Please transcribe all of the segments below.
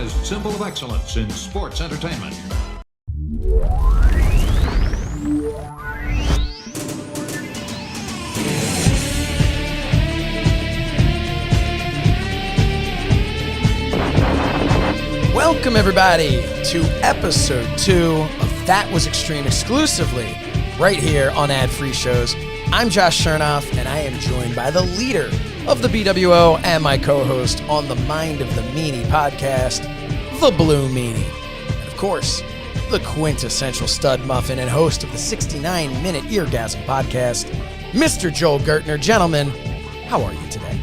recognized symbol of excellence in sports entertainment. Welcome, everybody, to episode 2 of That Was Extreme exclusively right here on Ad Free Shows. I'm Josh Shernoff, and I am joined by the leader of the BWO and my co-host on the Mind of the Meanie podcast, the Blue Meanie. And of course, the quintessential stud muffin and host of the 69-minute Eargasm podcast, Mr. Joel Gertner. Gentlemen, how are you today?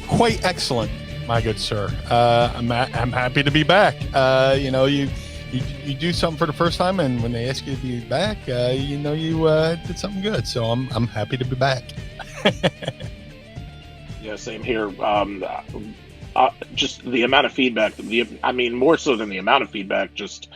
Quite excellent, my good sir. I'm happy to be back. You do something for the first time, and when they ask you to be back, you did something good. So I'm happy to be back. Yeah, same here. Just the amount of feedback. More so than the amount of feedback. Just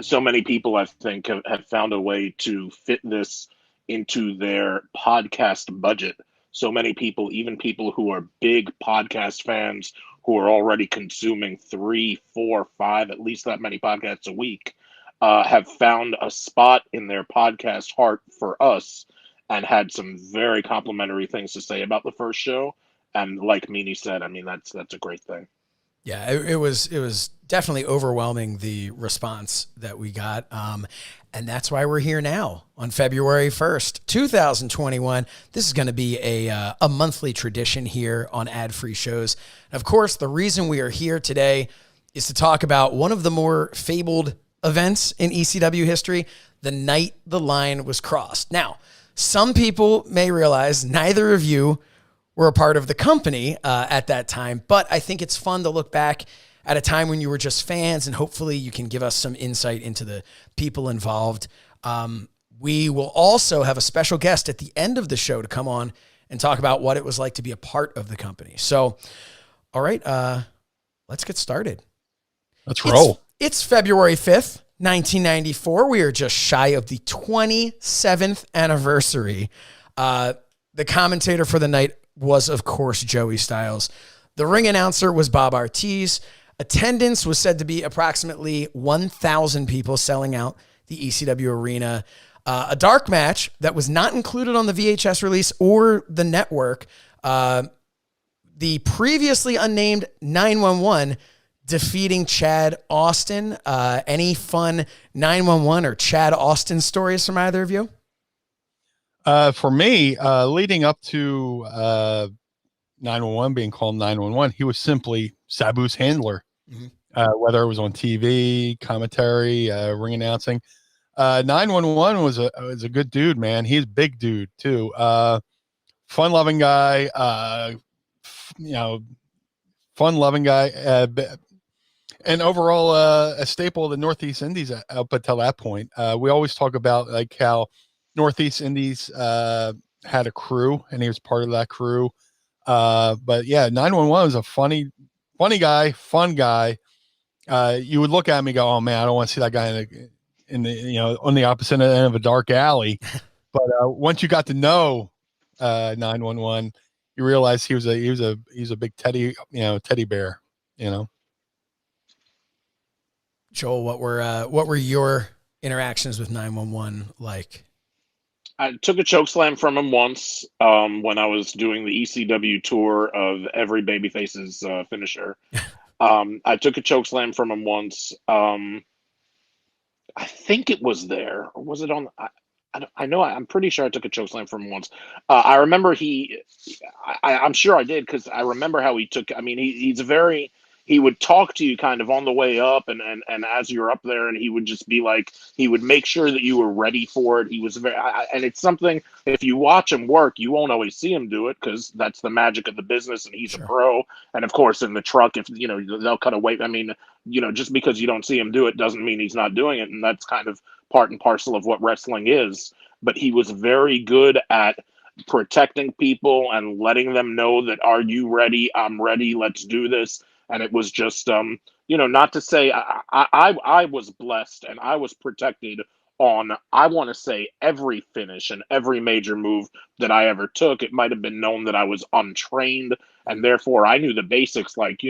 so many people, I think, have found a way to fit this into their podcast budget. So many people, even people who are big podcast fans, who are already consuming 3, 4, 5, at least that many podcasts a week, have found a spot in their podcast heart for us and had some very complimentary things to say about the first show. And like Meanie said, that's a great thing. Yeah, it was definitely overwhelming, the response that we got. And that's why we're here now on February 1st, 2021. This is going to be a monthly tradition here on Ad Free Shows. And of course, the reason we are here today is to talk about one of the more fabled events in ECW history, the night the line was crossed. Now, some people may realize neither of you were a part of the company at that time, but I think it's fun to look back at a time when you were just fans, and hopefully you can give us some insight into the people involved. We will also have a special guest at the end of the show to come on and talk about what it was like to be a part of the company. So, all right, let's get started. Let's roll. It's February 5th, 1994. We are just shy of the 27th anniversary. The commentator for the night was, of course, Joey Styles. The ring announcer was Bob Ortiz. Attendance was said to be approximately 1,000 people, selling out the ECW Arena. A dark match that was not included on the VHS release or the network. The previously unnamed 911 defeating Chad Austin. Any fun 911 or Chad Austin stories from either of you? For me, leading up to 911 being called 911, he was simply Sabu's handler. Mm-hmm. Whether it was on TV, commentary, ring announcing. 911 was a good dude, man. He's a big dude too. Fun-loving guy. Fun-loving guy. And overall, a staple of the Northeast Indies up until that point. We always talk about like how Northeast Indies had a crew, and he was part of that crew. But yeah, 911 was a funny guy, fun guy. You would look at him and go, "Oh man, I don't want to see that guy in the on the opposite end of a dark alley." But once you got to know 911, you realize he was a big teddy bear. Joel, what were your interactions with 911 like? I took a chokeslam from him once when I was doing the ECW tour of every babyface's finisher. I took a chokeslam from him once. I think it was there. Or was it on? I'm pretty sure I took a chokeslam from him once. I remember I'm sure I did, because I remember how he took. He would talk to you kind of on the way up and as you're up there, and he would just be like, he would make sure that you were ready for it. He was and it's something, if you watch him work, you won't always see him do it, because that's the magic of the business, and he's Sure. a pro. And of course, in the truck, if they'll cut away. Just because you don't see him do it doesn't mean he's not doing it. And that's kind of part and parcel of what wrestling is. But he was very good at protecting people and letting them know that, are you ready? I'm ready. Let's do this. And it was just, not to say I was blessed and I was protected on, I want to say, every finish and every major move that I ever took. It might have been known that I was untrained, and therefore I knew the basics, like,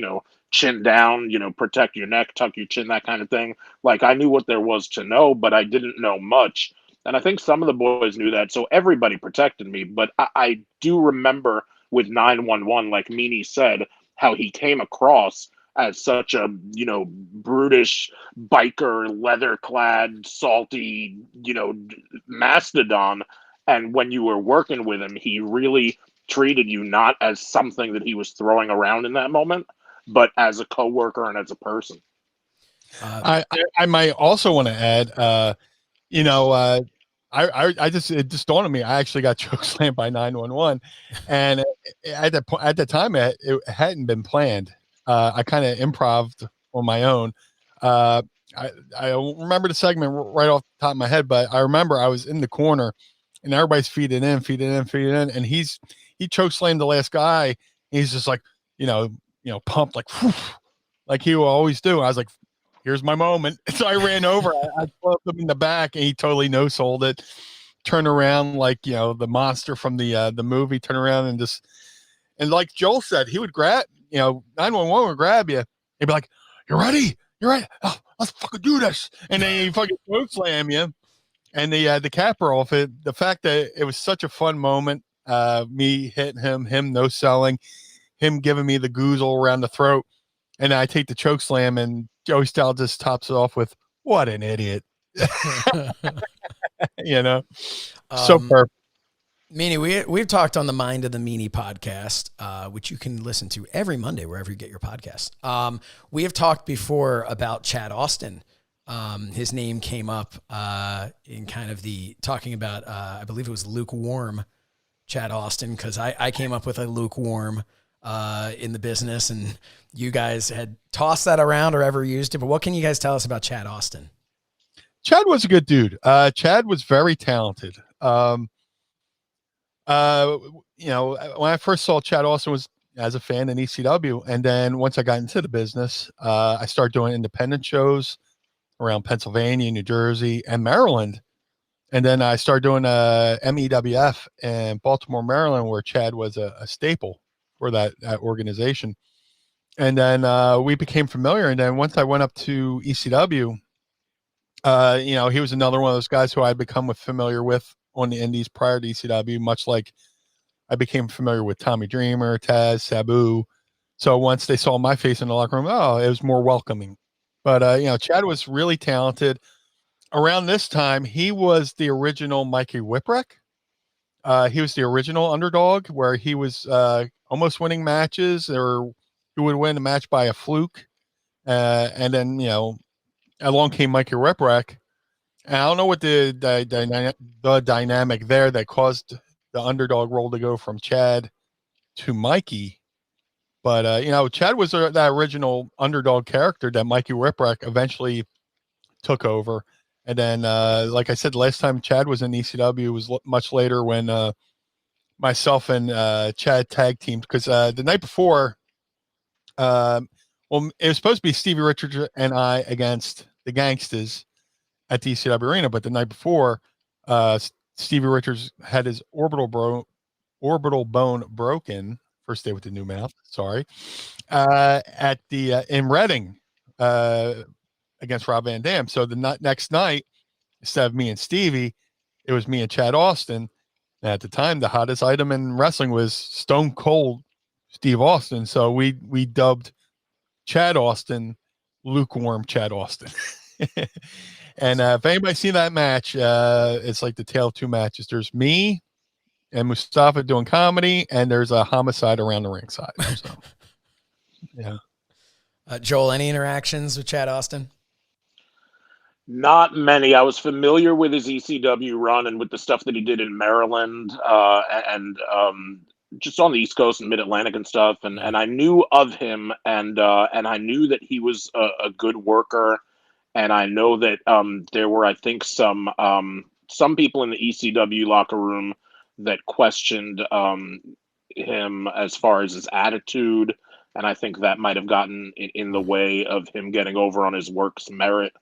chin down, protect your neck, tuck your chin, that kind of thing. Like, I knew what there was to know, but I didn't know much. And I think some of the boys knew that, so everybody protected me. But I do remember with 911, like Meanie said, how he came across as such a, brutish biker, leather-clad, salty, mastodon. And when you were working with him, he really treated you not as something that he was throwing around in that moment, but as a coworker and as a person. I might also want to add, it just dawned on me. I actually got chokeslammed by 911, and at the time, it hadn't been planned. I kind of improv'd on my own. I don't remember the segment right off the top of my head, but I remember I was in the corner, and everybody's feeding in, and he chokeslammed the last guy. He's just like, pumped like he will always do. I was like, here's my moment. So I ran over. I flipped him in the back, and he totally no-sold it. Turn around like, the monster from the movie. Turn around and like Joel said, he would grab, 911 would grab you. He'd be like, "You ready? You're right. Oh, let's fucking do this." And then he fucking choke slam you. And the capper off it, the fact that it was such a fun moment, me hitting him no-selling, him giving me the goozle around the throat, and I take the choke slam, and Joey Style just tops it off with, "What an idiot." So perfect. Meanie, we've talked on the Mind of the Meanie podcast, which you can listen to every Monday wherever you get your podcast. We have talked before about Chad Austin. His name came up in kind of the talking about, I believe it was lukewarm Chad Austin, because I came up with a lukewarm in the business, and you guys had tossed that around or ever used it. But what can you guys tell us about Chad Austin? Chad was a good dude. Chad was very talented. When I first saw Chad Austin was as a fan in ECW. And then once I got into the business, I started doing independent shows around Pennsylvania, New Jersey, and Maryland. And then I started doing MEWF in Baltimore, Maryland, where Chad was a staple for that organization. And then we became familiar. And then once I went up to ECW, he was another one of those guys who I'd become familiar with on the indies prior to ECW, much like I became familiar with Tommy Dreamer, Taz, Sabu. So once they saw my face in the locker room, it was more welcoming. But, Chad was really talented. Around this time, he was the original Mikey Whipwreck. He was the original underdog, where he was almost winning matches, or he would win a match by a fluke. And then, along came Mikey Whipwreck. And I don't know what the dynamic there that caused the underdog role to go from Chad to Mikey. But, Chad was that original underdog character that Mikey Whipwreck eventually took over. And then, like I said, last time Chad was in ECW was much later, when myself and Chad tag teamed, because the night before, it was supposed to be Stevie Richards and I against the Gangsters at the ECW Arena, but the night before, Stevie Richards had his orbital bone broken. First day with the new mouth. Sorry, at the in Reading against Rob Van Dam. So the next night, instead of me and Stevie, it was me and Chad Austin. And at the time, the hottest item in wrestling was Stone Cold Steve Austin. So we dubbed Chad Austin lukewarm Chad Austin. And if anybody's seen that match, it's like the tale of two matches. There's me and Mustafa doing comedy, and there's a homicide around the ringside. So, yeah. Joel, any interactions with Chad Austin? Not many. I was familiar with his ECW run and with the stuff that he did in Maryland and just on the East Coast and Mid-Atlantic and stuff. And I knew of him, and I knew that he was a good worker. And I know that there were, I think, some people in the ECW locker room that questioned him as far as his attitude. And I think that might have gotten in the way of him getting over on his work's merit.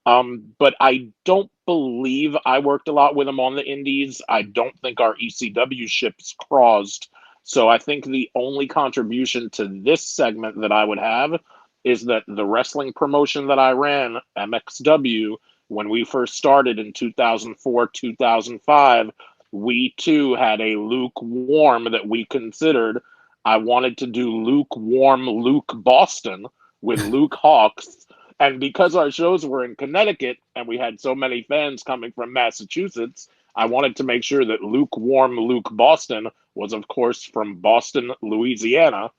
But I don't believe I worked a lot with him on the indies. I don't think our ECW ships crossed. So I think the only contribution to this segment that I would have is that the wrestling promotion that I ran, MXW, when we first started in 2004, 2005, we too had a lukewarm that we considered. I wanted to do lukewarm Luke Boston with Luke Hawks. And because our shows were in Connecticut and we had so many fans coming from Massachusetts, I wanted to make sure that lukewarm Luke Boston was, of course, from Boston, Louisiana.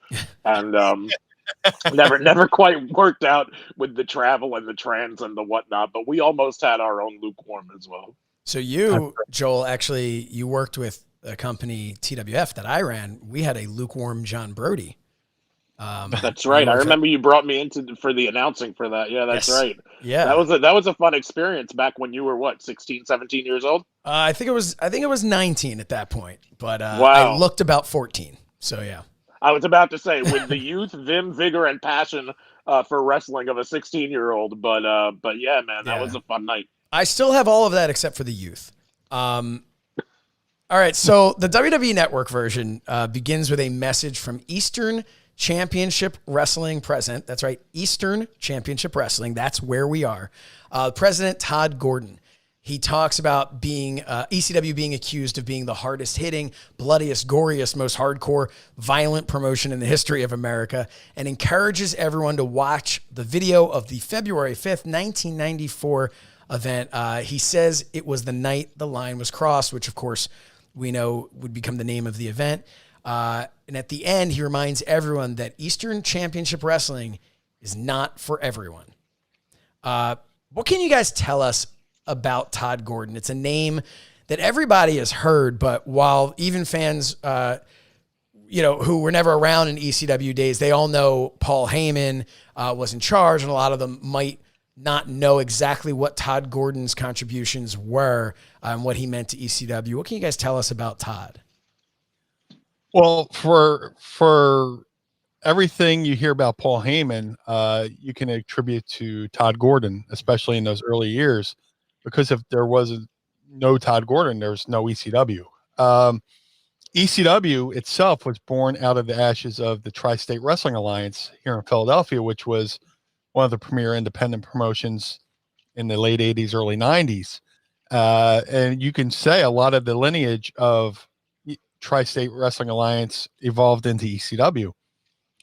And never quite worked out with the travel and the trans and the whatnot, but we almost had our own lukewarm as well. So you, Joel, actually, you worked with a company, TWF, that I ran. We had a lukewarm John Brody. That's right. I remember you brought me into for the announcing for that. Yeah, that's right. Yeah. That was a fun experience back when you were what, 16, 17 years old? I think it was 19 at that point, but Wow. I looked about 14. So yeah. I was about to say, with the youth, vim, vigor, and passion for wrestling of a 16-year-old, but yeah, man, that was a fun night. I still have all of that except for the youth. All right, so the WWE Network version begins with a message from Eastern Championship Wrestling president. That's right, Eastern Championship Wrestling. That's where we are. President Todd Gordon. He talks about being ECW being accused of being the hardest hitting, bloodiest, goriest, most hardcore, violent promotion in the history of America, and encourages everyone to watch the video of the February 5th, 1994 event. He says it was the night the line was crossed, which of course we know would become the name of the event. And at the end, he reminds everyone that Eastern Championship Wrestling is not for everyone. What can you guys tell us about Todd Gordon? It's a name that everybody has heard, but while even fans, who were never around in ECW days, they all know Paul Heyman was in charge, and a lot of them might not know exactly what Todd Gordon's contributions were and what he meant to ECW. What can you guys tell us about Todd? Well, for everything you hear about Paul Heyman, you can attribute to Todd Gordon, especially in those early years, because if there wasn't no Todd Gordon, there's no ECW. ECW itself was born out of the ashes of the Tri-State Wrestling Alliance here in Philadelphia, which was one of the premier independent promotions in the late 80s, early 90s. And you can say a lot of the lineage of Tri-State Wrestling Alliance evolved into ECW.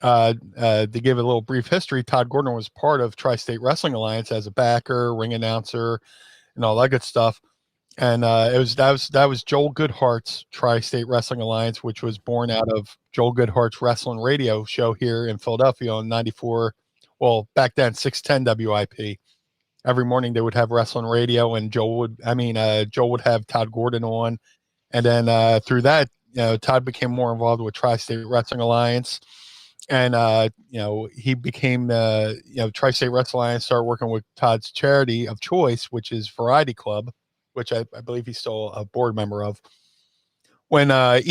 To give a little brief history, Todd Gordon was part of Tri-State Wrestling Alliance as a backer, ring announcer, and all that good stuff. And that was Joel Goodhart's Tri-State Wrestling Alliance, which was born out of Joel Goodhart's wrestling radio show here in Philadelphia on 94. Well, back then 610 WIP. Every morning they would have wrestling radio, and Joel would have Todd Gordon on, and then through that, Todd became more involved with Tri-State Wrestling Alliance. And, he became, Tri-State Wrestling Alliance started working with Todd's charity of choice, which is Variety Club, which I believe he's still a board member of. When when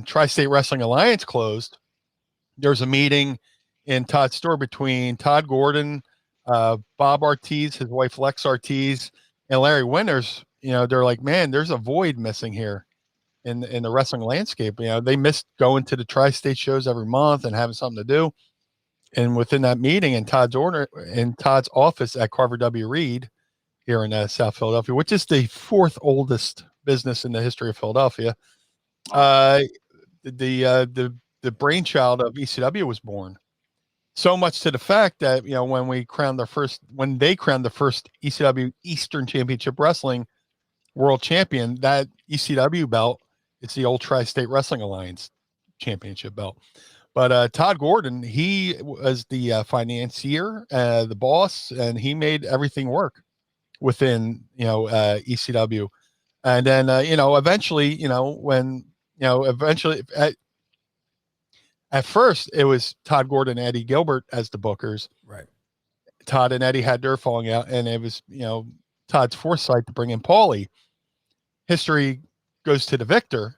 Tri-State Wrestling Alliance closed, there was a meeting in Todd's store between Todd Gordon, Bob Ortiz, his wife Lex Ortiz, and Larry Winters. They're like, man, there's a void missing here in the wrestling landscape. They missed going to the Tri-State shows every month and having something to do. And within that meeting in Todd's office at Carver W. Reed here in South Philadelphia, which is the fourth oldest business in the history of Philadelphia, the brainchild of ECW was born. So much to the fact that when they crowned the first ECW Eastern Championship Wrestling World Champion, that ECW belt, it's the old Tri-State Wrestling Alliance Championship belt. But Todd Gordon, he was the financier, the boss, and he made everything work within ECW. And then eventually, at first it was Todd Gordon and Eddie Gilbert as the bookers. Right. Todd and Eddie had their falling out, and it was Todd's foresight to bring in Paulie. History goes to the victor,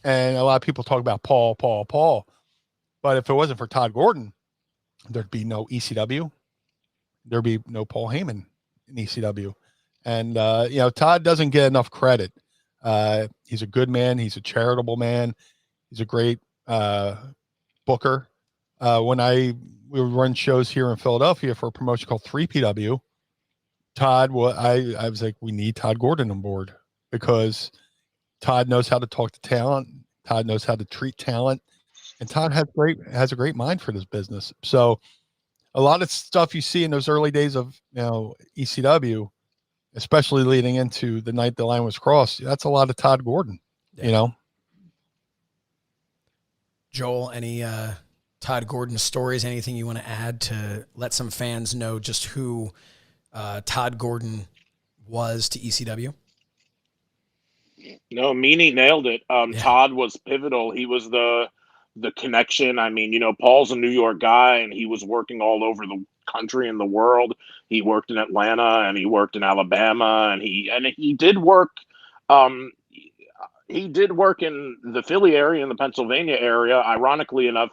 and a lot of people talk about Paul. But if it wasn't for Todd Gordon, there'd be no ECW. There'd be no Paul Heyman in ECW. And Todd doesn't get enough credit. He's a good man. He's a charitable man. He's a great booker. When we would run shows here in Philadelphia for a promotion called 3PW, Todd, I was like, we need Todd Gordon on board because Todd knows how to talk to talent. Todd knows how to treat talent, and Todd has a great mind for this business. So a lot of stuff you see in those early days of ECW, especially leading into the night the line was crossed, that's a lot of Todd Gordon. Yeah. Joel, any Todd Gordon stories? Anything you want to add to let some fans know just who Todd Gordon was to ECW? No, Meanie nailed it. Todd was pivotal. He was the connection. I mean, Paul's a New York guy, and he was working all over the country and the world. He worked in Atlanta, and he worked in Alabama, and he did work. He did work in the Philly area, in the Pennsylvania area. Ironically enough,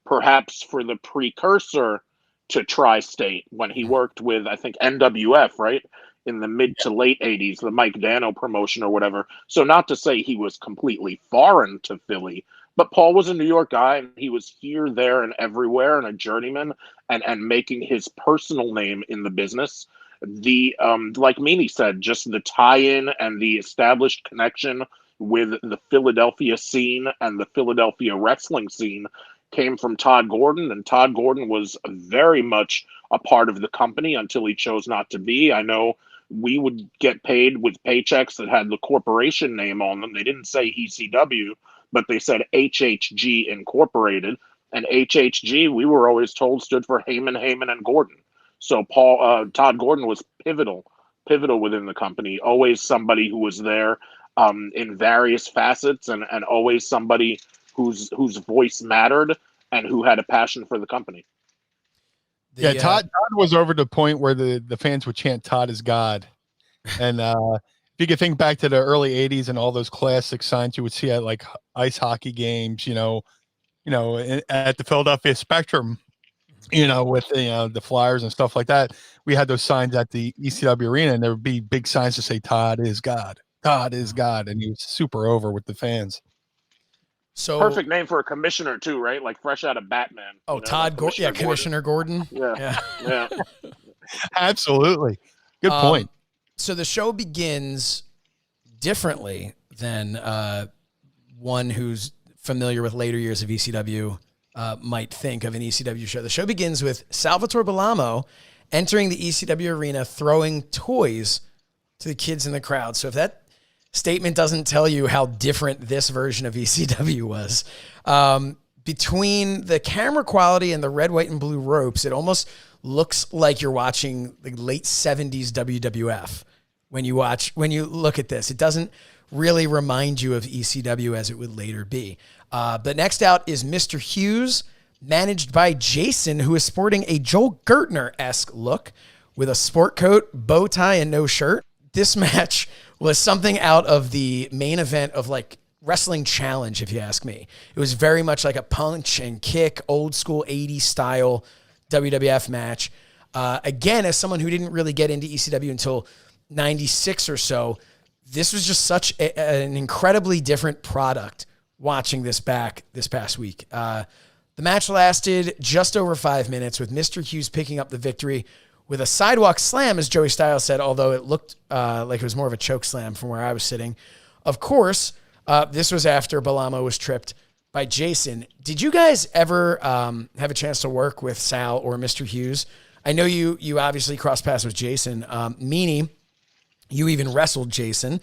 perhaps for the precursor to Tri-State when he worked with, I think, NWF, right? In the mid to late 80s, the Mike Dano promotion or whatever. So not to say he was completely foreign to Philly, but Paul was a New York guy, and he was here, there, and everywhere, and a journeyman, and making his personal name in the business. The like Meanie said, just the tie-in and the established connection with the Philadelphia scene and the Philadelphia wrestling scene came from Todd Gordon, and Todd Gordon was very much a part of the company until he chose not to be. I know we would get paid with paychecks that had the corporation name on them. They didn't say ECW, but they said HHG Incorporated. And HHG, we were always told, stood for Heyman, and Gordon. So Todd Gordon was pivotal within the company. Always somebody who was there in various facets, and always somebody whose voice mattered and who had a passion for the company. Todd was over to the point where the fans would chant Todd is God. And if you could think back to the early 80s and all those classic signs you would see at like ice hockey games, at the Philadelphia Spectrum, with the Flyers and stuff like that. We had those signs at the ECW Arena, and there would be big signs to say Todd is God. Todd is God. And he was super over with the fans. So perfect name for a commissioner too, right? Like fresh out of Batman. Oh, Todd Gordon. Yeah, Commissioner Gordon. Yeah. Absolutely. Good point. So the show begins differently than one who's familiar with later years of ECW might think of an ECW show. The show begins with Salvatore Bellamo entering the ECW arena, throwing toys to the kids in the crowd. So if that statement doesn't tell you how different this version of ECW was. Between the camera quality and the red, white, and blue ropes, it almost looks like you're watching the late 70s WWF when you look at this. It doesn't really remind you of ECW as it would later be. But next out is Mr. Hughes, managed by Jason, who is sporting a Joel Gertner-esque look with a sport coat, bow tie, and no shirt. This match was something out of the main event of like Wrestling Challenge, if you ask me. It was very much like a punch and kick, old school 80s style WWF match. Again, as someone who didn't really get into ECW until 96 or so, this was just such an incredibly different product watching this back this past week. The match lasted just over 5 minutes with Mr. Hughes picking up the victory with a sidewalk slam, as Joey Styles said, although it looked like it was more of a choke slam from where I was sitting. Of course, this was after Bellamo was tripped by Jason. Did you guys ever have a chance to work with Sal or Mr. Hughes? I know you obviously crossed paths with Jason. Meanie, you even wrestled Jason,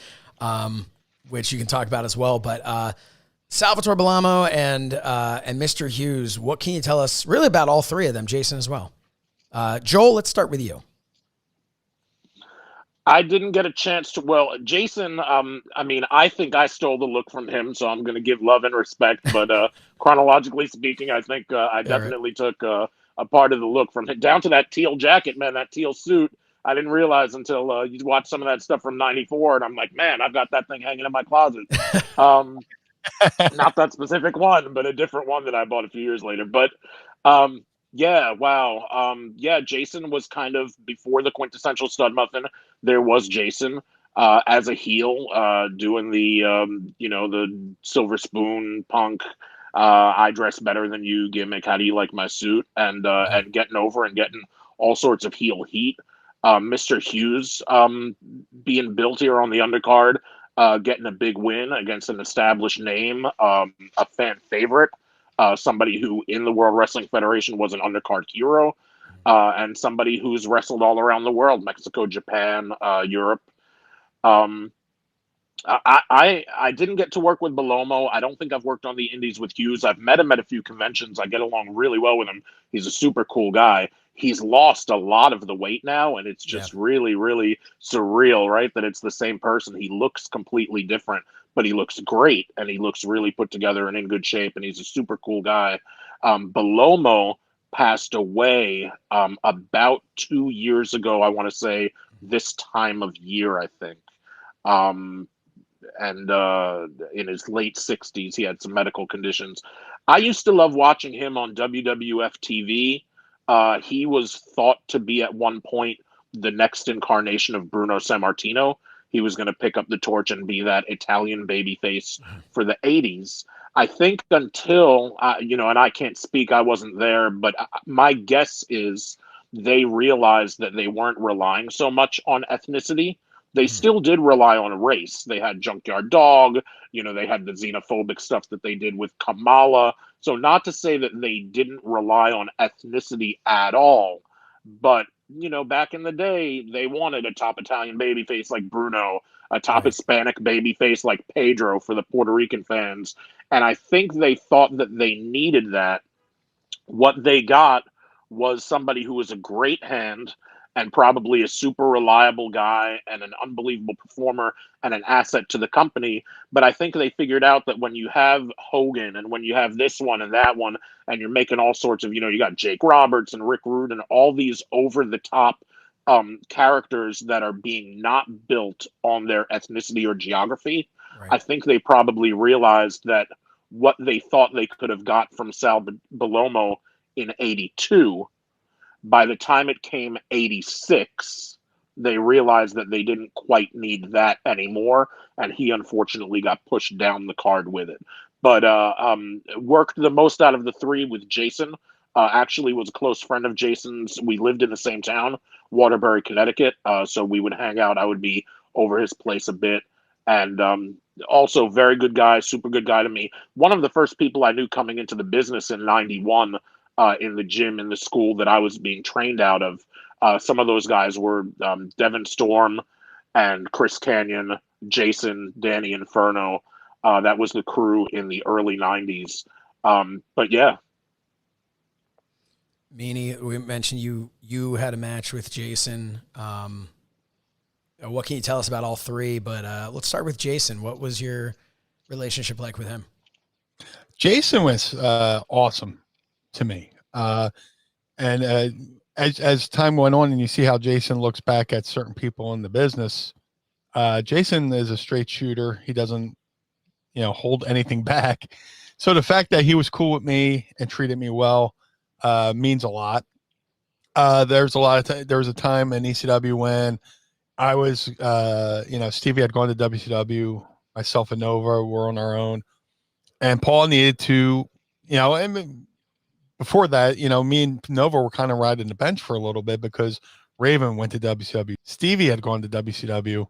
which you can talk about as well. But Salvatore Bellamo and Mr. Hughes, what can you tell us really about all three of them, Jason as well? Joel, let's start with you. I didn't get a chance to. Well, Jason, I think I stole the look from him, so I'm going to give love and respect. But chronologically speaking, I think I definitely took a part of the look from him. Down to that teal jacket, man, that teal suit. I didn't realize until you watch some of that stuff from '94, and I'm like, man, I've got that thing hanging in my closet. Not that specific one, but a different one that I bought a few years later. But yeah, wow. Yeah, Jason was kind of before the quintessential stud muffin. There was Jason as a heel doing the the silver spoon punk I dress better than you gimmick. How do you like my suit? And getting over and getting all sorts of heel heat. Mr. Hughes being built here on the undercard, getting a big win against an established name, a fan favorite, somebody who in the World Wrestling Federation was an undercard hero, and somebody who's wrestled all around the world, Mexico, Japan, Europe. I didn't get to work with Bellamo. I don't think I've worked on the indies with Hughes. I've met him at a few conventions. I get along really well with him. He's a super cool guy. He's lost a lot of the weight now, and it's just really, really surreal, right? That it's the same person. He looks completely different, but he looks great, and he looks really put together and in good shape, and he's a super cool guy. Bellamo passed away about 2 years ago, I want to say, this time of year, I think. And in his late 60s, he had some medical conditions. I used to love watching him on WWF TV. He was thought to be at one point the next incarnation of Bruno Sammartino. He was going to pick up the torch and be that Italian babyface for the 80s. I think until, and I can't speak, I wasn't there, but my guess is they realized that they weren't relying so much on ethnicity. They still did rely on race. They had Junkyard Dog, they had the xenophobic stuff that they did with Kamala. So not to say that they didn't rely on ethnicity at all, but, back in the day, they wanted a top Italian babyface like Bruno, a top Hispanic babyface like Pedro for the Puerto Rican fans. And I think they thought that they needed that. What they got was somebody who was a great hand and probably a super reliable guy and an unbelievable performer and an asset to the company. But I think they figured out that when you have Hogan and when you have this one and that one, and you're making all sorts of, you got Jake Roberts and Rick Rude and all these over-the-top characters that are being not built on their ethnicity or geography, I think they probably realized that what they thought they could have got from Sal Bellamo in 82, by the time it came 86, they realized that they didn't quite need that anymore, and he unfortunately got pushed down the card with it. But worked the most out of the three with Jason. Actually was a close friend of Jason's. We lived in the same town, Waterbury, Connecticut, so we would hang out. I would be over his place a bit. And also very good guy, super good guy to me. One of the first people I knew coming into the business in 91, in the gym in the school that I was being trained out of. Some of those guys were Devin Storm and Chris Canyon, Jason, Danny Inferno. That was the crew in the early 90s. But yeah. Meanie, we mentioned you had a match with Jason. What can you tell us about all three? But let's start with Jason. What was your relationship like with him? Jason was awesome to me. And as time went on and you see how Jason looks back at certain people in the business, Jason is a straight shooter. He doesn't, hold anything back. So the fact that he was cool with me and treated me well means a lot. There was a time in ECW when I was, Stevie had gone to WCW, myself and Nova were on our own, and Paul needed to, before that, me and Nova were kind of riding the bench for a little bit because Raven went to WCW. Stevie had gone to WCW.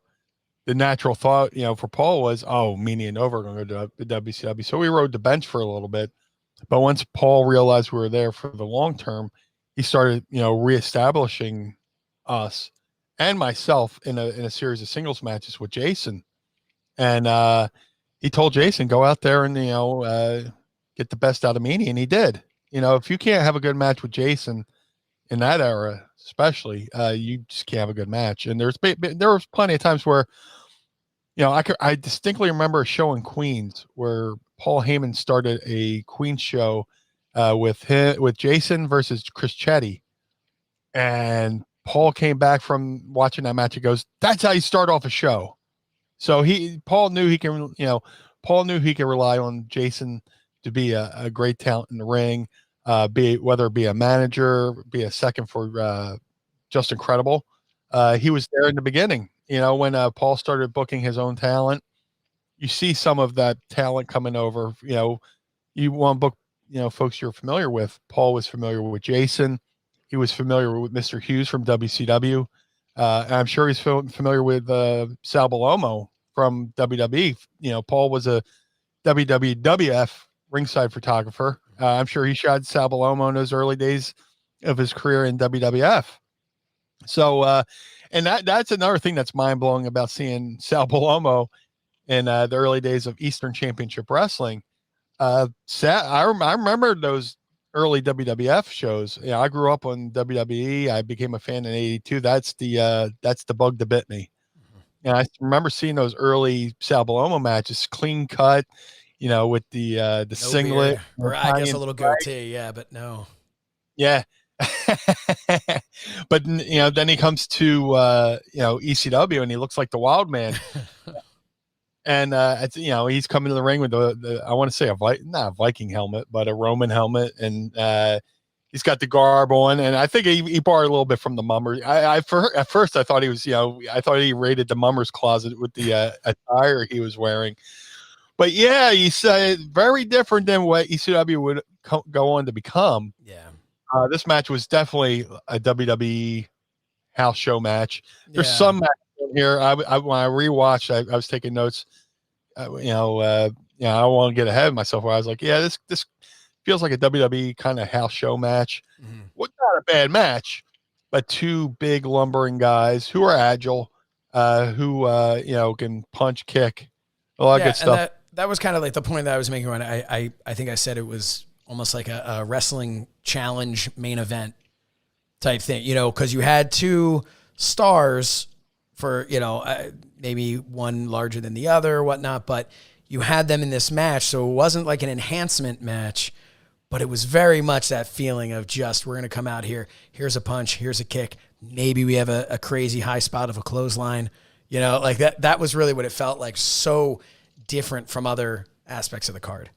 The natural thought, for Paul was, Meanie and Nova are going to go to WCW. So we rode the bench for a little bit. But once Paul realized we were there for the long term, he started, reestablishing us and myself in a series of singles matches with Jason. And he told Jason, go out there and, get the best out of Meanie. And he did. If you can't have a good match with Jason in that era, especially, you just can't have a good match. And there was plenty of times where, I distinctly remember a show in Queens where Paul Heyman started a Queens show with Jason versus Chris Chetty. And Paul came back from watching that match and goes, that's how you start off a show. So Paul knew he can rely on Jason to be a great talent in the ring, whether it be a manager, be a second for Just Incredible. He was there in the beginning, when Paul started booking his own talent. You see some of that talent coming over, you want to book, folks you're familiar with. Paul was familiar with Jason. He was familiar with Mr. Hughes from WCW. And I'm sure he's familiar with Sal Bellamo from WWE. Paul was a WWF ringside photographer. I'm sure he shot Sal Bellamo in those early days of his career in WWF. So, and that's another thing that's mind blowing about seeing Sal Bellamo in the early days of Eastern Championship Wrestling. I remember those early WWF shows. I grew up on WWE. I became a fan in '82. That's the bug that bit me. And I remember seeing those early Sal Bellamo matches, clean cut, with the no singlet, or I guess a little goatee. Yeah, but no. Yeah. But then he comes to ECW and he looks like the Wild Man. And he's coming to the ring with the I want to say not a Viking helmet, but a Roman helmet, and he's got the garb on, and I think he borrowed a little bit from the Mummers. At first I thought he was, I thought he raided the Mummers closet with the attire he was wearing. But yeah, he said very different than what ECW would go on to become. Yeah. This match was definitely a WWE house show match. There's some matches in here. When I rewatched, I was taking notes. I don't want to get ahead of myself. Where I was like, yeah, this feels like a WWE kind of house show match. Mm-hmm. Well, not a bad match, but two big lumbering guys who are agile, who can punch, kick, a lot of good stuff. That was kind of like the point that I was making when I think I said it was almost like a wrestling challenge main event type thing, because you had two stars for, maybe one larger than the other or whatnot, but you had them in this match. So it wasn't like an enhancement match, but it was very much that feeling of just, we're going to come out here. Here's a punch. Here's a kick. Maybe we have a crazy high spot of a clothesline, like that was really what it felt like. So different from other aspects of the card.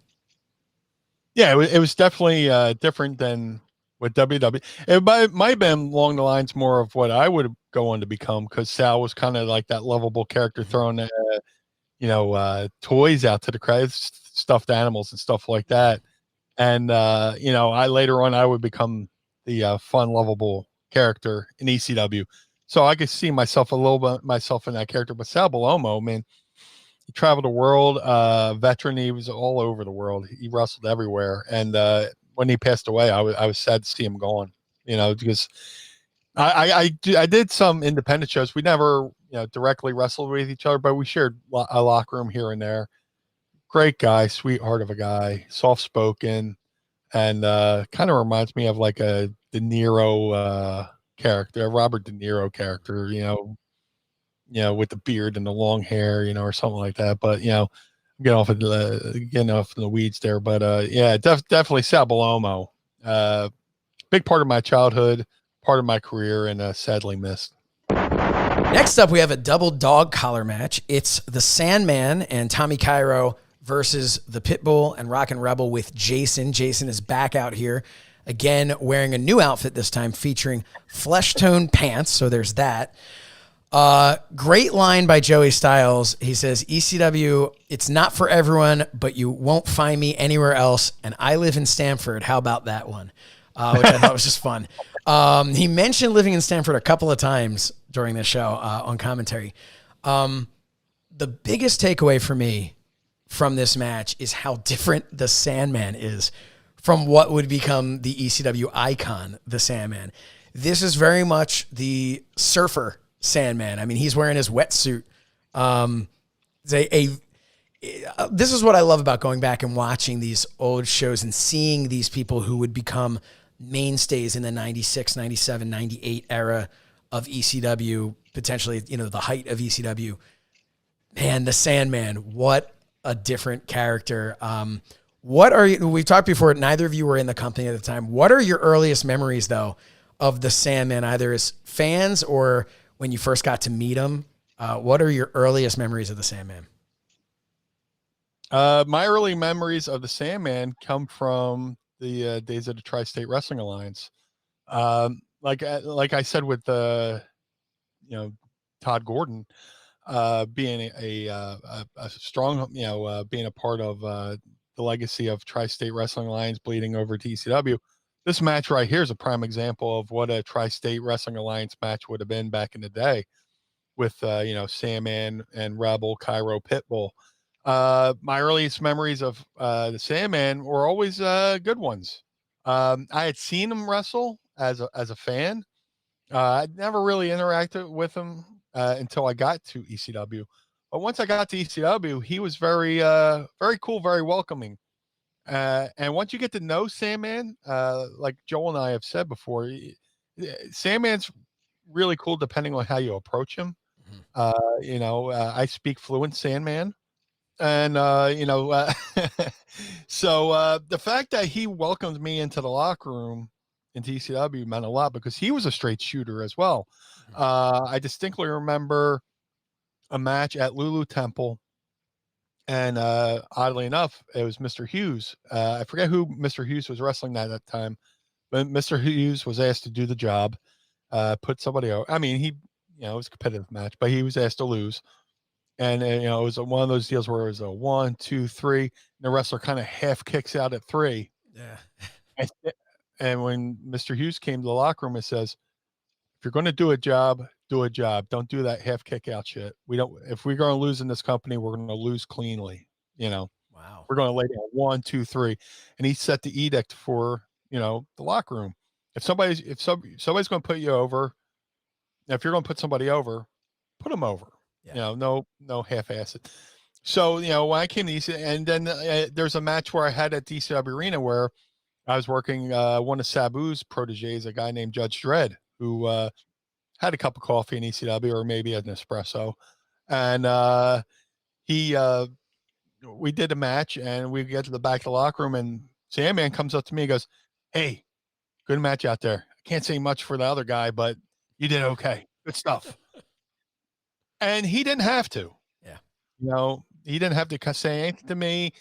Yeah, it was definitely different than what WWE. It might have been along the lines more of what I would go on to become, because Sal was kind of like that lovable character throwing, toys out to the crowd, stuffed animals and stuff like that. And I later on I would become the fun, lovable character in ECW. So I could see myself in that character. But Sal Bellamo, man, he traveled the world, veteran. He was all over the world. He wrestled everywhere. And when he passed away, I was sad to see him gone, because I did some independent shows. We never, directly wrestled with each other, but we shared a locker room here and there. Great guy, sweetheart of a guy, soft-spoken, and kind of reminds me of like a De Niro character, a Robert De Niro character, with the beard and the long hair, or something like that. But getting off in the weeds there. But definitely Sal Bellamo, big part of my childhood, part of my career, and sadly missed. Next up, we have a double dog collar match. It's the Sandman and Tommy Cairo versus the Pitbull and Rockin' Rebel with Jason. Jason is back out here again, wearing a new outfit this time, featuring flesh tone pants. So there's that. Great line by Joey Styles. He says, ECW, it's not for everyone, but you won't find me anywhere else. And I live in Stamford. How about that one? Which I thought was just fun. He mentioned living in Stamford a couple of times during the show on commentary. The biggest takeaway for me from this match is how different the Sandman is from what would become the ECW icon, the Sandman. This is very much the surfer Sandman. I mean, he's wearing his wetsuit. This is what I love about going back and watching these old shows and seeing these people who would become mainstays in the 96, 97, 98 era of ECW, potentially, the height of ECW. Man, the Sandman, what a different character. We've talked before, neither of you were in the company at the time. What are your earliest memories, though, of the Sandman, either as fans or when you first got to meet him? What are your earliest memories of the Sandman? My early memories of the Sandman come from the days of the Tri-State Wrestling Alliance. Like I said with Todd Gordon, being a strong, being a part of the legacy of Tri-State Wrestling Alliance bleeding over to ECW. This match right here is a prime example of what a Tri-State Wrestling Alliance match would have been back in the day with, Sandman and Rebel, Cairo, Pitbull. My earliest memories of the Sandman were always good ones. I had seen him wrestle as a fan. I never really interacted with him until I got to ECW. But once I got to ECW, he was very cool, very welcoming. And once you get to know Sandman, like Joel and I have said before, Sandman's really cool depending on how you approach him. I speak fluent Sandman. And, so the fact that he welcomed me into the locker room in ECW meant a lot because he was a straight shooter as well. I distinctly remember a match at Lulu Temple. And oddly enough, it was Mr. Hughes. I forget who Mr. Hughes was wrestling at that time, but Mr. Hughes was asked to do the job, put somebody over. I mean, it was a competitive match, but he was asked to lose. And, it was one of those deals where it was a 1, 2, 3, and the wrestler kind of half kicks out at 3. Yeah. And when Mr. Hughes came to the locker room, it says, if you're going to do a job, do a job. Don't do that half kick out shit. If we're going to lose in this company, we're going to lose cleanly. Wow. We're going to lay down 1, 2, 3. And he set the edict for, the locker room. If somebody's going to put you over, if you're going to put somebody over, put them over. Yeah. No half-ass it. So, when I came to ECW, and then there's a match where I had at ECW Arena where I was working one of Sabu's proteges, a guy named Judge Dredd, who had a cup of coffee in ECW or maybe an espresso. And we did a match and we get to the back of the locker room and Sandman comes up to me and goes, "Hey, good match out there. I can't say much for the other guy, but you did okay. Good stuff." And he didn't have to. Yeah. He didn't have to say anything to me.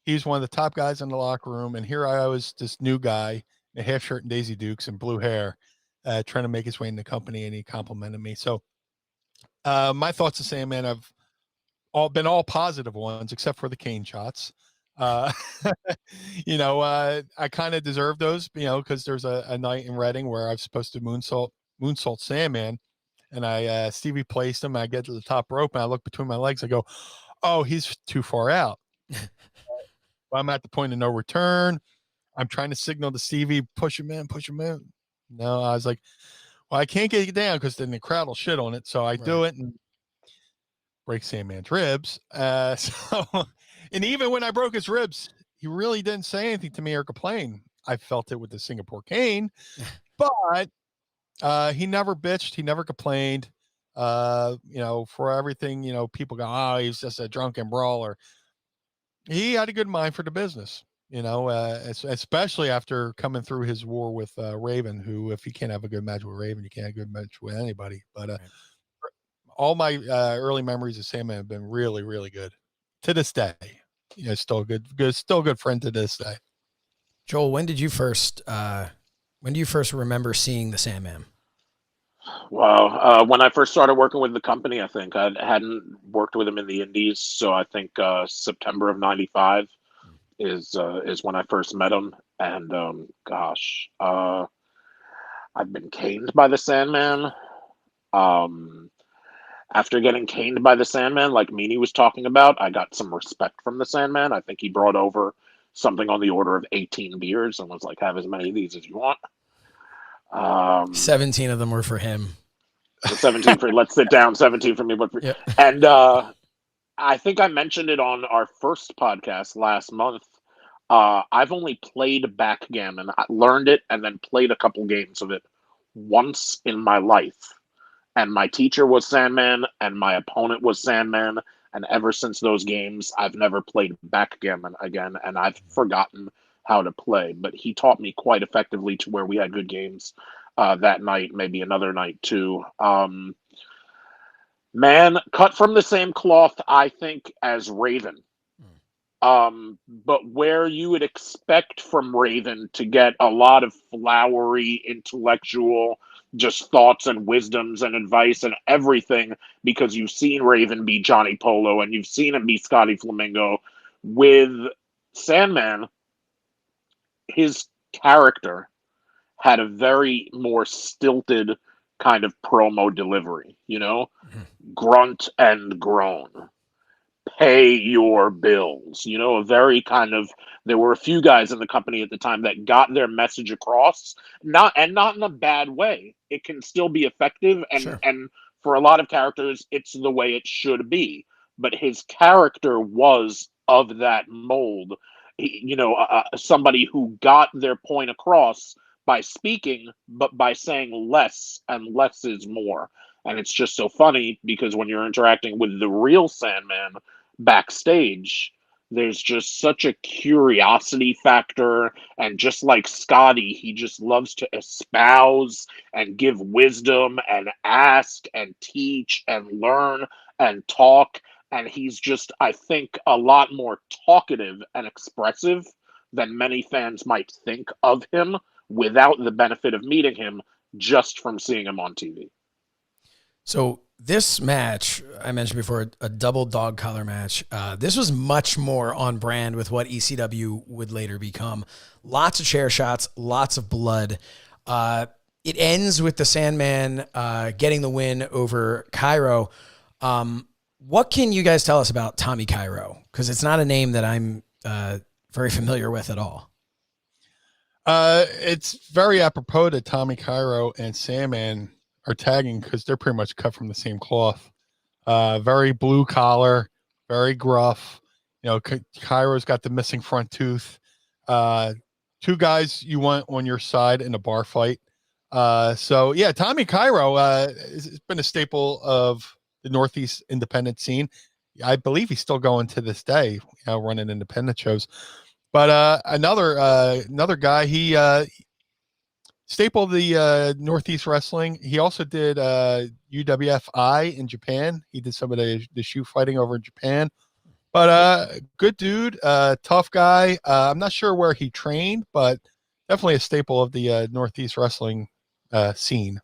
He's one of the top guys in the locker room. And here I was, this new guy, in a half shirt and Daisy Dukes and blue hair, trying to make his way in the company. And he complimented me. So my thoughts of Sandman have been all positive ones, except for the cane shots. I kind of deserve those, because there's a night in Reading where I was supposed to moonsault Sandman. And Stevie placed him. I get to the top rope and I look between my legs. I go, "Oh, he's too far out." I'm at the point of no return. I'm trying to signal to Stevie, push him in. No, I was like, well, I can't get it down because then the crowd will shit on it. So I do it and break Sandman's ribs. And even when I broke his ribs, he really didn't say anything to me or complain. I felt it with the Singapore cane, but he never bitched. He never complained. For everything, people go, "Oh, he's just a drunken brawler." He had a good mind for the business, especially after coming through his war with Raven, who, if you can't have a good match with Raven, you can't have a good match with anybody. But all my early memories of Sandman have been really, really good to this day. Still a good friend to this day. Joel, when do you first remember seeing the Sandman? Well, when I first started working with the company, I think I hadn't worked with him in the Indies, so I think September of '95 is when I first met him. And I've been caned by the Sandman. After getting caned by the Sandman, like Meanie was talking about, I got some respect from the Sandman. I think he brought over something on the order of 18 beers and was like, "Have as many of these as you want." 17 of them were for him. 17 for let's sit down. 17 for me, but for, Yep. And I think I mentioned it on our first podcast last month. I've only played backgammon. I learned it and then played a couple games of it once in my life. And my teacher was Sandman, and my opponent was Sandman. And ever since those games, I've never played backgammon again, and I've forgotten how to play. But he taught me quite effectively to where we had good games that night, maybe another night too. Man, cut from the same cloth, I think, as Raven. But where you would expect from Raven to get a lot of flowery, intellectual, just thoughts and wisdoms and advice and everything, because you've seen Raven be Johnny Polo and you've seen him be Scotty Flamingo, with Sandman, his character had a very more stilted kind of promo delivery, grunt and groan, pay your bills, a very kind of, there were a few guys in the company at the time that got their message across, not in a bad way. It can still be effective, and Sure. for a lot of characters it's the way it should be, but his character was of that mold. Somebody who got their point across by speaking, but by saying less, and less is more. And it's just so funny because when you're interacting with the real Sandman backstage, there's just such a curiosity factor. And just like Scotty, he just loves to espouse and give wisdom and ask and teach and learn and talk. And he's just, I think, a lot more talkative and expressive than many fans might think of him without the benefit of meeting him, just from seeing him on TV. So this match, I mentioned before, a double dog collar match. This was much more on brand with what ECW would later become. Lots of chair shots, lots of blood. It ends with the Sandman getting the win over Cairo. What can you guys tell us about Tommy Cairo? Because it's not a name that I'm very familiar with at all. It's very apropos that Tommy Cairo and Sandman are tagging because they're pretty much cut from the same cloth. Very blue collar, very gruff. Cairo's got the missing front tooth. Two guys you want on your side in a bar fight. So yeah, Tommy Cairo has been a staple of the Northeast independent scene. I believe he's still going to this day, running independent shows. But another guy, he staple of the Northeast wrestling. He also did UWFI in Japan. He did some of the shoe fighting over in Japan. But good dude, tough guy. I'm not sure where he trained, but definitely a staple of the Northeast wrestling scene.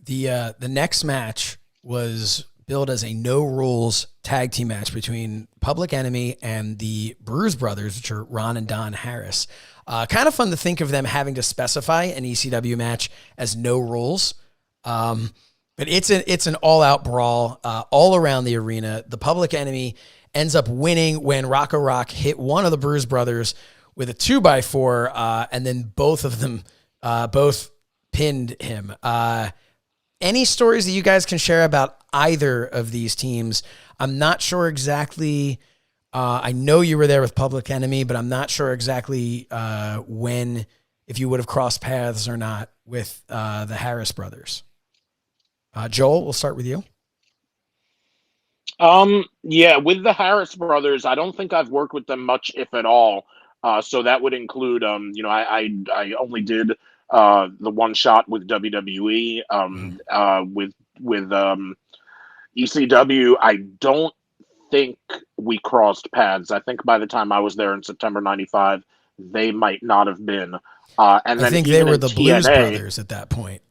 The next match was billed as a no rules tag team match between Public Enemy and the Bruise brothers, which are Ron and Don Harris. Kind of fun to think of them having to specify an ECW match as no rules. But it's an all out brawl all around the arena. The Public Enemy ends up winning when Rocco Rock hit one of the Bruise brothers with a 2x4, and then both of them both pinned him. Any stories that you guys can share about either of these teams? I'm not sure exactly. I know you were there with Public Enemy, but I'm not sure exactly if you would have crossed paths or not with the Harris brothers. Joel, we'll start with you. Yeah, with the Harris brothers, I don't think I've worked with them much, if at all. So that would include, I only did the one shot with WWE. With ECW, I don't think we crossed paths. I think by the time I was there in September '95, they might not have been. And then I think they were the Blues brothers at that point.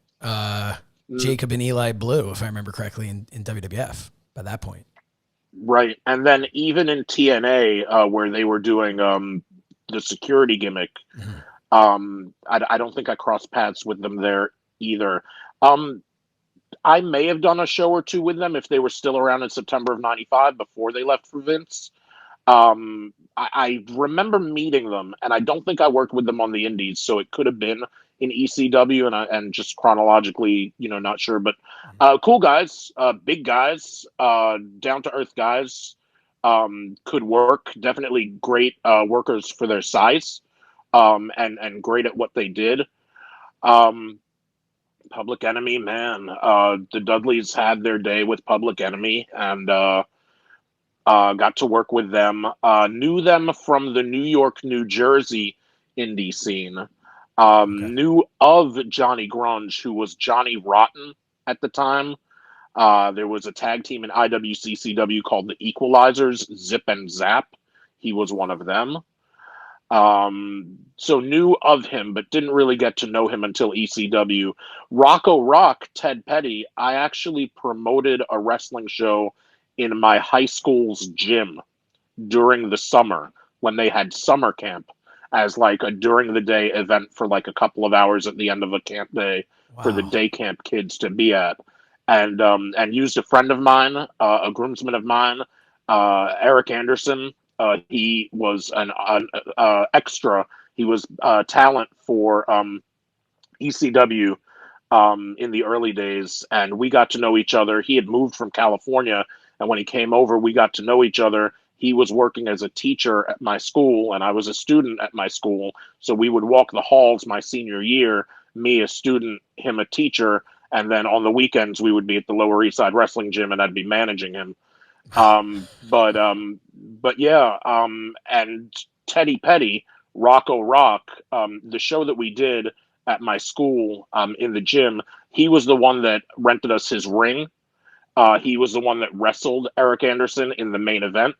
Jacob and Eli Blue, if I remember correctly, in WWF by that point. Right. And then even in TNA, where they were doing the security gimmick, I don't think I crossed paths with them there either. I may have done a show or two with them if they were still around in September of '95 before they left for Vince. I remember meeting them, and I don't think I worked with them on the indies, so it could have been in ECW, and just chronologically, not sure. But cool guys, big guys, down-to-earth guys, could work. Definitely great workers for their size, and great at what they did. Public Enemy, man, the Dudleys had their day with Public Enemy, and got to work with them. Knew them from the New York, New Jersey indie scene. Knew of Johnny Grunge, who was Johnny Rotten at the time. There was a tag team in IWCCW called the Equalizers, Zip and Zap. He was one of them. So knew of him, but didn't really get to know him until ECW. Rocco Rock, Ted Petty, I actually promoted a wrestling show in my high school's gym during the summer when they had summer camp as like a during the day event for like a couple of hours at the end of a camp day for the Wow. day camp kids to be at, and used a friend of mine, a groomsman of mine, Eric Anderson. He was an extra. He was talent for ECW in the early days, and we got to know each other. He had moved from California, and when he came over, we got to know each other. He was working as a teacher at my school, and I was a student at my school. So we would walk the halls my senior year, me a student, him a teacher, and then on the weekends we would be at the Lower East Side Wrestling Gym, and I'd be managing him. But yeah, and Teddy Petty, Rocco Rock, the show that we did at my school in the gym, he was the one that rented us his ring. He was the one that wrestled Eric Anderson in the main event.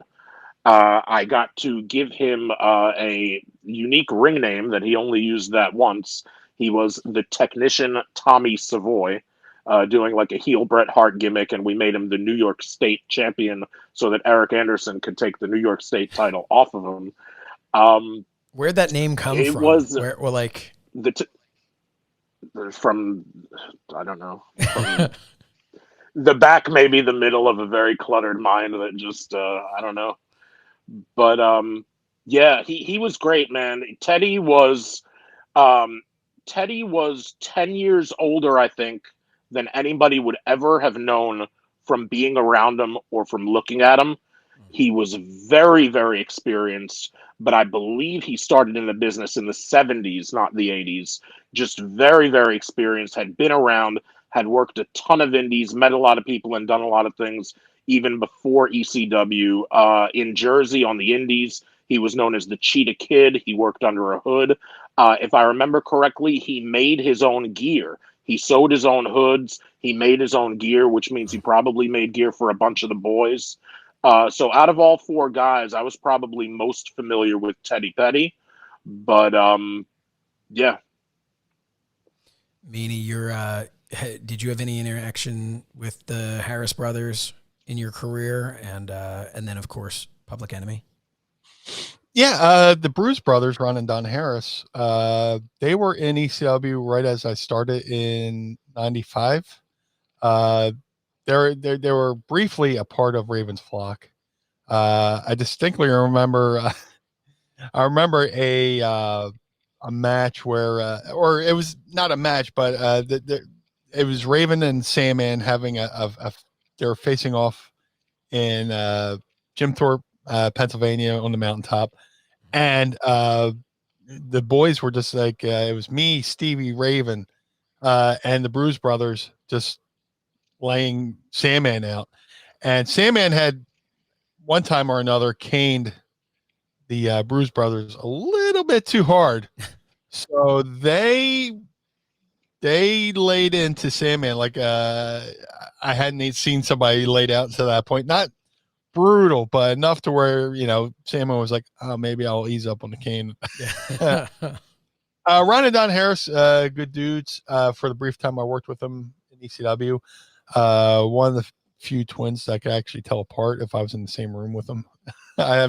I got to give him a unique ring name that he only used that once. He was the technician Tommy Savoy, doing like a heel Bret Hart gimmick, and we made him the New York State champion so that Eric Anderson could take the New York State title off of him. Where'd that name come It from? was Where, well, like from, I don't know, from the back, maybe the middle of a very cluttered mind that just I don't know. But yeah, he was great, man. Teddy was 10 years older, I think, than anybody would ever have known from being around him or from looking at him. He was very, very experienced, but I believe he started in the business in the 70s, not the 80s. Just very, very experienced, had been around, had worked a ton of indies, met a lot of people, and done a lot of things even before ECW. In Jersey on the indies, he was known as the Cheetah Kid. He worked under a hood. If I remember correctly, he made his own gear. He sewed his own hoods. He made his own gear, which means he probably made gear for a bunch of the boys. So out of all four guys, I was probably most familiar with Teddy Petty. But yeah. Meanie, did you have any interaction with the Harris brothers in your career, and then of course Public Enemy? Yeah, the Bruise brothers, Ron and Don Harris, they were in ECW right as I started in '95. They were briefly a part of Raven's Flock. I distinctly remember. I remember a match where, or it was not a match, but it was Raven and Sandman having they were facing off in Jim Thorpe, Pennsylvania, on the mountaintop, and the boys were just like, it was me, Stevie, Raven, and the Bruise brothers just laying Sandman out. And Sandman had one time or another caned the Bruise brothers a little bit too hard. So they laid into Sandman like I hadn't seen somebody laid out to that point. Not brutal, but enough to where, Sandman was like, oh, maybe I'll ease up on the cane. Ron and Don Harris, good dudes. For the brief time I worked with them in ECW, one of the few twins that I could actually tell apart if I was in the same room with them. I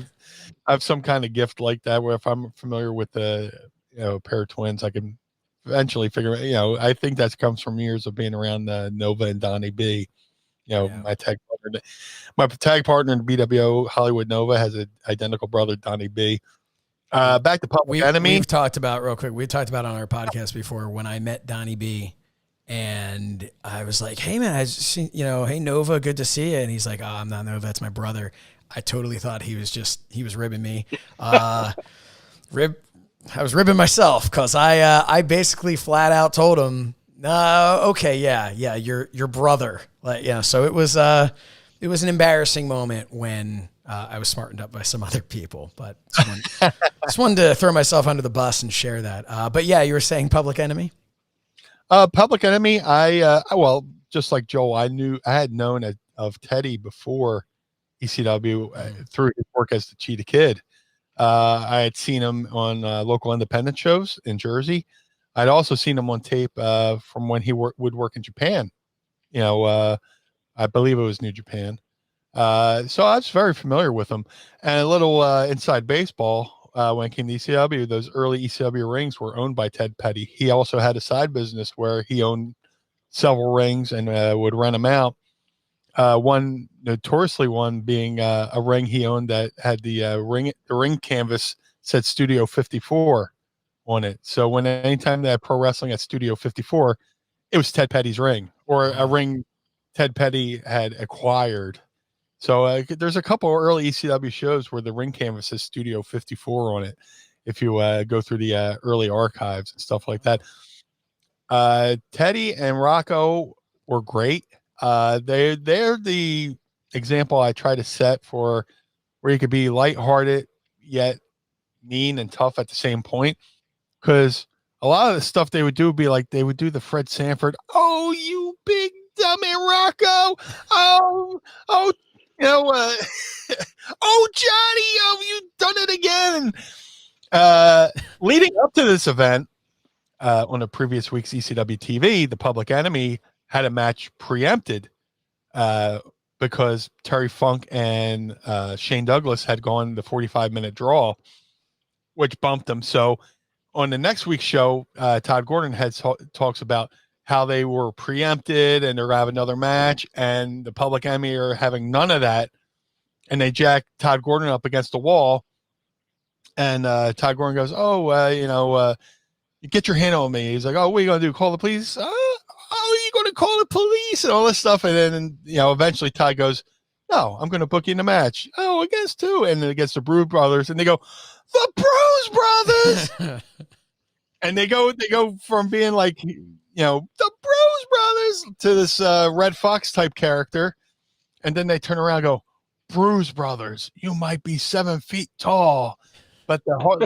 have some kind of gift like that where if I'm familiar with a pair of twins, I can eventually figure out. I think that comes from years of being around Nova and Donnie B. My tag partner in BWO Hollywood Nova has an identical brother, Donnie B. Back to Public Enemy. We've talked about real quick. We talked about on our podcast before when I met Donnie B, and I was like, "Hey man, I just seen, hey Nova, good to see you." And he's like, "Oh, I'm not Nova, that's my brother." I totally thought he was ribbing me. I was ribbing myself because I basically flat out told him, "No, okay, yeah, your brother." So it was an embarrassing moment when I was smartened up by some other people, but just wanted to throw myself under the bus and share that. But yeah, you were saying Public Enemy? Public Enemy, well, just like Joel, I had known of Teddy before ECW through his work as the Cheetah Kid. I had seen him on local independent shows in Jersey. I'd also seen him on tape from when he would work in Japan. I believe it was New Japan. So I was very familiar with him. And a little inside baseball, when it came to ECW, those early ECW rings were owned by Ted Petty. He also had a side business where he owned several rings and would rent them out. One notoriously one being a ring he owned that had the ring canvas said Studio 54 on it. So when anytime they had pro wrestling at Studio 54, it was Ted Petty's ring or a ring Ted Petty had acquired. So there's a couple of early ECW shows where the ring canvas says Studio 54 on it. If you go through the early archives and stuff like that. Teddy and Rocco were great. They're the example I try to set for where you could be lighthearted yet mean and tough at the same point. Because a lot of the stuff they would do would be like they would do the Fred Sanford, oh, you big dummy Rocco, oh, oh, Johnny, oh, you done it again. Leading up to this event, on a previous week's ECW TV, the Public Enemy had a match preempted because Terry Funk and Shane Douglas had gone the 45-minute draw, which bumped them. So on the next week's show, Todd Gordon talks about how they were preempted and they're going to have another match, and the Public Enemy are having none of that. And they jack Todd Gordon up against the wall. And Todd Gordon goes, you get your hand on me. He's like, oh, what are you going to do? Call the police? You're going to call the police and all this stuff. And then, eventually Todd goes, no, I'm going to book you in a match. Oh, against who? And then against the Bruise Brothers. And they go, the Bruise Brothers. And they go from being like, the Bruise Brothers to this Red Fox type character. And then they turn around and go, Bruise Brothers, you might be 7 feet tall, but the harder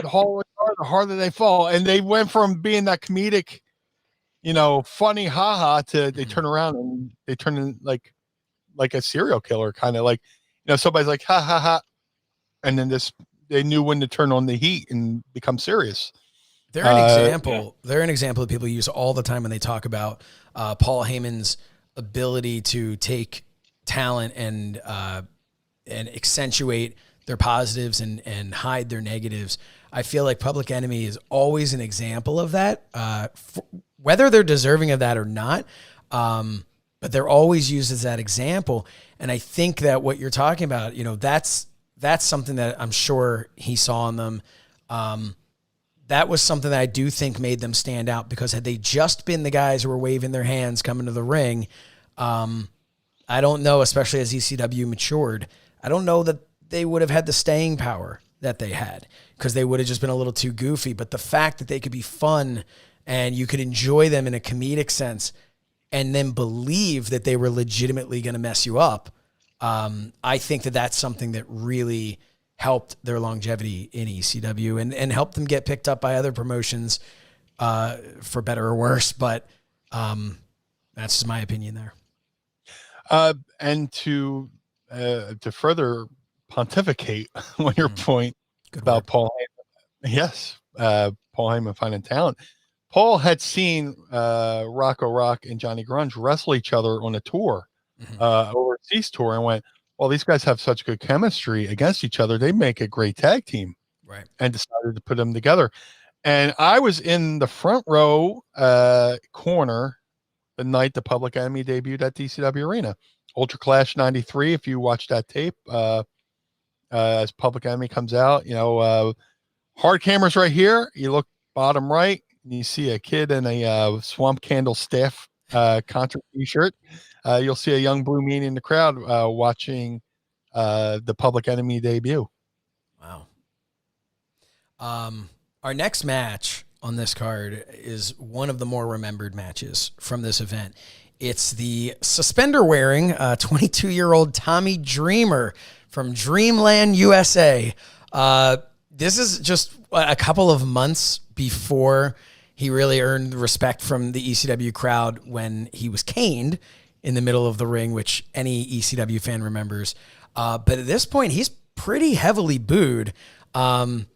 they fall. And they went from being that comedic, funny haha to they turn around and they turn in like a serial killer, kind of like, somebody's like, ha ha ha. And then they knew when to turn on the heat and become serious. They're an example. Yeah. They're an example that people use all the time when they talk about Paul Heyman's ability to take talent and accentuate their positives and hide their negatives. I feel like Public Enemy is always an example of that, whether they're deserving of that or not. But they're always used as that example. And I think that what you're talking about, that's something that I'm sure he saw in them. That was something that I do think made them stand out, because had they just been the guys who were waving their hands coming to the ring, I don't know, especially as ECW matured, I don't know that they would have had the staying power that they had, because they would have just been a little too goofy. But the fact that they could be fun and you could enjoy them in a comedic sense and then believe that they were legitimately going to mess you up, I think that that's something that really helped their longevity in ECW and helped them get picked up by other promotions for better or worse. But that's just my opinion there. And to further pontificate on your point about Paul Heyman, yes, Paul Heyman finding talent. Paul had seen Rocco Rock and Johnny Grunge wrestle each other on a tour, overseas tour, and went, well, these guys have such good chemistry against each other. They make a great tag team. Right. And decided to put them together. And I was in the front row corner the night the Public Enemy debuted at ECW Arena. Ultra Clash 93, if you watch that tape, as Public Enemy comes out, hard cameras right here. You look bottom right, and you see a kid in a Swamp Candle Staff concert t-shirt. You'll see a young Blue Meanie in the crowd watching the Public Enemy debut. Wow. Our next match on this card is one of the more remembered matches from this event. It's the suspender-wearing 22-year-old Tommy Dreamer from Dreamland, USA. This is just a couple of months before he really earned respect from the ECW crowd when he was caned in the middle of the ring, which any ECW fan remembers. But at this point, he's pretty heavily booed. And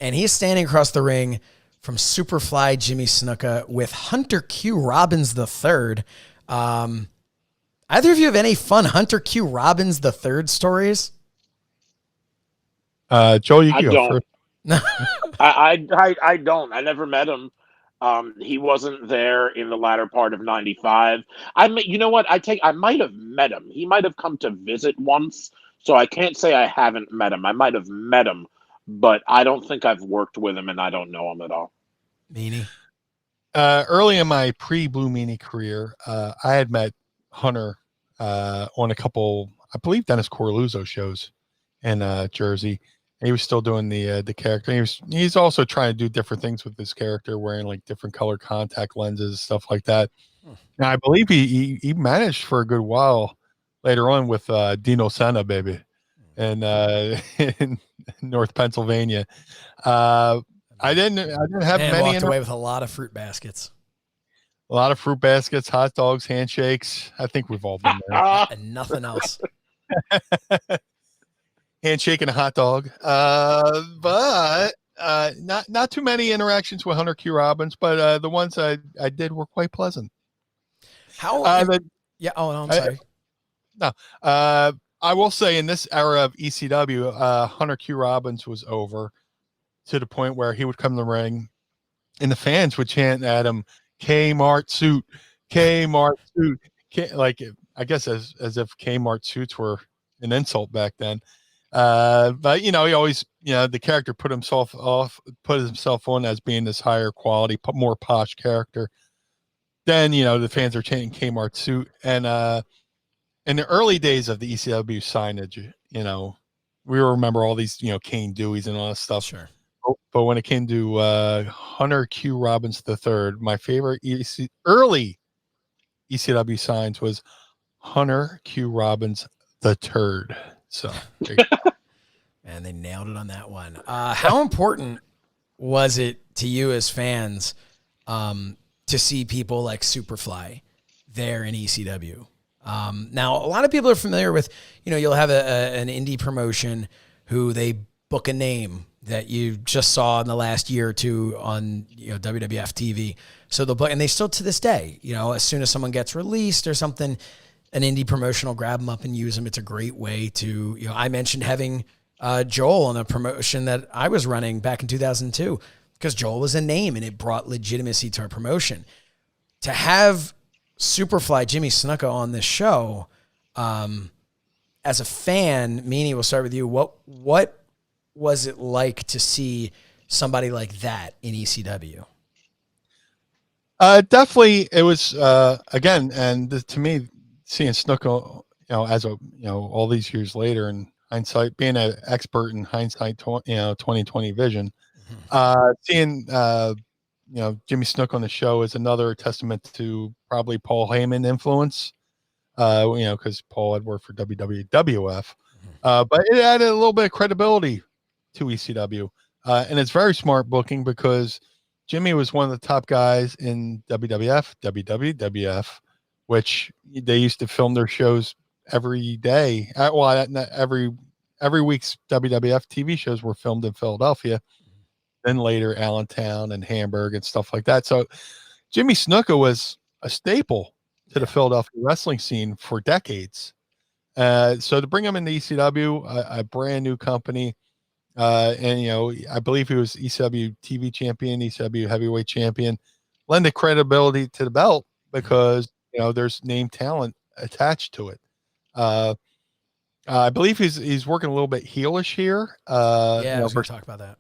he's standing across the ring from Superfly Jimmy Snuka with Hunter Q. Robbins III. I Either of you have any fun Hunter Q. Robbins the Third stories? Joel, you I can go don't. first. I don't. I never met him. He wasn't there in the latter part of '95. You know what? I might have met him. He might have come to visit once, so I can't say I haven't met him. I might have met him, but I don't think I've worked with him, and I don't know him at all. Meanie. Early in my pre-Blue Meanie career, I had met Hunter on a couple, I believe, Dennis Corluzzo shows in Jersey. And he was still doing the character. He's also trying to do different things with this character, wearing like different color contact lenses, stuff like that. And I believe he managed for a good while later on with Dino Senna, baby, and in North Pennsylvania. I didn't have Man many. walked away with a lot of fruit baskets. A lot of fruit baskets, hot dogs, handshakes. I think we've all been there. And nothing else. Handshake and a hot dog. But not too many interactions with Hunter Q. Robbins, but the ones I did were quite pleasant. How? Yeah. Oh, no, I'm sorry. I will say in this era of ECW, Hunter Q. Robbins was over to the point where he would come to the ring and the fans would chant at him, Kmart suit, Kmart suit. Like, I guess as if Kmart suits were an insult back then. But he always, the character put himself on as being this higher quality, more posh character. Then, the fans are chanting Kmart suit. And in the early days of the ECW signage, we remember all these, Kane Deweys and all that stuff. Sure. But when it came to Hunter Q. Robbins III, my favorite early ECW signs was Hunter Q. Robbins the Turd. So, and they nailed it on that one. How important was it to you as fans to see people like Superfly there in ECW? Now, a lot of people are familiar with, you'll have an indie promotion who they book a name that you just saw in the last year or two on WWF TV. So they'll book, and they still to this day, as soon as someone gets released or something, an indie promotion will grab them up and use them. It's a great way to, I mentioned having Joel on a promotion that I was running back in 2002 because Joel was a name and it brought legitimacy to our promotion. To have Superfly Jimmy Snuka on this show, as a fan, Meanie, we'll start with you. What was it like to see somebody like that in ECW? Definitely, it was again, and to me, seeing Snuka, as all these years later, in hindsight, being an expert in hindsight, 2020 vision, seeing Jimmy Snuka on the show is another testament to probably Paul Heyman influence. Because Paul had worked for WWF, but it added a little bit of credibility to ECW, and it's very smart booking because Jimmy was one of the top guys in WWF, which they used to film their shows every day. Every week's WWF TV shows were filmed in Philadelphia, then later Allentown and Hamburg and stuff like that. So Jimmy Snuka was a staple to the Philadelphia wrestling scene for decades. So to bring him into ECW, a brand new company, and I believe he was ECW TV champion, ECW heavyweight champion, lended credibility to the belt because there's name talent attached to it. I believe he's working a little bit heelish here. I was going to talk about that.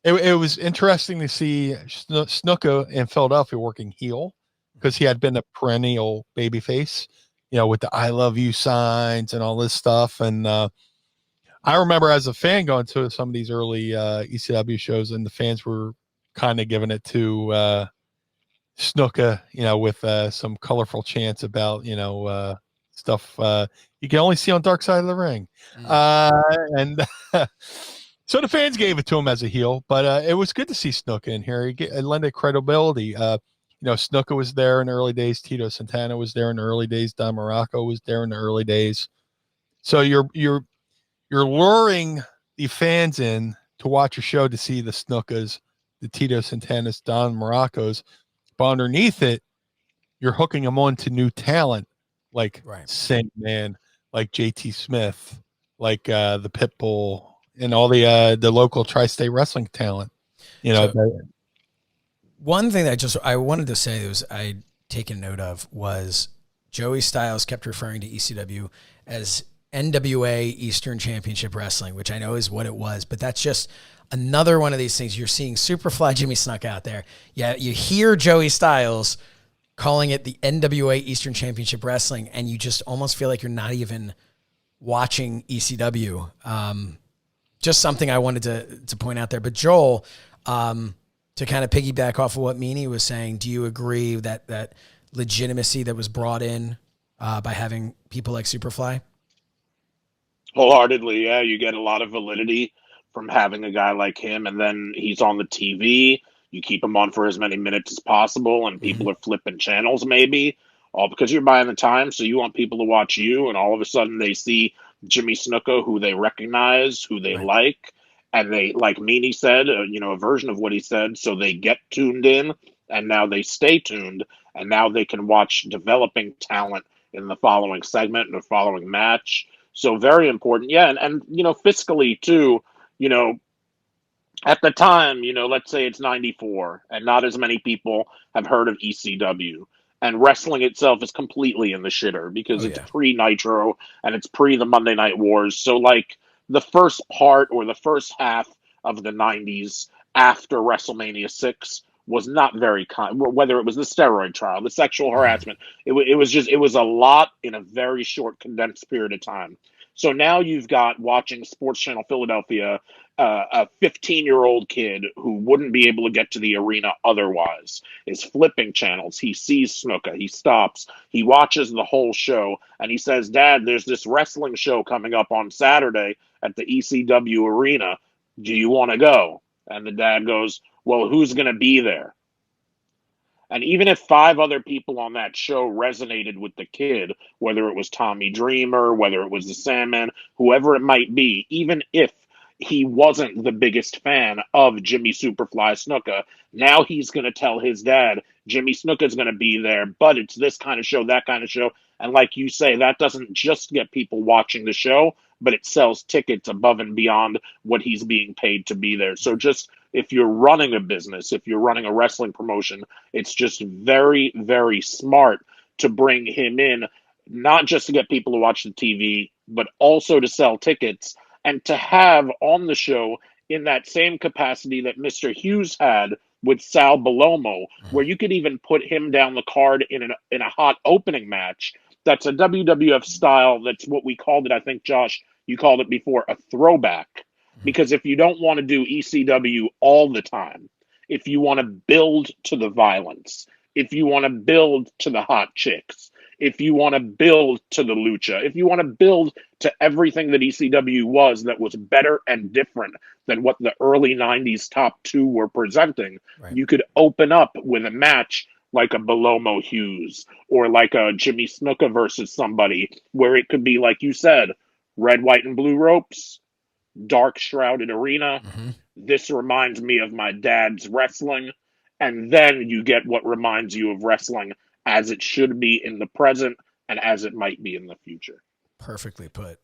It was interesting to see Snuka in Philadelphia working heel because he had been a perennial babyface, with the "I love you" signs and all this stuff. And I remember as a fan going to some of these early ECW shows, and the fans were kind of giving it to Snuka, with some colorful chants about, stuff you can only see on Dark Side of the Ring. And so the fans gave it to him as a heel, but it was good to see Snuka in here. It lended credibility. Snuka was there in the early days. Tito Santana was there in the early days. Don Morocco was there in the early days. So you're luring the fans in to watch your show to see the Snukas, the Tito Santanas, Don Moroccos, but underneath it, you're hooking them on to new talent like Right. Sandman, like JT Smith, like the Pitbull, and all the local tri-state wrestling talent. You know, One thing that I wanted to say was I'd taken note of was Joey Styles kept referring to ECW as NWA Eastern Championship Wrestling, which I know is what it was, but that's just another one of these things. You're seeing Superfly Jimmy Snuka out there. Yeah, you hear Joey Styles calling it the NWA Eastern Championship Wrestling, and you just almost feel like you're not even watching ECW. Just something I wanted to point out there. But Joel, to kind of piggyback off of what Meanie was saying, do you agree that legitimacy that was brought in by having people like Superfly? Wholeheartedly, yeah. You get a lot of validity from having a guy like him, and then he's on the TV. You keep him on for as many minutes as possible, and people are flipping channels, maybe, all because you're buying the time. So you want people to watch you, and all of a sudden they see Jimmy Snuka, who they recognize, who they like, and they, like Meanie said, a version of what he said. So they get tuned in, and now they stay tuned, and now they can watch developing talent in the following segment and the following match. So very important. Yeah. And fiscally too, at the time, let's say it's 94 and not as many people have heard of ECW. And wrestling itself is completely in the shitter because it's pre Nitro and it's pre the Monday Night Wars. So like the first part or the first half of the 90s after WrestleMania 6 was not very kind, whether it was the steroid trial, the sexual harassment. It was a lot in a very short condensed period of time. So now you've got watching Sports Channel Philadelphia, a 15-year-old kid who wouldn't be able to get to the arena otherwise is flipping channels. He sees Snuka. He stops. He watches the whole show, and he says, "Dad, there's this wrestling show coming up on Saturday at the ECW Arena. Do you want to go?" And the dad goes, "Well, who's going to be there?" And even if 5 other people on that show resonated with the kid, whether it was Tommy Dreamer, whether it was the Sandman, whoever it might be, even if he wasn't the biggest fan of Jimmy Superfly Snuka, now he's going to tell his dad, Jimmy Snuka's going to be there, but it's this kind of show, that kind of show. And like you say, that doesn't just get people watching the show, but it sells tickets above and beyond what he's being paid to be there. So just if you're running a business, if you're running a wrestling promotion, it's just very, very smart to bring him in, not just to get people to watch the TV, but also to sell tickets and to have on the show in that same capacity that Mr. Hughes had with Sal Bellamo, where you could even put him down the card in a hot opening match. That's a WWF style. That's what we called it. I think, Josh, you called it before, a throwback. Because if you don't want to do ECW all the time, if you want to build to the violence, if you want to build to the hot chicks, if you want to build to the lucha, if you want to build to everything that ECW was that was better and different than what the early 90s top 2 were presenting, you could open up with a match like a Bellamo Hughes or like a Jimmy Snuka versus somebody where it could be, like you said, red, white, and blue ropes, dark shrouded arena. This reminds me of my dad's wrestling. And then you get what reminds you of wrestling as it should be in the present and as it might be in the future. Perfectly put.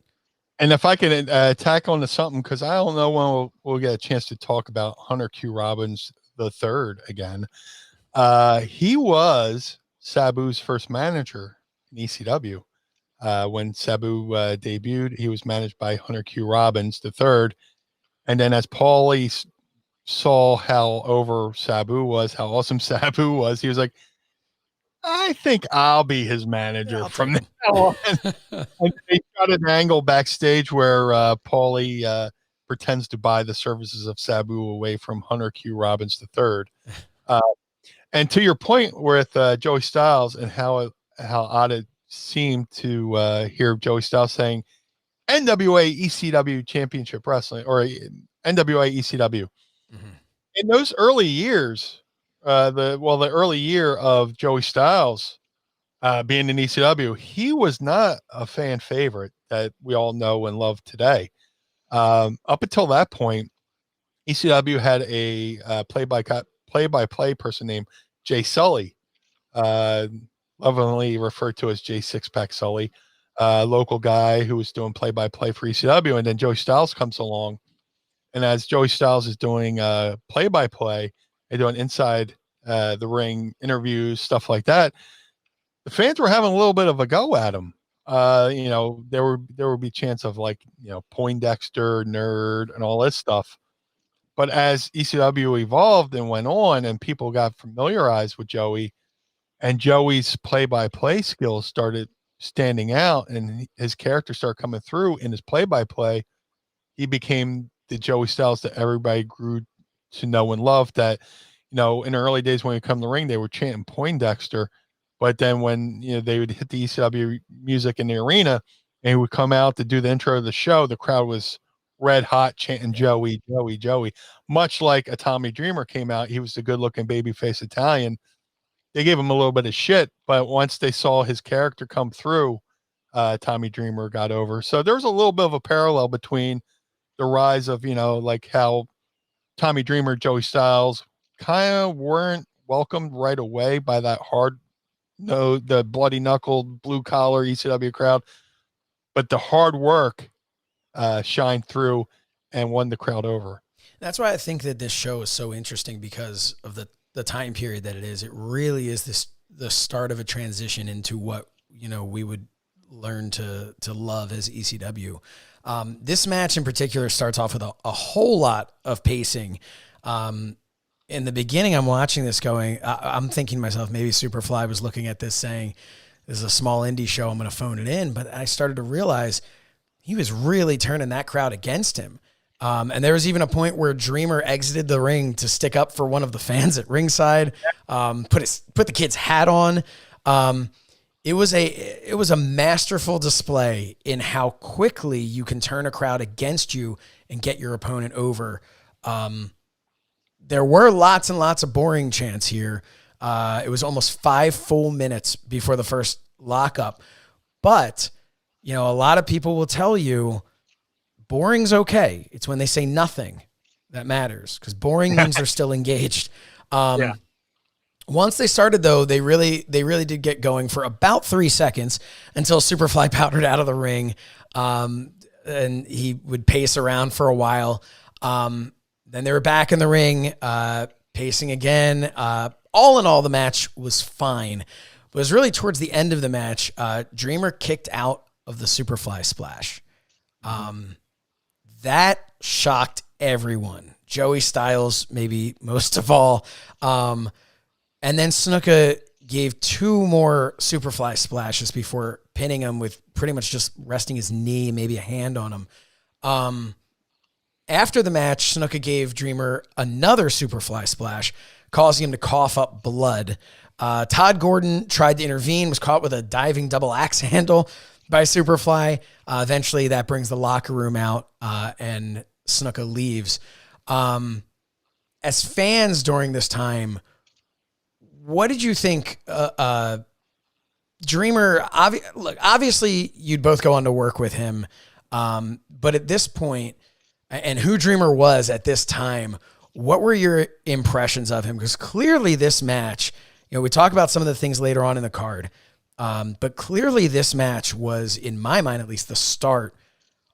And if I can tack on to something, because I don't know when we'll get a chance to talk about Hunter Q. Robbins III again. He was Sabu's first manager in ECW. When Sabu debuted, he was managed by Hunter Q. Robbins III. And then as Paulie saw how over Sabu was, how awesome Sabu was, he was like, I think I'll be his manager from now on. And they got an angle backstage where Paulie pretends to buy the services of Sabu away from Hunter Q. Robbins III. And to your point with Joey Styles and how odd it seemed to hear Joey Styles saying NWA ECW Championship Wrestling or NWA ECW. In those early years, the early year of Joey Styles being in ECW, he was not a fan favorite that we all know and love today. Up until that point, ECW had a play-by-play person named Jay Sully. lovingly referred to as J Six Pack Sully, local guy who was doing play-by-play for ECW, and then Joey Styles comes along, and as Joey Styles is doing play-by-play, they're doing inside the ring interviews, stuff like that. The fans were having a little bit of a go at him. There would be chance of like, Poindexter, nerd, and all this stuff. But as ECW evolved and went on, and people got familiarized with Joey, and Joey's play-by-play skills started standing out, and his character started coming through in his play-by-play, he became the Joey Styles that everybody grew to know and love. That, in the early days when he come to the ring, they were chanting Poindexter. But then when they would hit the ECW music in the arena and he would come out to do the intro of the show, the crowd was red hot chanting Joey, Joey, Joey. Much like a Tommy Dreamer came out, he was the good-looking babyface Italian. They gave him a little bit of shit, but once they saw his character come through, Tommy Dreamer got over. So there's a little bit of a parallel between the rise of, like how Tommy Dreamer, Joey Styles kind of weren't welcomed right away by that the bloody knuckled blue collar ECW crowd, but the hard work shined through and won the crowd over. That's why I think that this show is so interesting, because of the time period that it is. It really is the start of a transition into what we would learn to love as ECW. This match in particular starts off with a whole lot of pacing. In the beginning, I'm watching this going, I'm thinking to myself, maybe Superfly was looking at this saying, this is a small indie show, I'm going to phone it in. But I started to realize he was really turning that crowd against him. And there was even a point where Dreamer exited the ring to stick up for one of the fans at ringside, put the kid's hat on. It was a masterful display in how quickly you can turn a crowd against you and get your opponent over. There were lots and lots of boring chants here. It was almost 5 full minutes before the first lockup. But, a lot of people will tell you boring's okay. It's when they say nothing that matters, because boring means they're still engaged. Once they started, though, they really did get going for about 3 seconds until Superfly powdered out of the ring, and he would pace around for a while. Then they were back in the ring, pacing again. All in all, the match was fine. But it was really towards the end of the match, Dreamer kicked out of the Superfly splash. That shocked everyone. Joey Styles, maybe most of all. And then Snuka gave 2 more Superfly splashes before pinning him with pretty much just resting his knee, maybe a hand on him. After the match, Snuka gave Dreamer another Superfly splash, causing him to cough up blood. Todd Gordon tried to intervene, was caught with a diving double axe handle by Superfly. Eventually, that brings the locker room out, and Snuka leaves. As fans during this time, what did you think? Dreamer, obviously, you'd both go on to work with him, but at this point, and who Dreamer was at this time, what were your impressions of him? Because clearly this match, we talk about some of the things later on in the card, but clearly this match was, in my mind at least, the start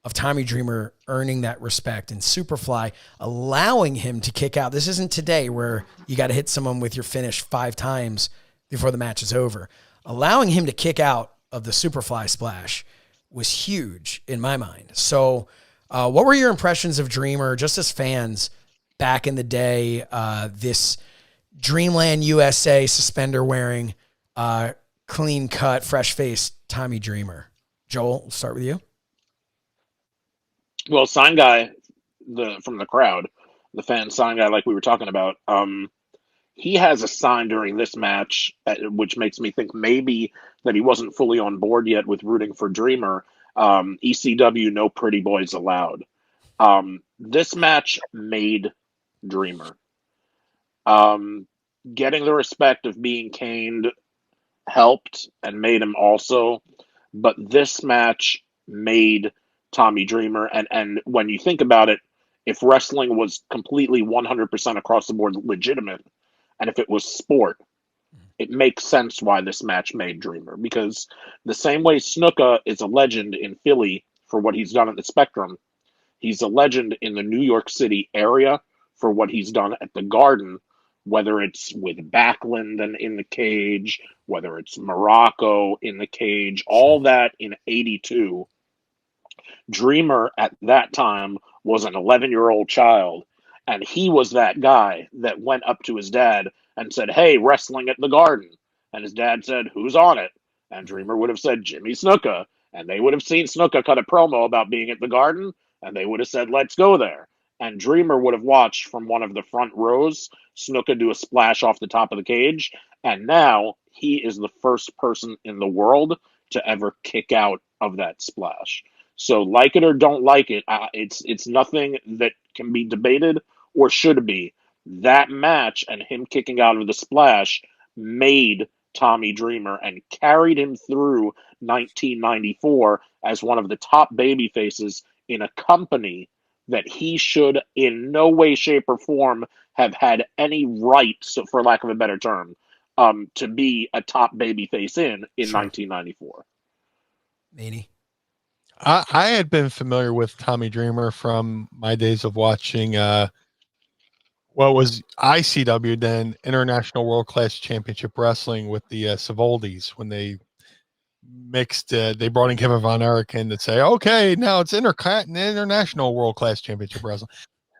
of Tommy Dreamer earning that respect, and Superfly allowing him to kick out. This isn't today where you got to hit someone with your finish 5 times before the match is over. Allowing him to kick out of the Superfly splash was huge in my mind. So what were your impressions of Dreamer, just as fans back in the day, this Dreamland USA suspender wearing, clean cut, fresh faced Tommy Dreamer? Joel, we'll start with you. Well, sign guy, from the crowd, the fan sign guy, like we were talking about, he has a sign during this match, which makes me think maybe that he wasn't fully on board yet with rooting for Dreamer. ECW, no pretty boys allowed. This match made Dreamer. Getting the respect of being caned helped and made him also, but this match made Tommy Dreamer. And when you think about it, if wrestling was completely 100% across the board legitimate, and if it was sport, it makes sense why this match made Dreamer, because the same way Snuka is a legend in Philly for what he's done at the Spectrum, he's a legend in the New York City area for what he's done at the Garden, whether it's with Backlund and in the cage, whether it's Morocco in the cage, all that in 82. Dreamer at that time was an 11-year-old child, and he was that guy that went up to his dad and said, "Hey, wrestling at the Garden." And his dad said, "Who's on it?" And Dreamer would have said, "Jimmy Snuka." And they would have seen Snuka cut a promo about being at the Garden, and they would have said, "Let's go there." And Dreamer would have watched from one of the front rows Snuka do a splash off the top of the cage, and now he is the first person in the world to ever kick out of that splash. So, like it or don't like it, it's nothing that can be debated or should be. That match and him kicking out of the splash made Tommy Dreamer and carried him through 1994 as one of the top baby faces in a company that he should in no way, shape, or form have had any right, so for lack of a better term, to be a top baby face in Sure. 1994. Meanie. I had been familiar with Tommy Dreamer from my days of watching what was ICW then, International World Class Championship Wrestling, with the Savoldis, when they mixed, they brought in Kevin Von Erich in to say, okay, now it's International World Class Championship Wrestling.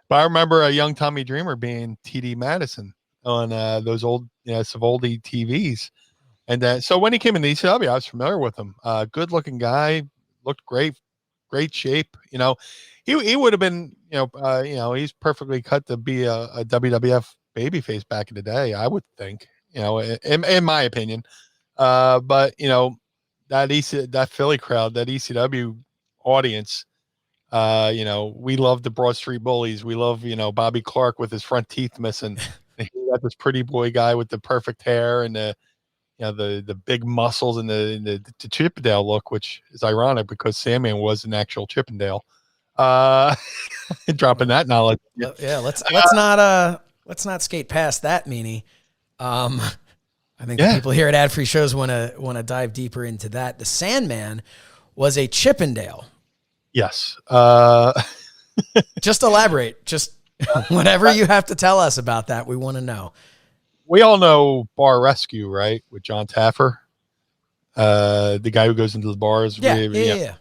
But I remember a young Tommy Dreamer being TD Madison on those old Savoldi TVs. And so when he came in the ECW, I was familiar with him. Good looking guy, looked great shape. He would have been, he's perfectly cut to be a WWF babyface back in the day, I would think, in my opinion. But that Philly crowd, that ECW audience, we love the Broad Street Bullies. We love, Bobby Clark with his front teeth missing. He got this pretty boy guy with the perfect hair and the big muscles and the Chippendale look, which is ironic because Sandman was an actual Chippendale. Dropping that knowledge. Yeah, let's not skate past that, Meanie. I think the people here at Ad Free Shows want to dive deeper into that. The Sandman was a Chippendale. Yes. Just elaborate. Just whatever you have to tell us about that, we want to know. We all know Bar Rescue, right? With John Taffer, the guy who goes into the bars. Yeah.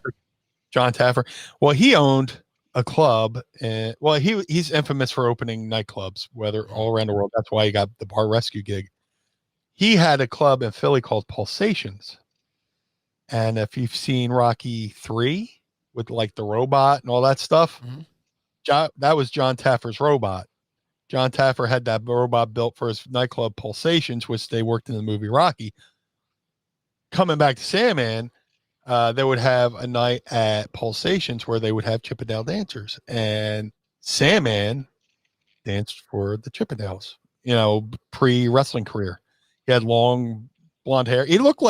John Taffer. Well, he owned a club, and he's infamous for opening nightclubs, whether all around the world. That's why he got the Bar Rescue gig. He had a club in Philly called Pulsations, and if you've seen Rocky 3 with like the robot and all that stuff, that was John Taffer's robot. John Taffer had that robot built for his nightclub Pulsations, which they worked in the movie Rocky. Coming back to Sandman, they would have a night at Pulsations where they would have Chippendale dancers, and Sandman danced for the Chippendales, pre-wrestling career. He had long blonde hair. He looked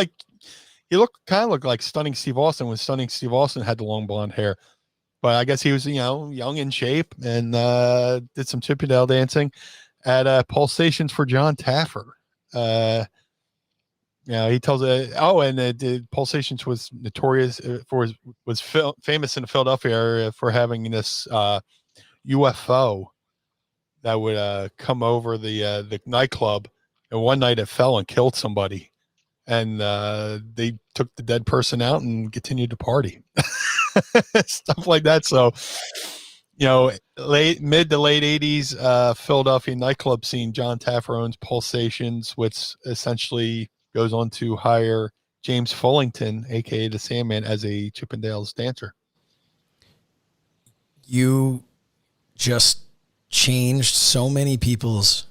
kind of like Stunning Steve Austin when Stunning Steve Austin had the long blonde hair. But I guess he was, young in shape and did some Chippendale dancing at Pulsations for John Taffer. He tells the Pulsations was notorious famous in the Philadelphia area for having this UFO that would come over the nightclub, and one night it fell and killed somebody, and they took the dead person out and continued to party. Stuff like that. So, mid to late 80s Philadelphia nightclub scene, John Taffer owns Pulsations, which essentially goes on to hire James Fullington, aka the Sandman, as a Chippendales dancer. You just changed so many people's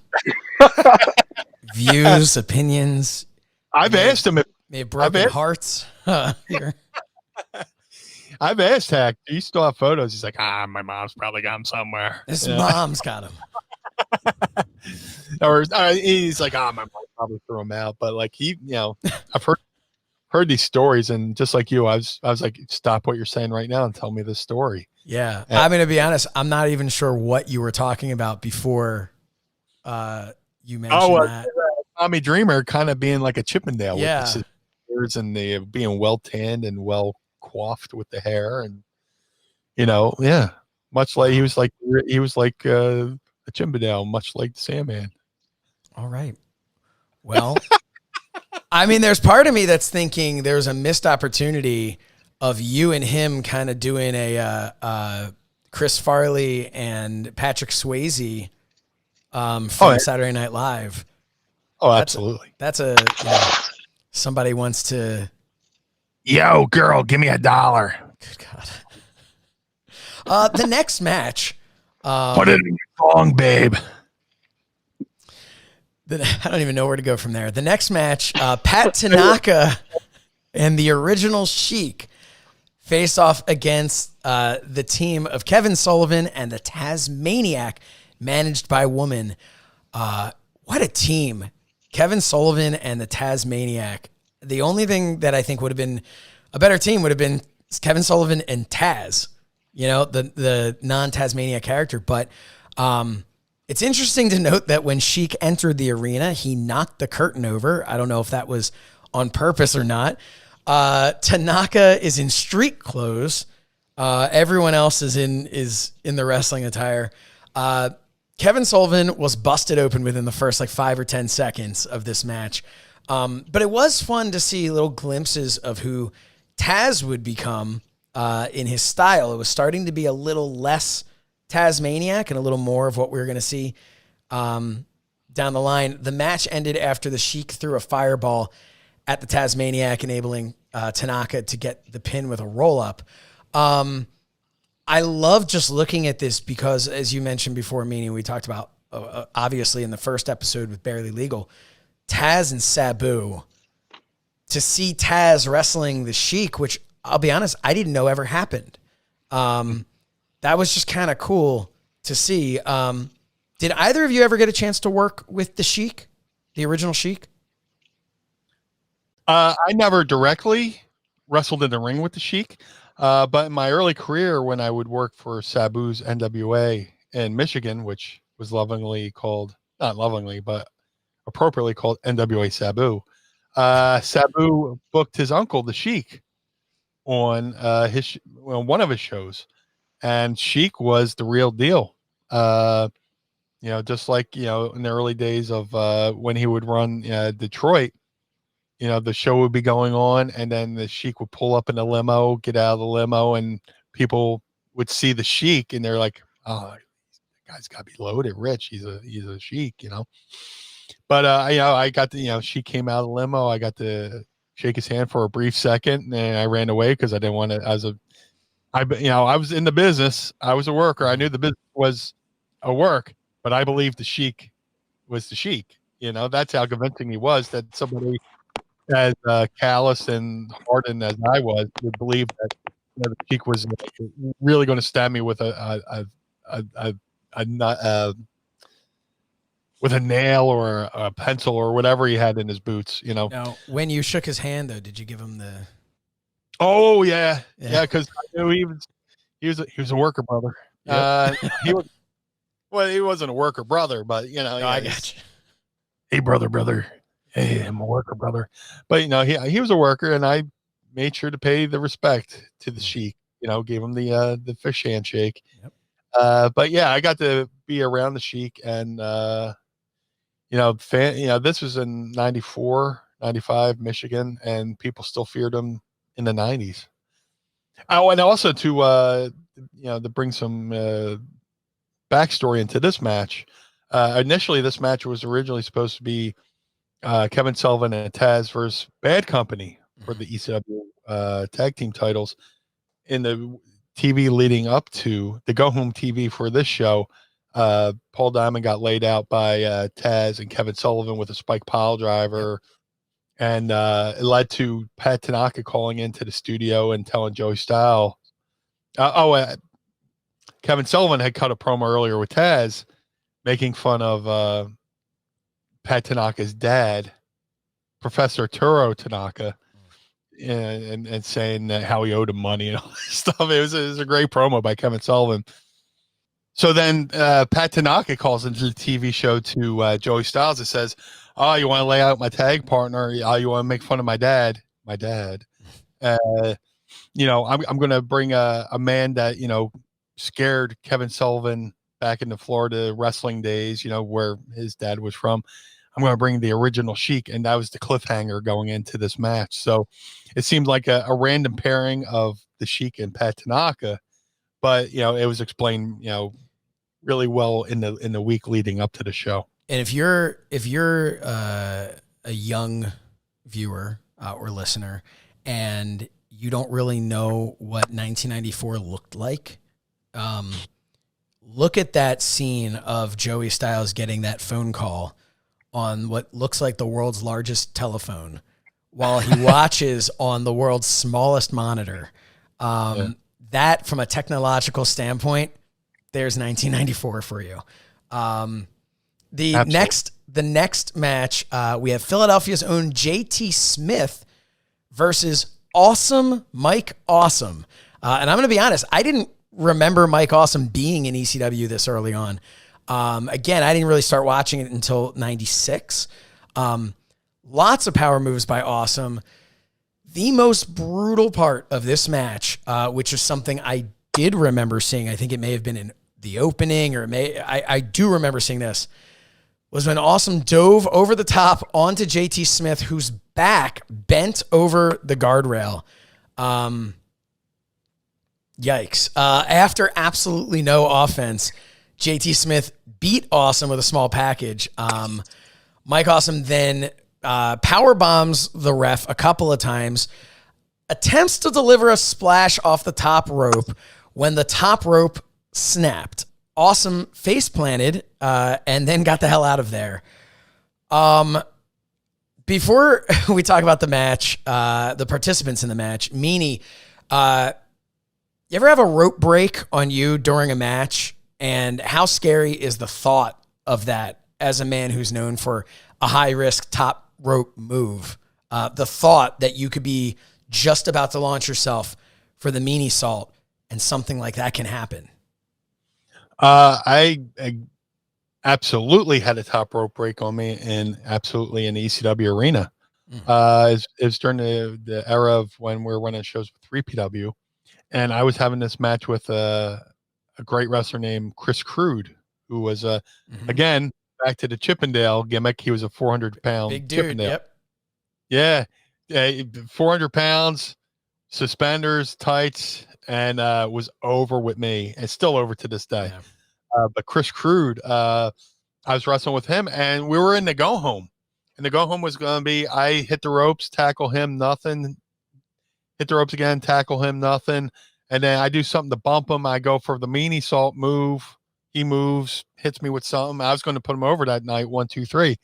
views, opinions. I've asked him if may have broken hearts here. I've asked Hack, do you still have photos? He's like, my mom's probably got them somewhere. His mom's got them. Or he's like, my mom probably threw them out. But like I've heard these stories, and just like you, I was like, stop what you're saying right now and tell me the story. Yeah. And, to be honest, I'm not even sure what you were talking about before you mentioned that. Tommy Dreamer kind of being like a Chippendale Yeah. with the scissors and the being well tanned and well coiffed with the hair, and yeah, much like he was like a Chippendale, much like the Sandman. All right. Well, I mean, there's part of me that's thinking there's a missed opportunity of you and him kind of doing a Chris Farley and Patrick Swayze from Saturday Night Live. Oh, absolutely. That's somebody wants to. Yo, girl, give me $1. Good God. The next match. Put it in your song, babe. I don't even know where to go from there. The next match, Pat Tanaka and the original Sheik face off against the team of Kevin Sullivan and the Tazmaniac, managed by Woman. What a team. Kevin Sullivan and the Tazmaniac. The only thing that I think would have been a better team would have been Kevin Sullivan and Taz, the non-Tazmaniac character. But it's interesting to note that when Sheik entered the arena, he knocked the curtain over. I don't know if that was on purpose or not. Tanaka is in street clothes. Everyone else is in the wrestling attire. Kevin Sullivan was busted open within the first 5 or 10 seconds of this match. But it was fun to see little glimpses of who Taz would become in his style. It was starting to be a little less Tazmaniac and a little more of what we were going to see down the line. The match ended after the Sheik threw a fireball at the Tazmaniac, enabling Tanaka to get the pin with a roll-up. I love just looking at this because, as you mentioned before, Meanie, we talked about, obviously, in the first episode with Barely Legal, Taz and Sabu. To see Taz wrestling the Sheik, which, I'll be honest, I didn't know ever happened. That was just kind of cool to see. Did either of you ever get a chance to work with the Sheik, the original Sheik? I never directly wrestled in the ring with the Sheik. But in my early career, when I would work for Sabu's NWA in Michigan, which was lovingly called, not lovingly, but appropriately called NWA Sabu, Sabu booked his uncle, the Sheik, on one of his shows. And Sheik was the real deal. Just like, in the early days of when he would run Detroit, the show would be going on, and then the Sheik would pull up in a limo, get out of the limo, and people would see the Sheik, and they're like, "Oh, that guy's got to be loaded, rich. He's a Sheik, But I got to, she came out of the limo. I got to shake his hand for a brief second, and I ran away because I didn't want to. I was in the business. I was a worker. I knew the business was a work, but I believed the Sheik was the Sheik. That's how convincing he was that somebody as callous and hardened as I was would believe that the Sheik was really going to stab me with a nail or a pencil or whatever he had in his boots. Now, when you shook his hand, though, did you give him the? Oh yeah, because I knew he was a worker brother. Yep. He wasn't a worker brother, but I got you. Hey, brother. Hey, I'm a worker, brother. But he was a worker, and I made sure to pay the respect to the Sheik. Gave him the fish handshake. Yep. But yeah, I got to be around the Sheik, and this was in 94, 95, Michigan, and people still feared him in the 90s. Oh, and also to bring some backstory into this match. Initially, this match was originally supposed to be Kevin Sullivan and Taz versus Bad Company for the ECW tag team titles. In the TV leading up to the go home TV for this show, Paul Diamond got laid out by Taz and Kevin Sullivan with a spike pile driver. And it led to Pat Tanaka calling into the studio and telling Joey Styles. Kevin Sullivan had cut a promo earlier with Taz, making fun of Pat Tanaka's dad, Professor Turo Tanaka, and saying how he owed him money and all this stuff. It was a great promo by Kevin Sullivan. So then Pat Tanaka calls into the TV show to Joey Styles and says, Oh, you want to lay out my tag partner? Oh, you want to make fun of my dad? My dad. I'm going to bring a man that, scared Kevin Sullivan back in the Florida wrestling days, where his dad was from. I'm going to bring the original Sheik, and that was the cliffhanger going into this match. So it seemed like a random pairing of the Sheik and Pat Tanaka, but it was explained, really well in the week leading up to the show. And if you're a young viewer or listener, and you don't really know what 1994 looked like, look at that scene of Joey Styles getting that phone call on what looks like the world's largest telephone while he watches on the world's smallest monitor. That, from a technological standpoint, there's 1994 for you. The next match, we have Philadelphia's own JT Smith versus Awesome Mike Awesome. And I'm going to be honest, I didn't remember Mike Awesome being in ECW this early on. Again, I didn't really start watching it until 96. Lots of power moves by Awesome. The most brutal part of this match, which is something I did remember seeing, I think it may have been in the opening, or I do remember seeing this, was when Awesome dove over the top onto JT Smith, whose back bent over the guardrail. Yikes. After absolutely no offense, JT Smith beat Awesome with a small package. Mike Awesome then power bombs the ref a couple of times, attempts to deliver a splash off the top rope when the top rope snapped. Awesome face planted and then got the hell out of there. Before we talk about the match, the participants in the match, Meanie, you ever have a rope break on you during a match? And how scary is the thought of that as a man who's known for a high-risk top rope move? The thought that you could be just about to launch yourself for the Meanie Salt and something like that can happen. I absolutely had a top rope break on me, and absolutely in the ECW Arena. It was during the era of when we were running shows with 3PW, and I was having this match with a great wrestler named Chris Crude, who was again, back to the Chippendale gimmick. He was a 400-pound big dude. Chippendale. Yep. Yeah, 400 pounds, suspenders, tights, and was over with me, and still over to this day. Yeah. But Chris Crude, I was wrestling with him, and we were in the go home. And the go home was going to be, I hit the ropes, tackle him, nothing. Hit the ropes again, tackle him, nothing. And then I do something to bump him. I go for the Meanie Salt move. He moves, hits me with something. I was going to put him over that night, 1, 2, 3,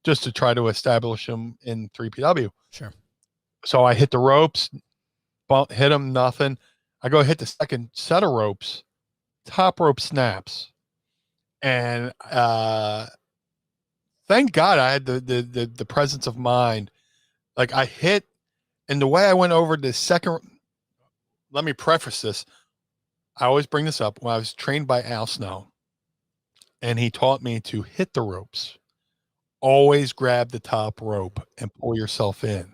just to try to establish him in 3PW. Sure. So I hit the ropes, hit him, nothing. I go hit the second set of ropes, top rope snaps. And thank God I had the presence of mind. Like I hit, and the way I went over the second, let me preface this. I always bring this up. When I was trained by Al Snow, and he taught me to hit the ropes, always grab the top rope and pull yourself in.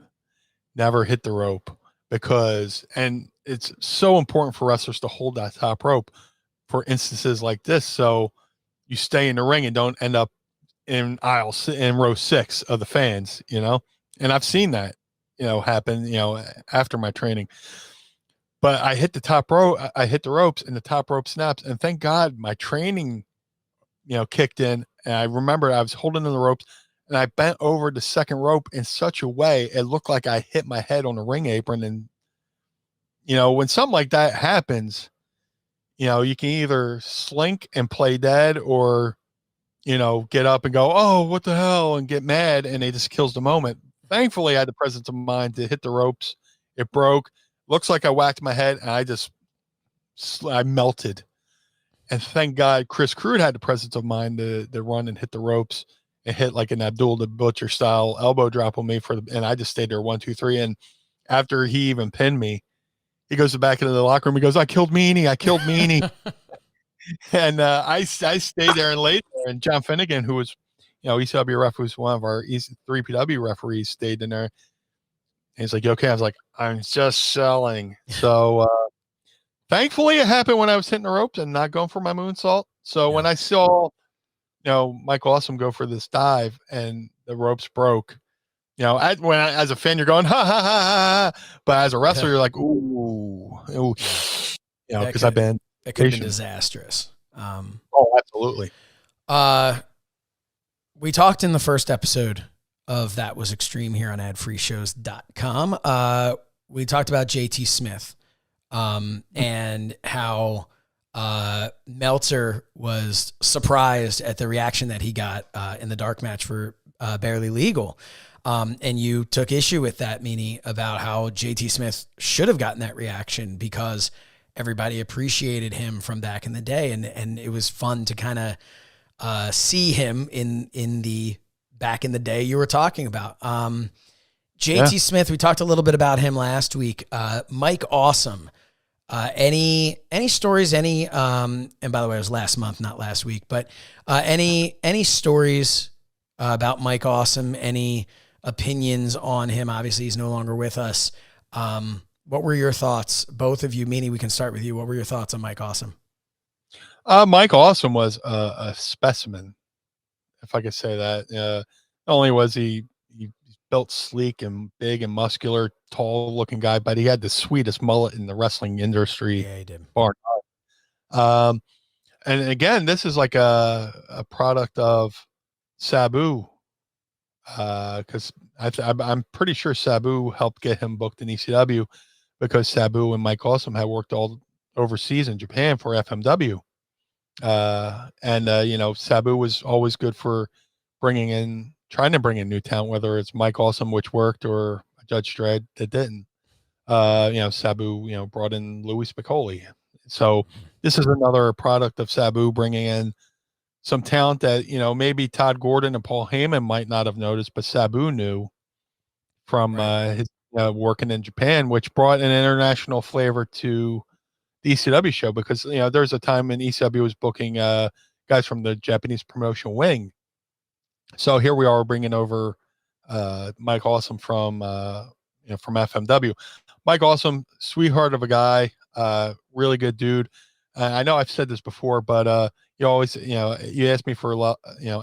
Never hit the rope, because, and it's so important for wrestlers to hold that top rope for instances like this. So you stay in the ring and don't end up in row 6 of the fans, and I've seen that, happen, after my training. But I hit the top rope, I hit the ropes, and the top rope snaps. And thank God my training, kicked in. And I remember I was holding in the ropes, and I bent over the second rope in such a way it looked like I hit my head on the ring apron. And, when something like that happens, you can either slink and play dead, or, get up and go, oh, what the hell, and get mad, and it just kills the moment. Thankfully, I had the presence of mind to hit the ropes. It broke. Looks like I whacked my head, and I melted. And thank God Chris Crude had the presence of mind to run and hit the ropes and hit like an Abdul the Butcher style elbow drop on me and I just stayed there 1, 2, 3. And after he even pinned me, he goes back into the locker room. He goes, I killed Meanie. And I stayed there and laid there. And John Finnegan, who was, ECW ref was one of our 3PW referees stayed in there. And he's like, "You okay?" I was like, "I'm just selling." So thankfully, it happened when I was hitting the ropes and not going for my moonsault. So when I saw, Mike Awesome go for this dive and the ropes broke, as a fan, you're going, ha, ha, ha, ha, ha. But as a wrestler, you're like, ooh, because I've been. It could have been disastrous. Absolutely. We talked in the first episode of That Was Extreme here on adfreeshows.com. We talked about JT Smith and how Meltzer was surprised at the reaction that he got in the dark match for Barely Legal. And you took issue with that, Meanie, about how JT Smith should have gotten that reaction because everybody appreciated him from back in the day. And it was fun to kind of see him in the back in the day you were talking about. JT Smith, we talked a little bit about him last week. Mike Awesome. Any stories, and by the way, it was last month, not last week, but any stories about Mike Awesome, any opinions on him? Obviously he's no longer with us. What were your thoughts? Both of you, Meanie, we can start with you. What were your thoughts on Mike Awesome? Mike Awesome was a specimen, if I could say that. Not only was he built sleek and big and muscular, tall looking guy, but he had the sweetest mullet in the wrestling industry. Yeah, he did. And again, this is like a product of Sabu, because I'm pretty sure Sabu helped get him booked in ECW because Sabu and Mike Awesome had worked all overseas in Japan for FMW. Sabu was always good for trying to bring in new talent, whether it's Mike Awesome, which worked, or Judge Dredd that didn't. Sabu, brought in Louis Piccoli. So this is another product of Sabu bringing in some talent that, maybe Todd Gordon and Paul Heyman might not have noticed, but Sabu knew from his working in Japan, which brought an international flavor to the ECW show because, there's a time when ECW was booking guys from the Japanese promotion wing. So here we are bringing over Mike Awesome from FMW. Mike Awesome, sweetheart of a guy, really good dude. I know I've said this before, but you always, you ask me for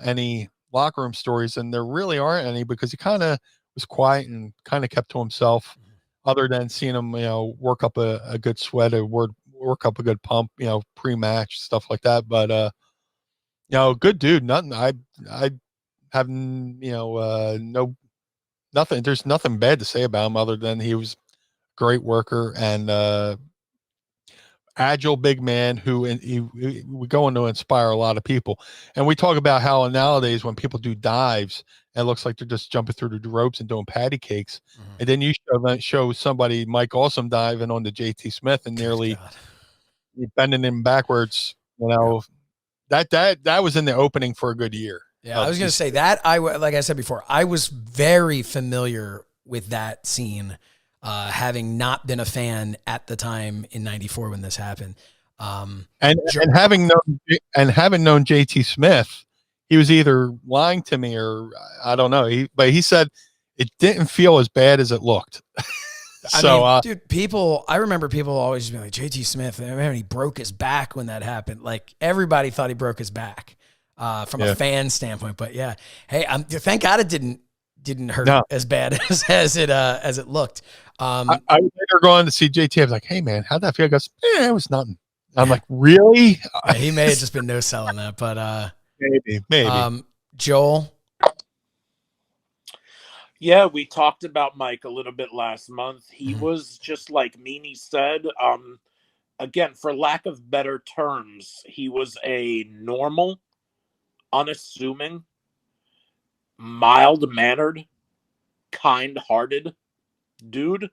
any locker room stories, and there really aren't any because he kind of was quiet and kind of kept to himself, other than seeing him, work up a good sweat, work up a good pump, pre-match stuff like that. But good dude. Nothing. I have nothing. There's nothing bad to say about him other than he was a great worker and agile big man who he would go on to inspire a lot of people. And we talk about how nowadays when people do dives, it looks like they're just jumping through the ropes and doing patty cakes. And then you show somebody Mike Awesome diving on the JT Smith and nearly bending him backwards. That was in the opening for a good year. Yeah, I was going to say that. Like I said before, I was very familiar with that scene, having not been a fan at the time in '94 when this happened. And having known JT Smith, he was either lying to me or I don't know. But he said it didn't feel as bad as it looked. Dude, I remember people always being like, JT Smith, he broke his back when that happened. Like everybody thought he broke his back. From a fan standpoint, but yeah, hey, thank God it didn't hurt as bad as it looked. I was later going to see JT. I was like, "Hey man, how'd that feel?" He goes, "It was nothing." I'm like, "Really?" Yeah, he may have just been no selling that, but maybe. Joel. Yeah, we talked about Mike a little bit last month. He was just like Meanie said. Again, for lack of better terms, he was a normal, unassuming, mild-mannered, kind-hearted dude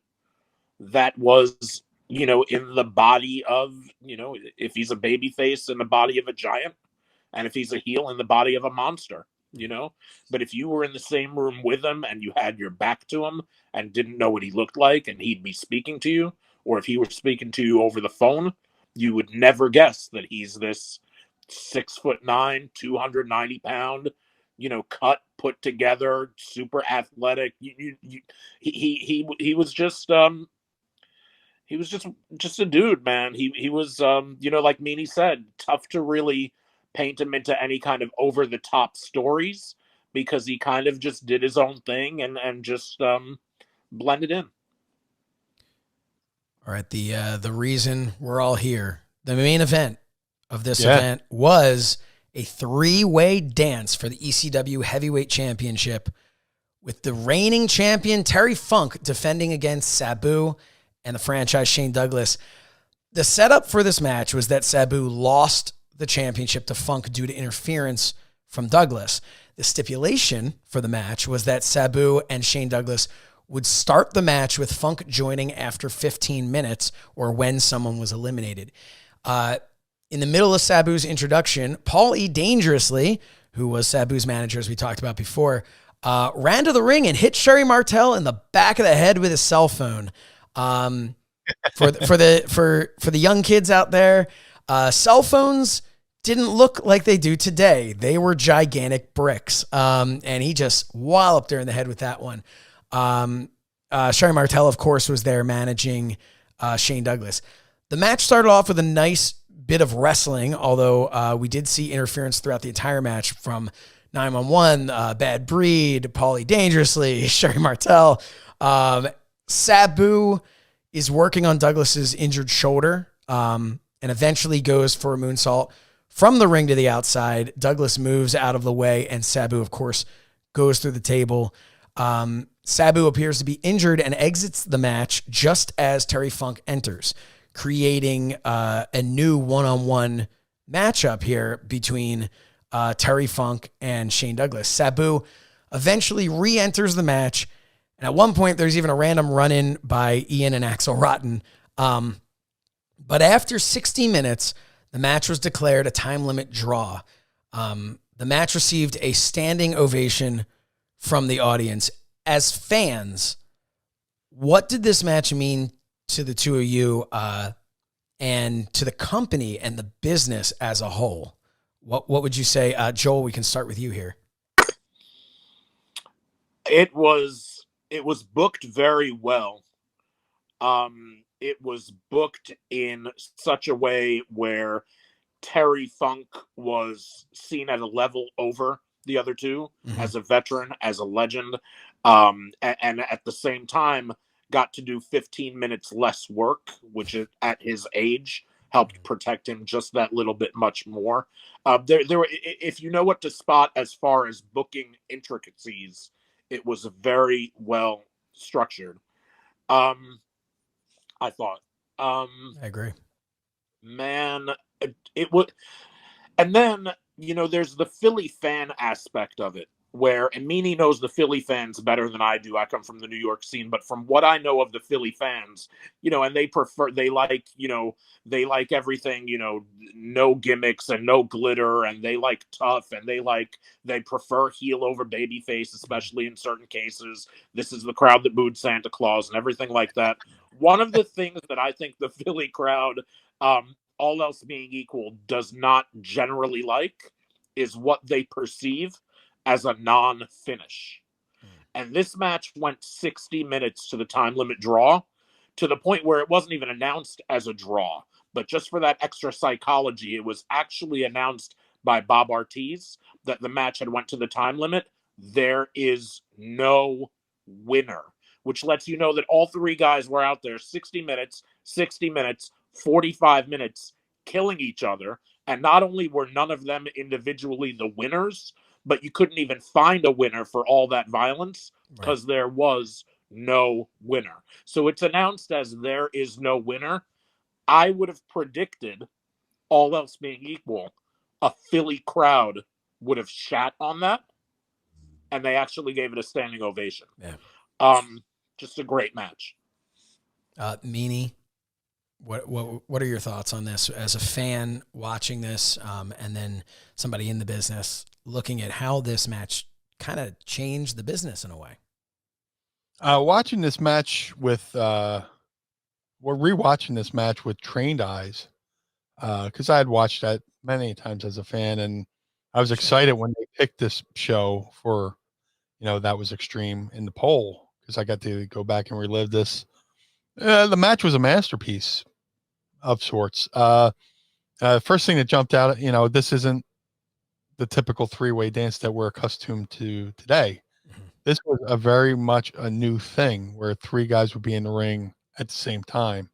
that was, in the body of, if he's a baby face, in the body of a giant, and if he's a heel, in the body of a monster, But if you were in the same room with him and you had your back to him and didn't know what he looked like and he'd be speaking to you, or if he were speaking to you over the phone, you would never guess that he's this 6'9", 290-pound, cut, put together, super athletic. He was just a dude, man. He was like Meanie said, tough to really paint him into any kind of over the top stories, because he kind of just did his own thing and just blended in. All right, the reason we're all here, the main event of this event was a 3-way dance for the ECW Heavyweight Championship, with the reigning champion Terry Funk defending against Sabu and the franchise Shane Douglas. The setup for this match was that Sabu lost the championship to Funk due to interference from Douglas. The stipulation for the match was that Sabu and Shane Douglas would start the match with Funk joining after 15 minutes or when someone was eliminated. In the middle of Sabu's introduction, Paul E. Dangerously, who was Sabu's manager, as we talked about before, ran to the ring and hit Sherry Martel in the back of the head with his cell phone. For the young kids out there, cell phones didn't look like they do today. They were gigantic bricks. And he just walloped her in the head with that one. Sherry Martel, of course, was there managing Shane Douglas. The match started off with a nice bit of wrestling, although we did see interference throughout the entire match from 911, Bad Breed, Paulie Dangerously, Sherry Martel. Sabu is working on Douglas's injured shoulder and eventually goes for a moonsault from the ring to the outside. Douglas moves out of the way, and Sabu, of course, goes through the table. Sabu appears to be injured and exits the match just as Terry Funk enters, creating a new one-on-one matchup here between Terry Funk and Shane Douglas. Sabu eventually re-enters the match, and at one point there's even a random run-in by Ian and Axel Rotten. But after 60 minutes, the match was declared a time limit draw. The match received a standing ovation from the audience. As fans, what did this match mean to the two of you and to the company and the business as a whole? What would you say? Joel, we can start with you here. It was booked very well. It was booked in such a way where Terry Funk was seen at a level over the other two, as a veteran, as a legend, and at the same time got to do 15 minutes less work, which at his age helped protect him just that little bit much more. There were, if you know what to spot as far as booking intricacies, it was very well structured. I thought. I agree. Man, it would. And then, there's the Philly fan aspect of it, and Meanie knows the Philly fans better than I do. I come from the New York scene, but from what I know of the Philly fans, and they like everything, no gimmicks and no glitter, and they like tough, and they prefer heel over babyface, especially in certain cases. This is the crowd that booed Santa Claus and everything like that. One of the things that I think the Philly crowd, all else being equal, does not generally like is what they perceive as a non-finish. And this match went 60 minutes to the time limit draw, to the point where it wasn't even announced as a draw. But just for that extra psychology, it was actually announced by Bob Ortiz that the match had went to the time limit. There is no winner, which lets you know that all three guys were out there 60 minutes, 45 minutes, killing each other. And not only were none of them individually the winners, but you couldn't even find a winner for all that violence because there was no winner. So it's announced as there is no winner. I would have predicted, all else being equal, a Philly crowd would have shat on that, and they actually gave it a standing ovation. Yeah. Just a great match. Meanie, what are your thoughts on this as a fan watching this, and then somebody in the business looking at how this match kind of changed the business in a way? Watching this match with, we're rewatching this match with trained eyes, because I had watched that many times as a fan, and I was excited when they picked this show for, that was Extreme in the poll, because I got to go back and relive this. The match was a masterpiece of sorts. First thing that jumped out, this isn't the typical three-way dance that we're accustomed to today. This was a very much a new thing where three guys would be in the ring at the same time,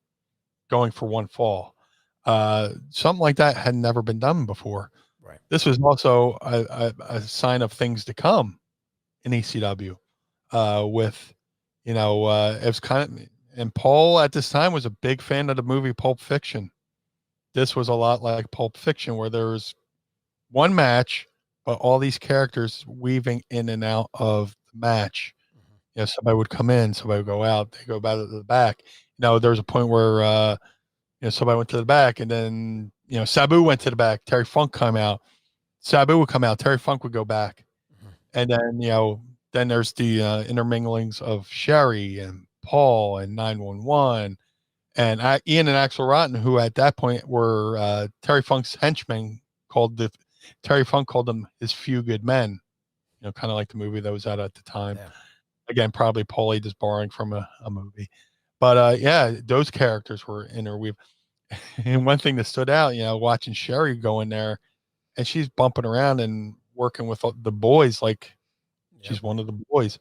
going for one fall. Something like that had never been done before. Right. This was also a sign of things to come in ECW. With, it was kind of, and Paul at this time was a big fan of the movie Pulp Fiction. This was a lot like Pulp Fiction, where there was one match, but all these characters weaving in and out of the match. Somebody would come in, somebody would go out, they go back to the back. There was a point where, somebody went to the back, and then, Sabu went to the back, Terry Funk come out, Sabu would come out, Terry Funk would go back. And then, then there's the interminglings of Sherry and Paul and 911 and Ian and Axel Rotten, who at that point were Terry Funk's henchmen. Terry Funk called them his few good men, kind of like the movie that was out at the time. Yeah. Again, probably Paulie just borrowing from a movie. But those characters were interweaved. And one thing that stood out, watching Sherry go in there, and she's bumping around and working with the boys like she's one of the boys.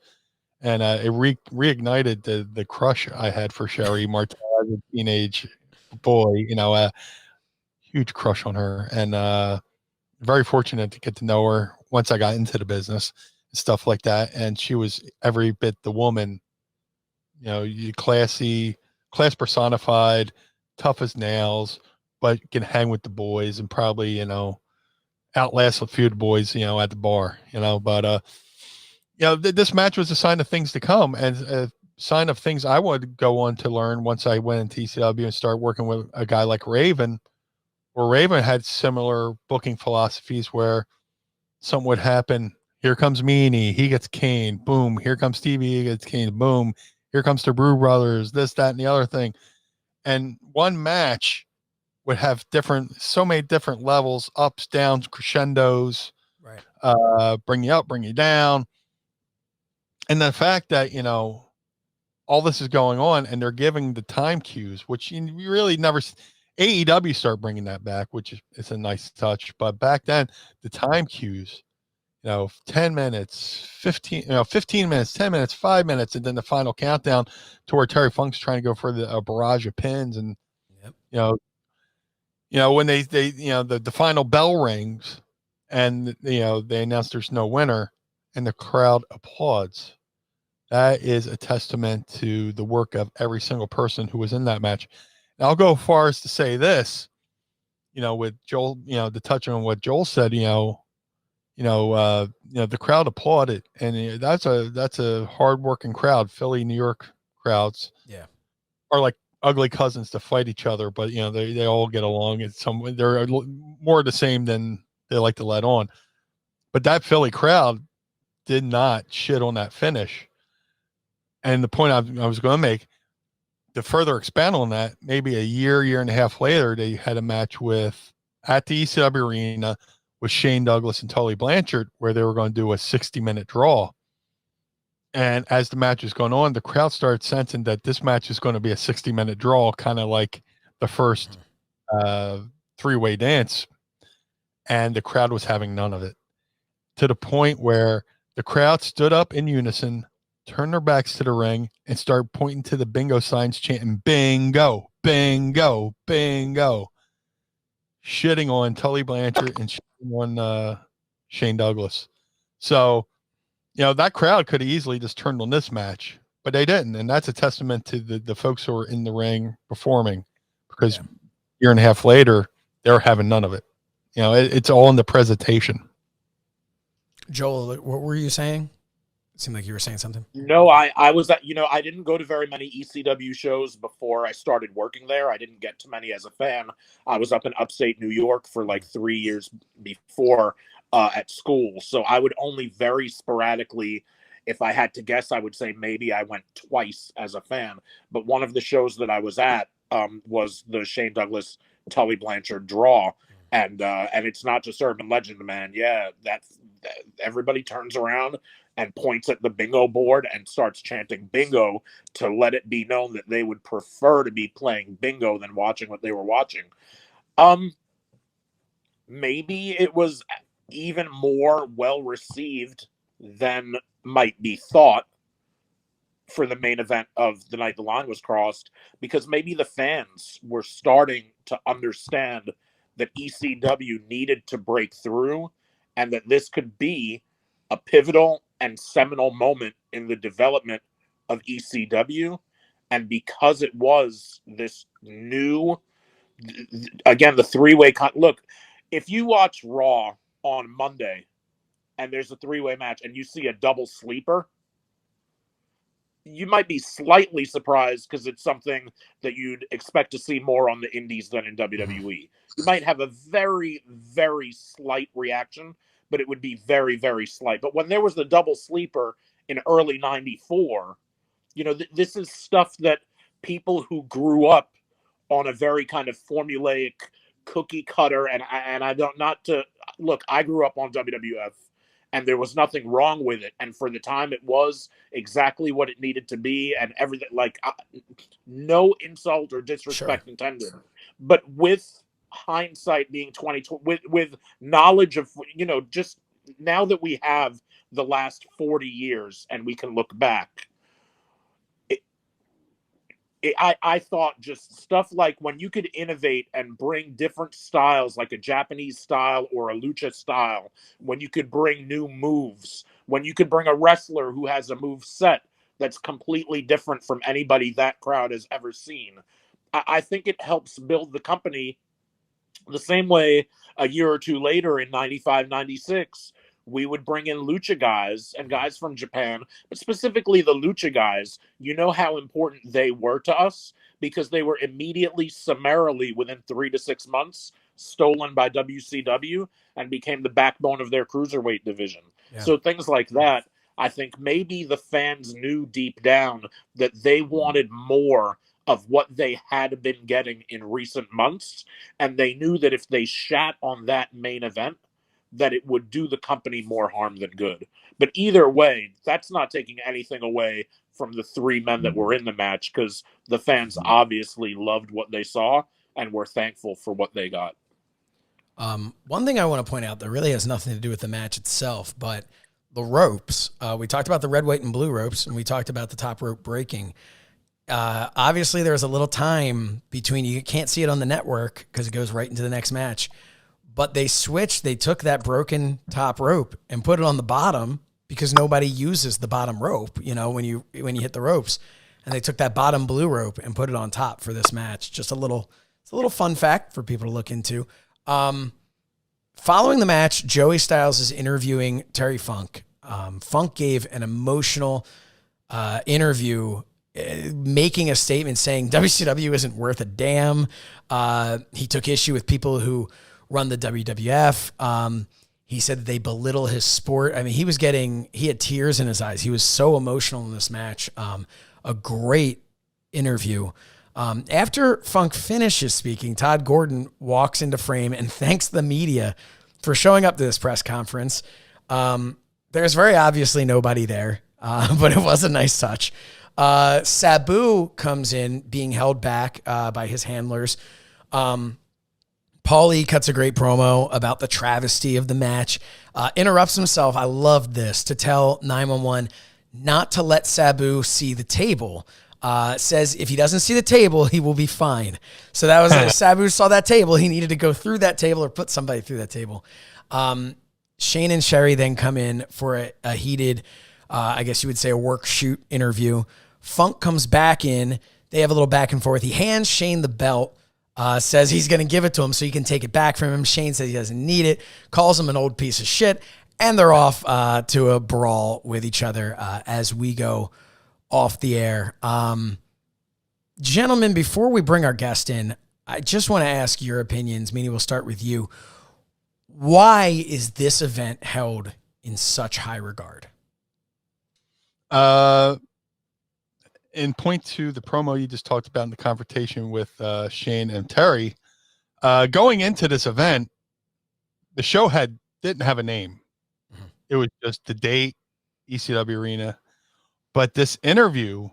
And it reignited the crush I had for Sherry Martel as a teenage boy, huge crush on her. And very fortunate to get to know her once I got into the business and stuff like that. And she was every bit the woman, class personified, tough as nails, but can hang with the boys and probably, outlast a few of the boys, at the bar, but, this match was a sign of things to come, and a sign of things I would go on to learn once I went into ECW and start working with a guy like Raven, where Raven had similar booking philosophies where something would happen. Here comes Meanie, he gets caned, boom. Here comes Stevie, he gets caned, boom. Here comes the Brew Brothers, this, that, and the other thing. And one match would have so many different levels, ups, downs, crescendos, right? Bring you up, bring you down. And the fact that, all this is going on and they're giving the time cues, which you really never, AEW start bringing that back, which is a nice touch. But back then, the time cues, 10 minutes, 15 minutes, 10 minutes, 5 minutes, and then the final countdown to where Terry Funk's trying to go for a barrage of pins. And, when they the final bell rings and, they announce there's no winner and the crowd applauds. That is a testament to the work of every single person who was in that match. And I'll go as far as to say this, with Joel, to touch on what Joel said, the crowd applauded, and that's a hardworking crowd. Philly, New York crowds, are like ugly cousins to fight each other, but they all get along. They're more the same than they like to let on. But that Philly crowd did not shit on that finish. And the point I was going to make, to further expand on that, maybe a year and a half later, they had a match at the ECW Arena with Shane Douglas and Tully Blanchard, where they were going to do a 60-minute draw. And as the match was going on, the crowd started sensing that this match is going to be a 60-minute draw, kind of like the first three-way dance. And the crowd was having none of it, to the point where the crowd stood up in unison, turned their backs to the ring, and started pointing to the bingo signs, chanting bingo, bingo, bingo, shitting on Tully Blanchard and shitting on Shane Douglas. So, that crowd could have easily just turned on this match, but they didn't. And that's a testament to the folks who were in the ring performing, because a year and a half later, they're having none of it. It's all in the presentation. Joel, what were you saying? It seemed like you were saying something. No, I was at, I didn't go to very many ECW shows before I started working there. I didn't get to many as a fan. I was up in upstate New York for like 3 years before at school. So I would only very sporadically, if I had to guess, I would say maybe I went twice as a fan. But one of the shows that I was at was the Shane Douglas Tully Blanchard draw. And it's not just urban legend, man. Yeah, that everybody turns around and points at the bingo board and starts chanting bingo to let it be known that they would prefer to be playing bingo than watching what they were watching. Maybe it was even more well received than might be thought for the main event of the night the line was crossed, because maybe the fans were starting to understand that ECW needed to break through, and that this could be a pivotal and seminal moment in the development of ECW. And because it was this new, again, the three-way look, if you watch Raw on Monday and there's a three-way match and you see a double sleeper, you might be slightly surprised because it's something that you'd expect to see more on the indies than in WWE. You might have a very, very slight reaction, but it would be very, very slight. But when there was the double sleeper in early 94, this is stuff that people who grew up on a very kind of formulaic cookie cutter, and I don't, not to look, I grew up on WWF, and there was nothing wrong with it. And for the time, it was exactly what it needed to be, and everything, like, no insult or disrespect intended. But with hindsight being 2020, with knowledge of, just now that we have the last 40 years and we can look back, I thought just stuff like when you could innovate and bring different styles, like a Japanese style or a lucha style, when you could bring new moves, when you could bring a wrestler who has a move set that's completely different from anybody that crowd has ever seen. I think it helps build the company the same way a year or two later in 95, 96, we would bring in lucha guys and guys from Japan, but specifically the lucha guys. You know how important they were to us because they were immediately, summarily, within 3 to 6 months, stolen by WCW and became the backbone of their cruiserweight division. Yeah. So things like that, I think maybe the fans knew deep down that they wanted more of what they had been getting in recent months, and they knew that if they shat on that main event, that it would do the company more harm than good. But either way, that's not taking anything away from the three men that were in the match, because the fans obviously loved what they saw and were thankful for what they got. One thing I want to point out that really has nothing to do with the match itself, but the ropes. We talked about the red, white, and blue ropes, and we talked about the top rope breaking. Obviously, there was a little time between, you can't see it on the network because it goes right into the next match. But they switched. They took that broken top rope and put it on the bottom because nobody uses the bottom rope, when you hit the ropes. And they took that bottom blue rope and put it on top for this match. Just it's a little fun fact for people to look into. Following the match, Joey Styles is interviewing Terry Funk. Funk gave an emotional interview, making a statement saying WCW isn't worth a damn. He took issue with people who run the WWF. He said they belittle his sport. I mean, he had tears in his eyes. He was so emotional in this match. A great interview. After Funk finishes speaking, Todd Gordon walks into frame and thanks the media for showing up to this press conference. There's very obviously nobody there, but it was a nice touch. Sabu comes in being held back by his handlers. Paulie cuts a great promo about the travesty of the match, interrupts himself. I loved this, to tell 911 not to let Sabu see the table. Says if he doesn't see the table, he will be fine. So that was Sabu saw that table. He needed to go through that table or put somebody through that table. Shane and Sherry then come in for a heated, I guess you would say, a work shoot interview. Funk comes back in. They have a little back and forth. He hands Shane the belt. Says he's going to give it to him so he can take it back from him. Shane says he doesn't need it, calls him an old piece of shit, and they're off to a brawl with each other as we go off the air. Gentlemen, before we bring our guest in, I just want to ask your opinions. Meanie, we'll start with you. Why is this event held in such high regard? In point to the promo you just talked about in the confrontation with Shane and Terry, going into this event, the show didn't have a name. It was just the date, ECW Arena. But this interview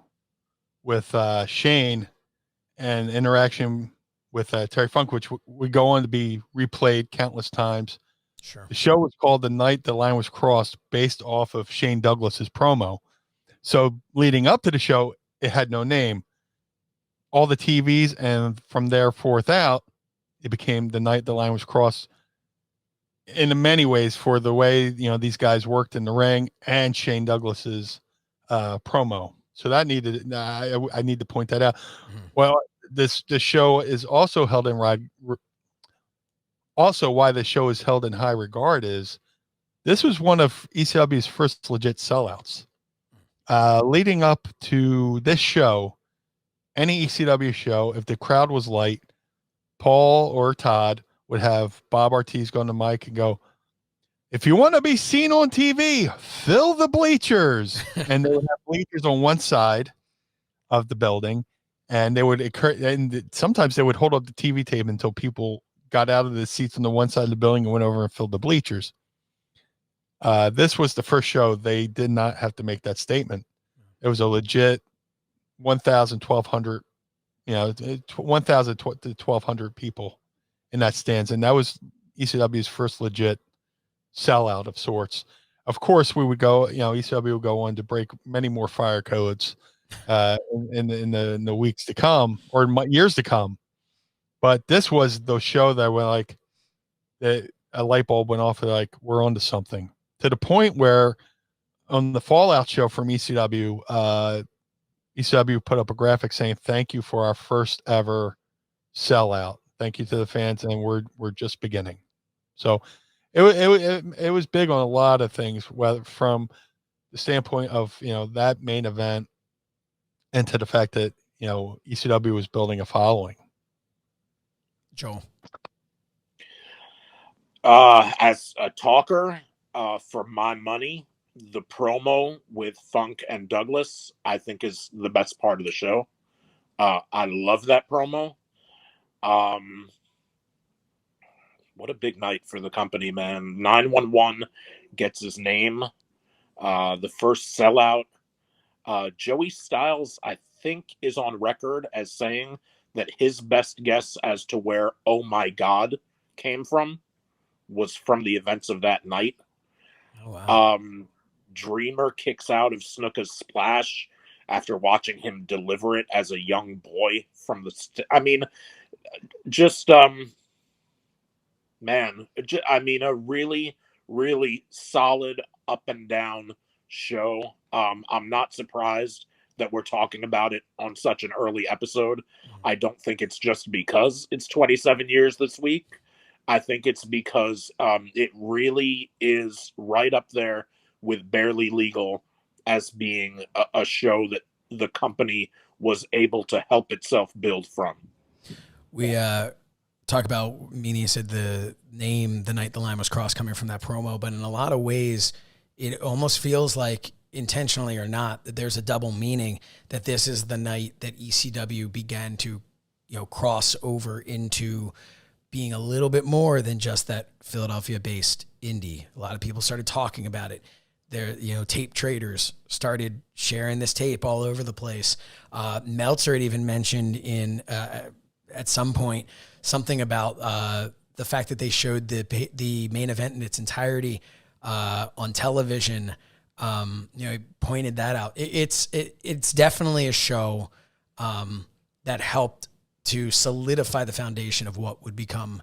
with Shane and interaction with Terry Funk, which would go on to be replayed countless times. Sure. The show was called The Night the Line Was Crossed, based off of Shane Douglas's promo. So leading up to the show, it had no name. All the TVs, and from there forth out, it became The Night the Line Was Crossed in many ways for the way, these guys worked in the ring and Shane Douglas's promo. So that I need to point that out. Well, this show is also held in also why the show is held in high regard is this was one of ECW's first legit sellouts. Leading up to this show, any ECW show, if the crowd was light, Paul or Todd would have Bob Ortiz go on the mic and go, "If you want to be seen on TV, fill the bleachers." And they would have bleachers on one side of the building, and sometimes they would hold up the TV tape until people got out of the seats on the one side of the building and went over and filled the bleachers. This was the first show they did not have to make that statement. It was a legit 1,000, 1,200, 1,000 to 1,200 people in that stands. And that was ECW's first legit sellout of sorts. Of course, we would go, ECW would go on to break many more fire codes in the weeks to come or years to come. But this was the show that went like a light bulb went off. Like, we're onto something, to the point where on the Fallout show from ECW, ECW put up a graphic saying, "Thank you for our first ever sellout. Thank you to the fans, and we're just beginning." So it was big on a lot of things, whether from the standpoint of that main event, and to the fact that ECW was building a following. Joel, as a talker, for my money, the promo with Funk and Douglas, I think, is the best part of the show. I love that promo. What a big night for the company, man. 911 gets his name. The first sellout. Joey Styles, I think, is on record as saying that his best guess as to where "Oh My God" came from was from the events of that night. Oh, wow. Dreamer kicks out of Snuka's splash after watching him deliver it as a young boy from the a really, really solid up and down show. I'm not surprised that we're talking about it on such an early episode. I don't think it's just because it's 27 years this week. I think it's because it really is right up there with Barely Legal as being a show that the company was able to help itself build from. We talk about, Meanie said the name, The Night the Line Was Crossed, coming from that promo, but in a lot of ways, it almost feels like, intentionally or not, that there's a double meaning, that this is the night that ECW began to, cross over into being a little bit more than just that Philadelphia-based indie. A lot of people started talking about it. There, tape traders started sharing this tape all over the place. Meltzer had even mentioned at some point something about the fact that they showed the main event in its entirety on television. He pointed that out. It's definitely a show that helped to solidify the foundation of what would become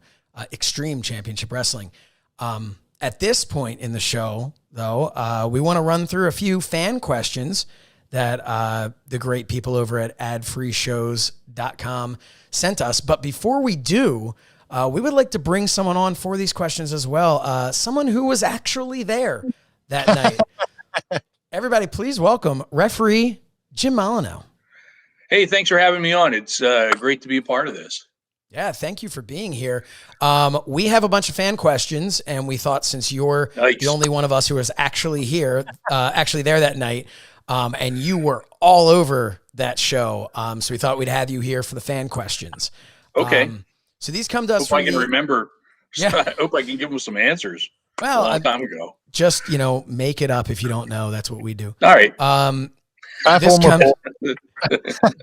Extreme Championship Wrestling. At this point in the show, though, we want to run through a few fan questions that the great people over at adfreeshows.com sent us. But before we do, we would like to bring someone on for these questions as well. Someone who was actually there that night. Everybody, please welcome referee Jim Molino. Hey, thanks for having me on. It's great to be a part of this. Yeah, thank you for being here. We have a bunch of fan questions, and we thought, since you're the only one of us who was actually here, actually there that night, and you were all over that show, so we thought we'd have you here for the fan questions. Okay. So these come to us Hope I can remember So Yeah. I hope I can give him some answers. Well, a long time ago. Just, make it up if you don't know. That's what we do. All right.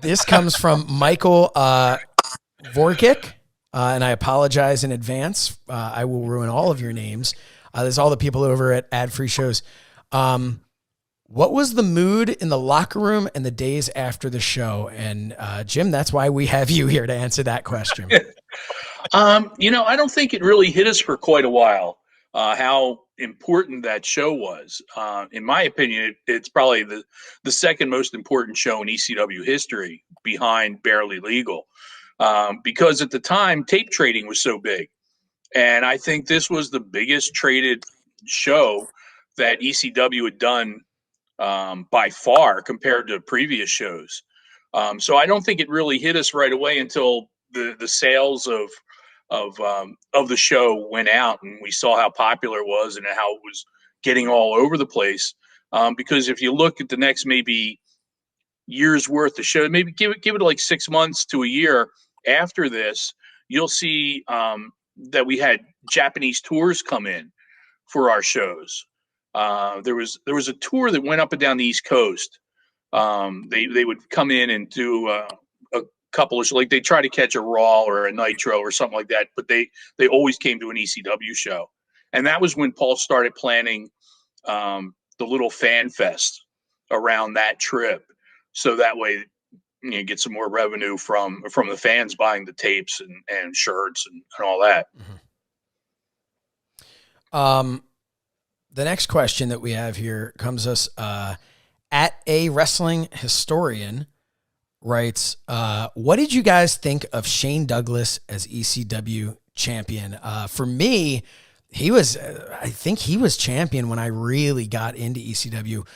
This comes from Michael Vorkic, and I apologize in advance. I will ruin all of your names. There's all the people over at Ad Free Shows. What was the mood in the locker room and the days after the show? And Jim, that's why we have you here to answer that question. I don't think it really hit us for quite a while. How important that show was. In my opinion, it's probably the second most important show in ECW history behind Barely Legal. Because at the time, tape trading was so big. And I think this was the biggest traded show that ECW had done by far compared to previous shows. So I don't think it really hit us right away until the sales of the show went out and we saw how popular it was and how it was getting all over the place. Because if you look at the next maybe year's worth of show, maybe give it like 6 months to a year after this, you'll see that we had Japanese tours come in for our shows. There was a tour that went up and down the East Coast. They would come in and do a couple of, like, they try to catch a Raw or a Nitro or something like that, but they always came to an ECW show. And that was when Paul started planning the little fan fest around that trip. So that way, get some more revenue from the fans buying the tapes and shirts and all that. The next question that we have here comes us at a wrestling historian writes, what did you guys think of Shane Douglas as ECW champion? For me, I think he was champion when I really got into ECW.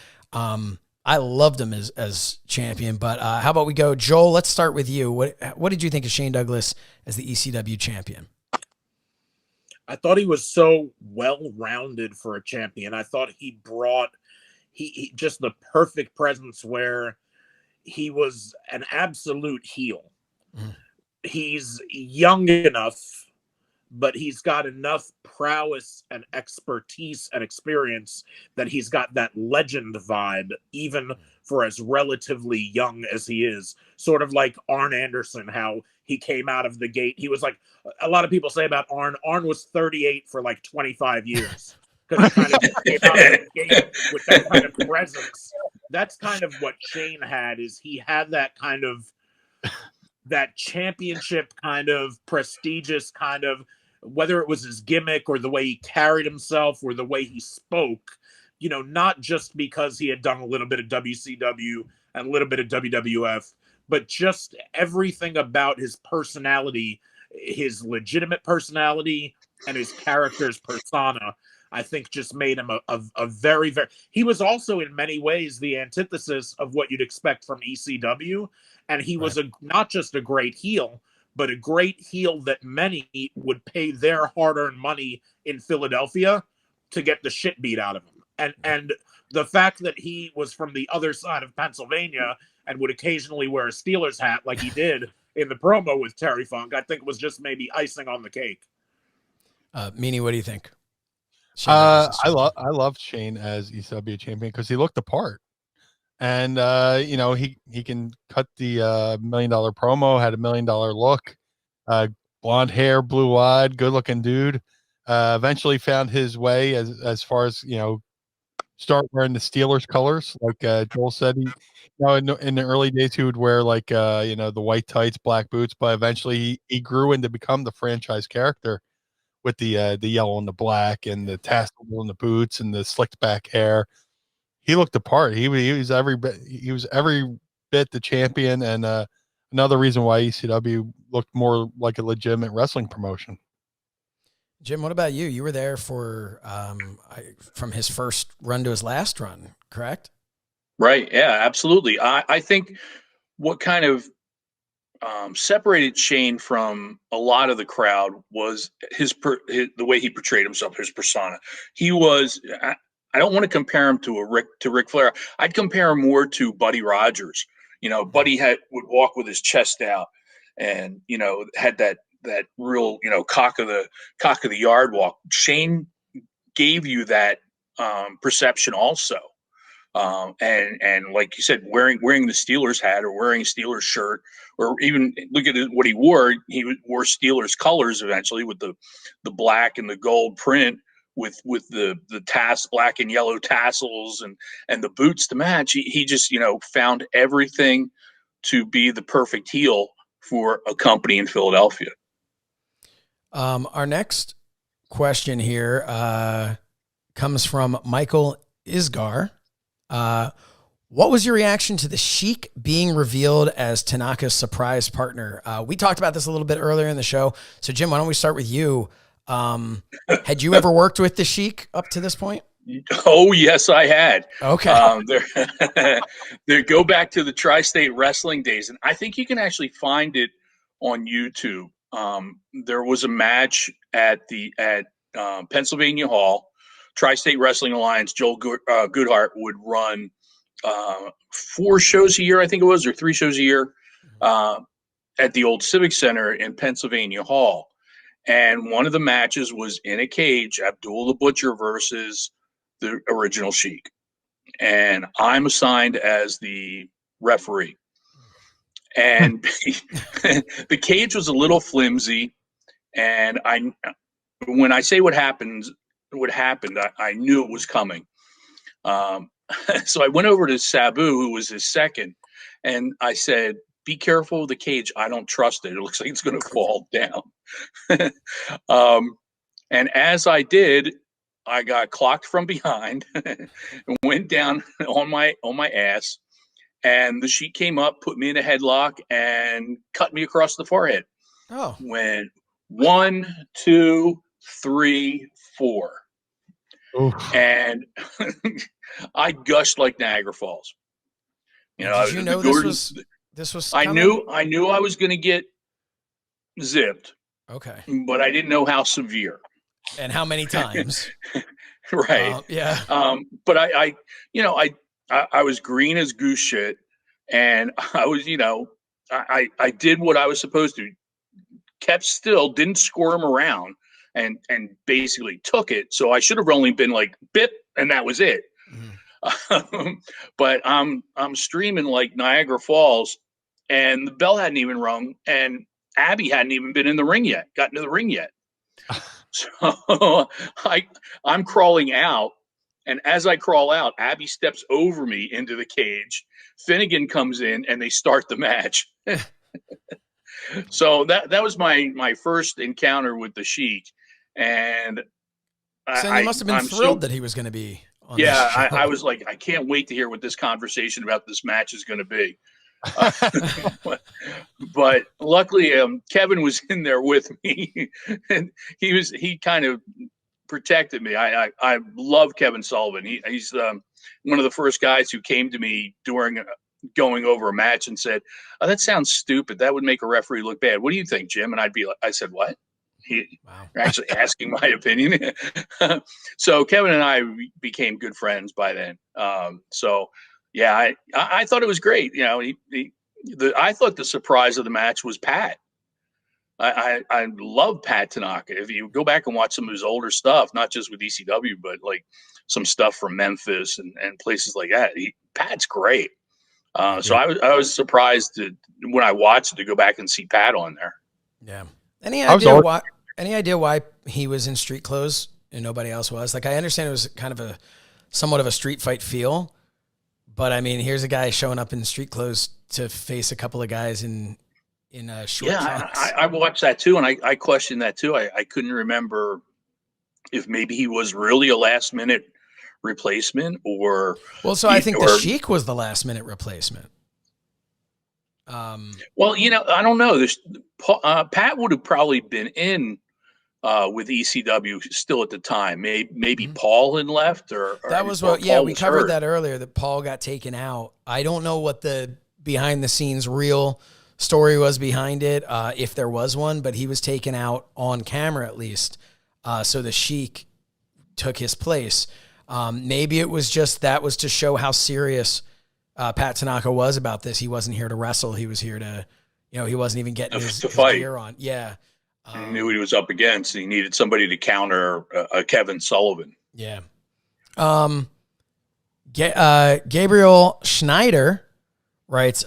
I loved him as champion, but how about we go, Joel, let's start with you. What did you think of Shane Douglas as the ECW champion? I thought he was so well-rounded for a champion. I thought he brought he just the perfect presence where he was an absolute heel. He's young enough, but he's got enough prowess and expertise and experience that he's got that legend vibe, even for as relatively young as he is. Sort of like Arn Anderson, how he came out of the gate. He was like, a lot of people say about Arn was 38 for like 25 years. Because he kind of came out of the gate with that kind of presence. That's kind of what Shane had, is he had that kind of, that championship kind of prestigious kind of, whether it was his gimmick or the way he carried himself or the way he spoke, not just because he had done a little bit of WCW and a little bit of WWF, but just everything about his personality, his legitimate personality and his character's persona, I think just made him a very, very... He was also in many ways the antithesis of what you'd expect from ECW. And he was not just a great heel, but a great heel that many would pay their hard-earned money in Philadelphia to get the shit beat out of him. And the fact that he was from the other side of Pennsylvania and would occasionally wear a Steelers hat like he did in the promo with Terry Funk, I think was just maybe icing on the cake. Meanie, what do you think? I love Shane as ECW champion because he looked the part. And he can cut the $1 million promo, had $1 million look, blonde hair, blue eyed, good looking dude. Eventually found his way as far as start wearing the Steelers colors, like Joel said. He, in the early days, he would wear the white tights, black boots, but eventually he grew into become the franchise character with the yellow and the black and the tassels on the boots and the slicked back hair. He looked the part. He was every bit the champion, and another reason why ECW looked more like a legitimate wrestling promotion. Jim, what about you? You were there for from his first run to his last run, correct? Right. Yeah, absolutely. I think what kind of separated Shane from a lot of the crowd was the way he portrayed himself, his persona. He was. I don't want to compare him to Ric Flair. I'd compare him more to Buddy Rogers. Buddy would walk with his chest out, and had that that real, cock of the yard walk. Shane gave you that perception also. And like you said, wearing the Steelers hat or wearing a Steelers shirt, or even look at what he wore. He wore Steelers colors eventually with the black and the gold print with the black and yellow tassels and the boots to match. He just, found everything to be the perfect heel for a company in Philadelphia. Our next question here comes from Michael Isgar. What was your reaction to the Sheik being revealed as Tanaka's surprise partner? We talked about this a little bit earlier in the show. So Jim, why don't we start with you? Had you ever worked with the Sheik up to this point? Oh, yes, I had. Okay. There go back to the Tri-State Wrestling days, and I think you can actually find it on YouTube. There was a match at Pennsylvania Hall. Tri-State Wrestling Alliance, Joel Goodhart would run 4 shows a year, I think it was, or 3 shows a year at the old Civic Center in Pennsylvania Hall. And one of the matches was in a cage, Abdul the Butcher versus the original Sheik. And I'm assigned as the referee. And the cage was a little flimsy. And when I say what happened, I knew it was coming. So I went over to Sabu, who was his second, and I said, "Be careful with the cage. I don't trust it. It looks like it's going to fall down." And as I did, I got clocked from behind, went down on my ass, and the Sheik came up, put me in a headlock, and cut me across the forehead. Oh, Went 1, 2, 3, 4. Oof. And I gushed like Niagara Falls. Did you know this was I knew I was going to get zipped. Okay. But I didn't know how severe. And how many times. Right. Yeah. But I was green as goose shit, and I was, I did what I was supposed to. Kept still, didn't squirm around, and basically took it. So I should have only been like bit, and that was it. Mm-hmm. But I'm streaming like Niagara Falls, and the bell hadn't even rung, and Abby hadn't even been in the ring yet, gotten to the ring yet. So I'm crawling out, and as I crawl out, Abby steps over me into the cage. Finnegan comes in, and they start the match. So that was my first encounter with the Sheik, and so you must have been thrilled that he was going to be on this show. I was like, I can't wait to hear what this conversation about this match is going to be. But luckily, Kevin was in there with me, and he kind of protected me. I love Kevin Sullivan. He's one of the first guys who came to me during going over a match and said, "Oh, that sounds stupid. That would make a referee look bad. What do you think, Jim?" And I said, "What?" You're actually asking my opinion. So Kevin and I became good friends by then. So yeah, I thought it was great. I thought the surprise of the match was Pat. I love Pat Tanaka. If you go back and watch some of his older stuff, not just with ECW, but like some stuff from Memphis and places like that, Pat's great. So I was surprised when I watched it to go back and see Pat on there. Yeah. Any idea why he was in street clothes and nobody else was? Like, I understand it was kind of somewhat of a street fight feel, but I mean, here's a guy showing up in street clothes to face a couple of guys in short trunks. I watched that too, and I questioned that too. I couldn't remember if maybe he was really a last minute replacement or. Well, so I think the Sheik was the last minute replacement. Well, I don't know. Pat would have probably been in with ECW still at the time. Maybe Paul had left, or that was what. Yeah, we covered that earlier. That Paul got taken out. I don't know what the behind the scenes real story was behind it, if there was one, but he was taken out on camera at least. So the Sheik took his place. Maybe it was just that was to show how serious Pat Tanaka was about this. He wasn't here to wrestle. He was here to, he wasn't even getting his gear on. Yeah. He knew what he was up against. He needed somebody to counter a Kevin Sullivan. Yeah. Gabriel Schneider writes,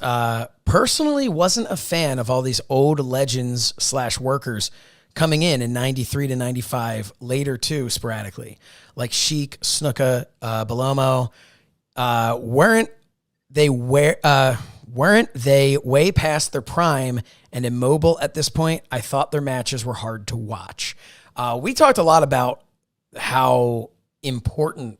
personally wasn't a fan of all these old legends / workers coming in 93 to 95, later too, sporadically, like Sheik, Snuka, Bellamo. Weren't they way past their prime and immobile at this point? I thought their matches were hard to watch. We talked a lot about how important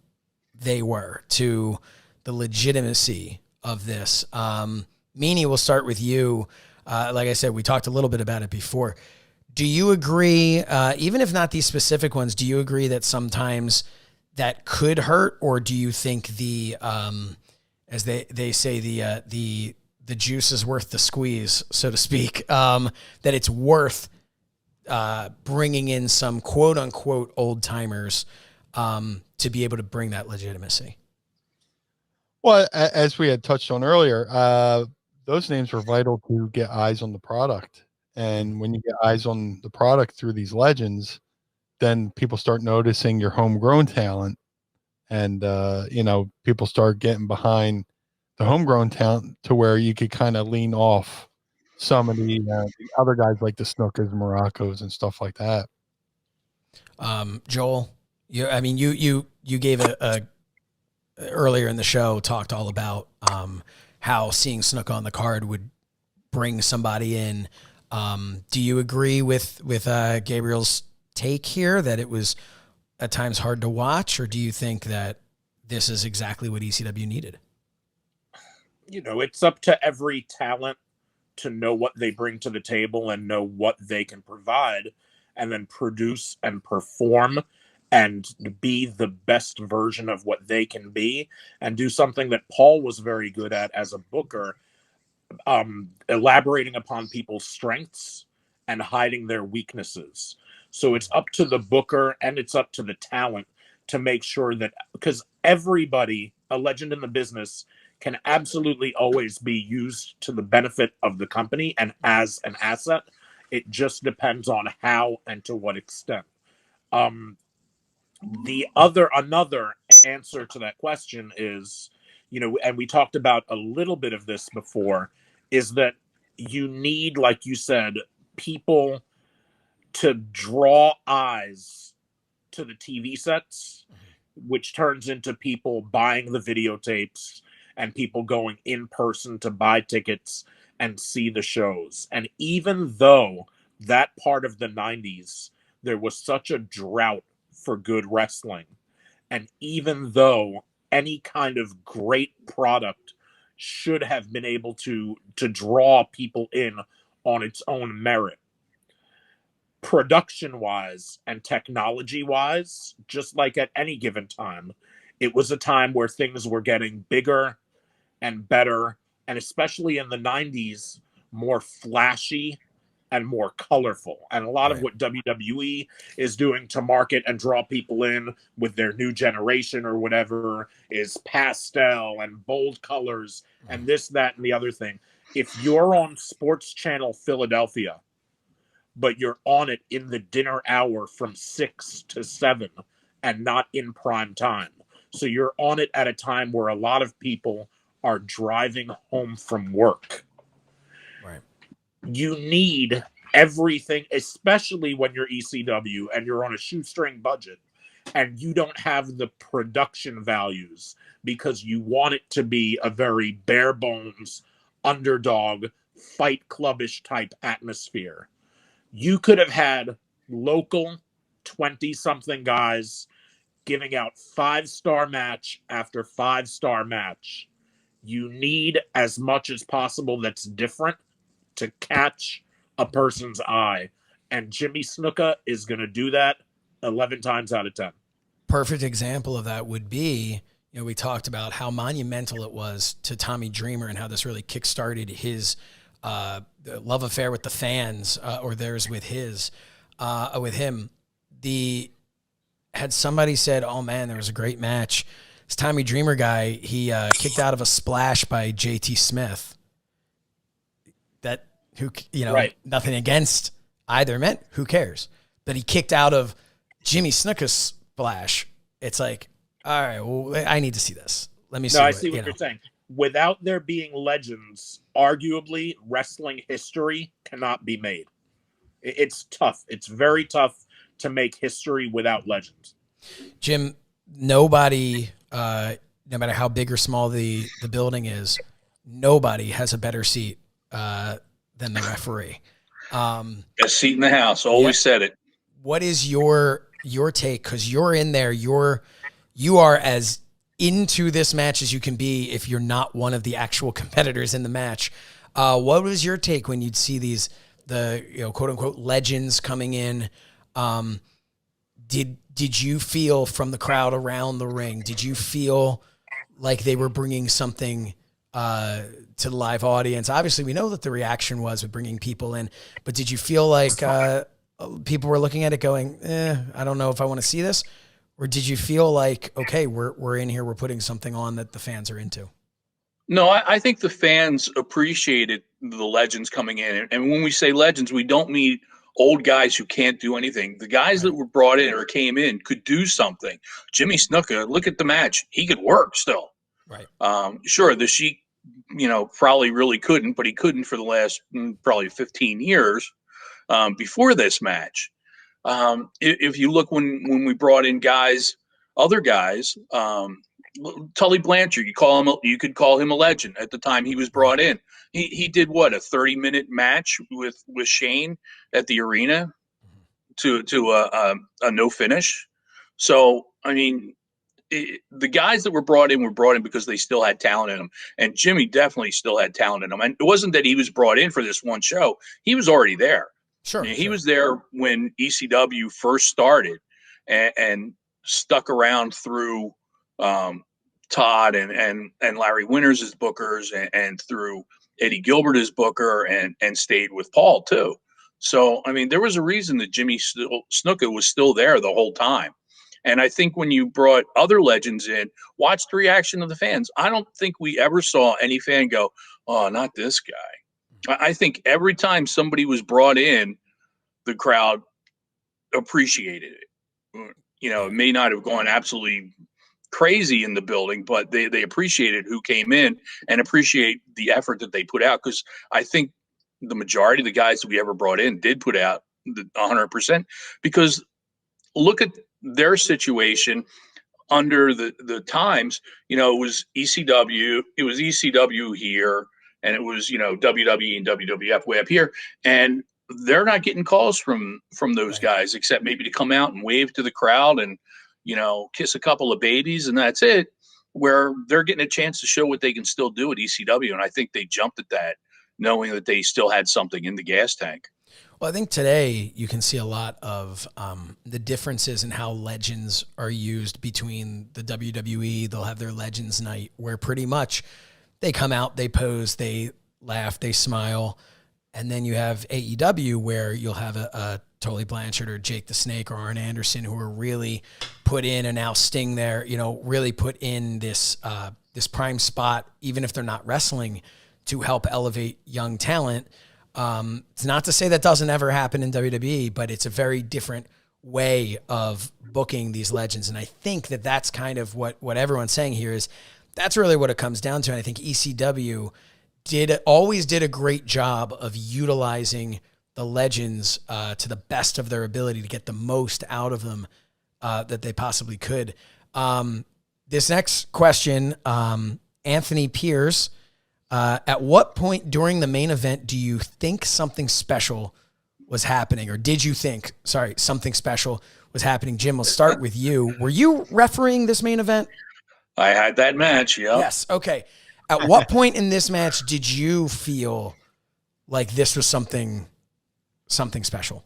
they were to the legitimacy of this. Meanie, we'll start with you. Like I said, we talked a little bit about it before. Do you agree, even if not these specific ones, do you agree that sometimes that could hurt, or do you think the, as they say, the juice is worth the squeeze, so to speak, that it's worth bringing in some quote unquote old timers to be able to bring that legitimacy? Well, as we had touched on earlier, those names were vital to get eyes on the product. And when you get eyes on the product through these legends, then people start noticing your homegrown talent. And, people start getting behind the homegrown talent to where you could kind of lean off some of the other guys like the Snukas, Moroccos, and stuff like that. Joel, you gave a earlier in the show, talked all about how seeing Snuka on the card would bring somebody in. Do you agree with Gabriel's take here that it was at times hard to watch, or do you think that this is exactly what ECW needed? It's up to every talent to know what they bring to the table and know what they can provide, and then produce and perform and be the best version of what they can be, and do something that Paul was very good at as a booker, elaborating upon people's strengths and hiding their weaknesses. So it's up to the booker and it's up to the talent to make sure that, because everybody, a legend in the business, can absolutely always be used to the benefit of the company and as an asset. It just depends on how and to what extent. Another answer to that question is, and we talked about a little bit of this before, is that you need, like you said, people to draw eyes to the TV sets, which turns into people buying the videotapes and people going in person to buy tickets and see the shows. And even though that part of the 90s, there was such a drought for good wrestling, and even though any kind of great product should have been able to draw people in on its own merit, production-wise and technology-wise, just like at any given time, it was a time where things were getting bigger and better, and especially in the 90s, more flashy and more colorful. And a lot of what WWE is doing to market and draw people in with their new generation or whatever is pastel and bold colors and this, that, and the other thing. If you're on Sports Channel Philadelphia, but you're on it in the dinner hour from 6 to 7 and not in prime time, so you're on it at a time where a lot of people are driving home from work. Right. You need everything, especially when you're ECW and you're on a shoestring budget and you don't have the production values because you want it to be a very bare bones, underdog, fight clubbish type atmosphere. You could have had local 20-something guys giving out 5-star match after 5-star match. You need as much as possible that's different to catch a person's eye. And Jimmy Snuka is going to do that 11 times out of 10. Perfect example of that would be, we talked about how monumental it was to Tommy Dreamer and how this really kickstarted his love affair with the fans, or theirs with him. Had somebody said, "Oh man, there was a great match." This Tommy Dreamer guy, he kicked out of a splash by JT Smith. Nothing against either meant, who cares? But he kicked out of Jimmy Snuka's splash. It's like, all right, well, I need to see this. Let me see. No, I see what you're saying. Without there being legends, arguably wrestling history cannot be made. It's tough. It's very tough to make history without legends. Jim, nobody, no matter how big or small the building is, nobody has a better seat than the referee. Best seat in the house. Always said it. What is your take? Because you're in there. You are as into this match as you can be if you're not one of the actual competitors in the match. What was your take when you'd see the quote unquote legends coming in? Did you feel from the crowd around the ring? Did you feel like they were bringing something to the live audience? Obviously, we know that the reaction was with bringing people in, but did you feel like people were looking at it going, I don't know if I want to see this? Or did you feel like, okay, we're in here, we're putting something on that the fans are into? No, I think the fans appreciated the legends coming in. And when we say legends, we don't mean old guys who can't do anything. The guys that were brought in or came in could do something. Jimmy Snuka, look at the match. He could work still. Right. Sure, the Sheik, probably really couldn't, but he couldn't for the last probably 15 years before this match. If you look when we brought in other guys, Tully Blanchard, you could call him a legend at the time he was brought in. He did what, a 30-minute match with Shane at the arena to a no finish. So I mean, the guys that were brought in because they still had talent in them, and Jimmy definitely still had talent in him. And it wasn't that he was brought in for this one show; he was already there. Sure, he was there when ECW first started, and stuck around through Todd and Larry Winters as bookers, and through Eddie Gilbert as booker, and stayed with Paul too. So I mean, there was a reason that Jimmy Snuka was still there the whole time. And I think when you brought other legends in, watch the reaction of the fans. I don't think we ever saw any fan go, "Oh, not this guy." I think every time somebody was brought in, the crowd appreciated it. It may not have gone absolutely crazy in the building, but they appreciated who came in and appreciate the effort that they put out. Because I think the majority of the guys that we ever brought in did put out 100%. Because look at their situation under the times. It was ECW here, and it was WWE and WWF way up here, and they're not getting calls from those guys, except maybe to come out and wave to the crowd and kiss a couple of babies, and that's it. Where they're getting a chance to show what they can still do at ECW, and I think they jumped at that, knowing that they still had something in the gas tank. Well, I think today you can see a lot of the differences in how legends are used between the WWE. They'll have their Legends Night where pretty much they come out, they pose, they laugh, they smile. And then you have AEW where you'll have a Tully Blanchard or Jake the Snake or Arn Anderson who are really put in, and now Sting there, really put in this prime spot, even if they're not wrestling, to help elevate young talent. It's not to say that doesn't ever happen in WWE, but it's a very different way of booking these legends. And I think that that's kind of what everyone's saying here is that's really what it comes down to. And I think ECW always did a great job of utilizing the legends to the best of their ability to get the most out of them that they possibly could. This next question, Anthony Pierce, at what point during the main event do you think something special was happening? Or did you think, something special was happening? Jim, we'll start with you. Were you refereeing this main event? I had that match, yeah. Yes, okay. At what point in this match did you feel like this was something special?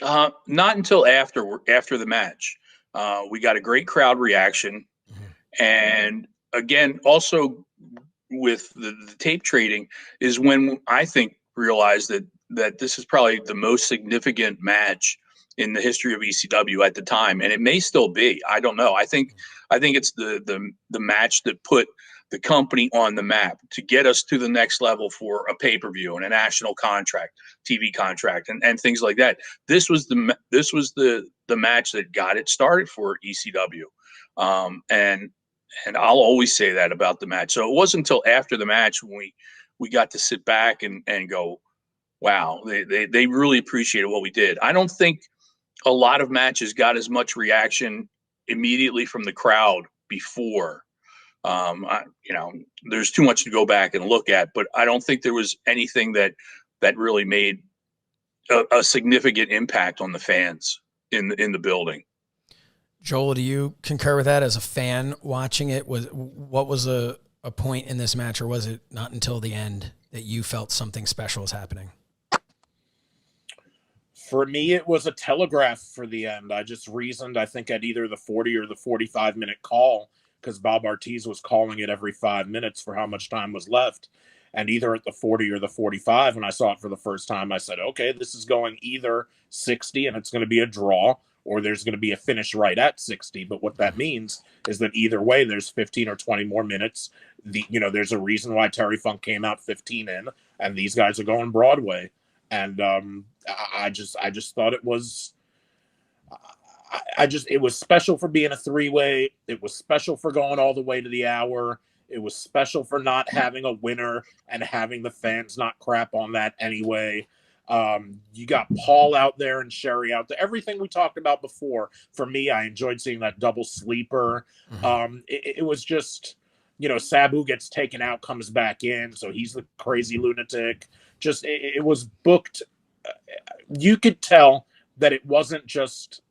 Not until after the match. We got a great crowd reaction. Mm-hmm. And again, also with the tape trading is when I think realized that this is probably the most significant match in the history of ECW at the time, and it may still be. I don't know. I think it's the match that put the company on the map, to get us to the next level for a pay-per-view and a national contract, TV contract, and things like that. This was the match that got it started for ECW. And I'll always say that about the match. So it wasn't until after the match when we got to sit back and go, wow, they really appreciated what we did. I don't think a lot of matches got as much reaction immediately from the crowd before. There's too much to go back and look at, but I don't think there was anything that really made a significant impact on the fans in the building. Joel, do you concur with that as a fan watching it? What was a point in this match, or was it not until the end that you felt something special was happening? For me, it was a telegraph for the end. I just reasoned, I think, at either the 40 or the 45-minute call, because Bob Ortiz was calling it every 5 minutes for how much time was left. And either at the 40 or the 45, when I saw it for the first time, I said, okay, this is going either 60 and it's going to be a draw, or there's going to be a finish right at 60. But what that means is that either way, there's 15 or 20 more minutes. There's a reason why Terry Funk came out 15 in, and these guys are going Broadway. And I just thought it was, it was special for being a three-way. It was special for going all the way to the hour. It was special for not having a winner and having the fans not crap on that anyway. You got Paul out there and Sherry out there. Everything we talked about before. For me, I enjoyed seeing that double sleeper. Mm-hmm. It was just, Sabu gets taken out, comes back in, so he's the crazy lunatic. Just it was booked. You could tell that it wasn't just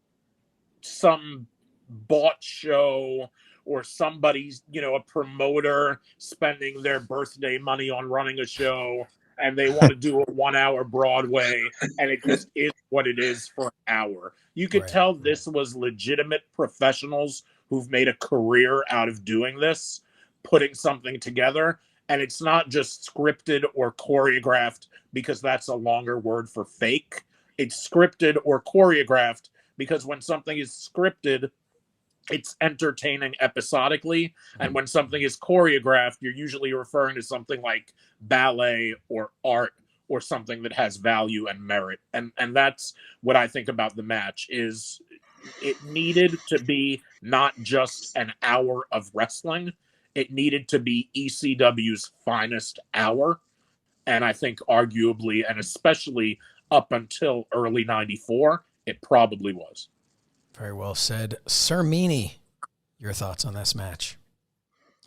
some bought show or somebody's, a promoter spending their birthday money on running a show and they want to do a 1 hour Broadway, and it just is what it is for an hour. You could tell this was legitimate professionals who've made a career out of doing this, putting something together. And it's not just scripted or choreographed, because that's a longer word for fake. It's scripted or choreographed because when something is scripted, it's entertaining episodically. And when something is choreographed, you're usually referring to something like ballet or art or something that has value and merit. And that's what I think about the match. Is it needed to be not just an hour of wrestling. It needed to be ECW's finest hour. And I think arguably, and especially up until early 94, it probably was. Very well said. Sir Meanie, your thoughts on this match?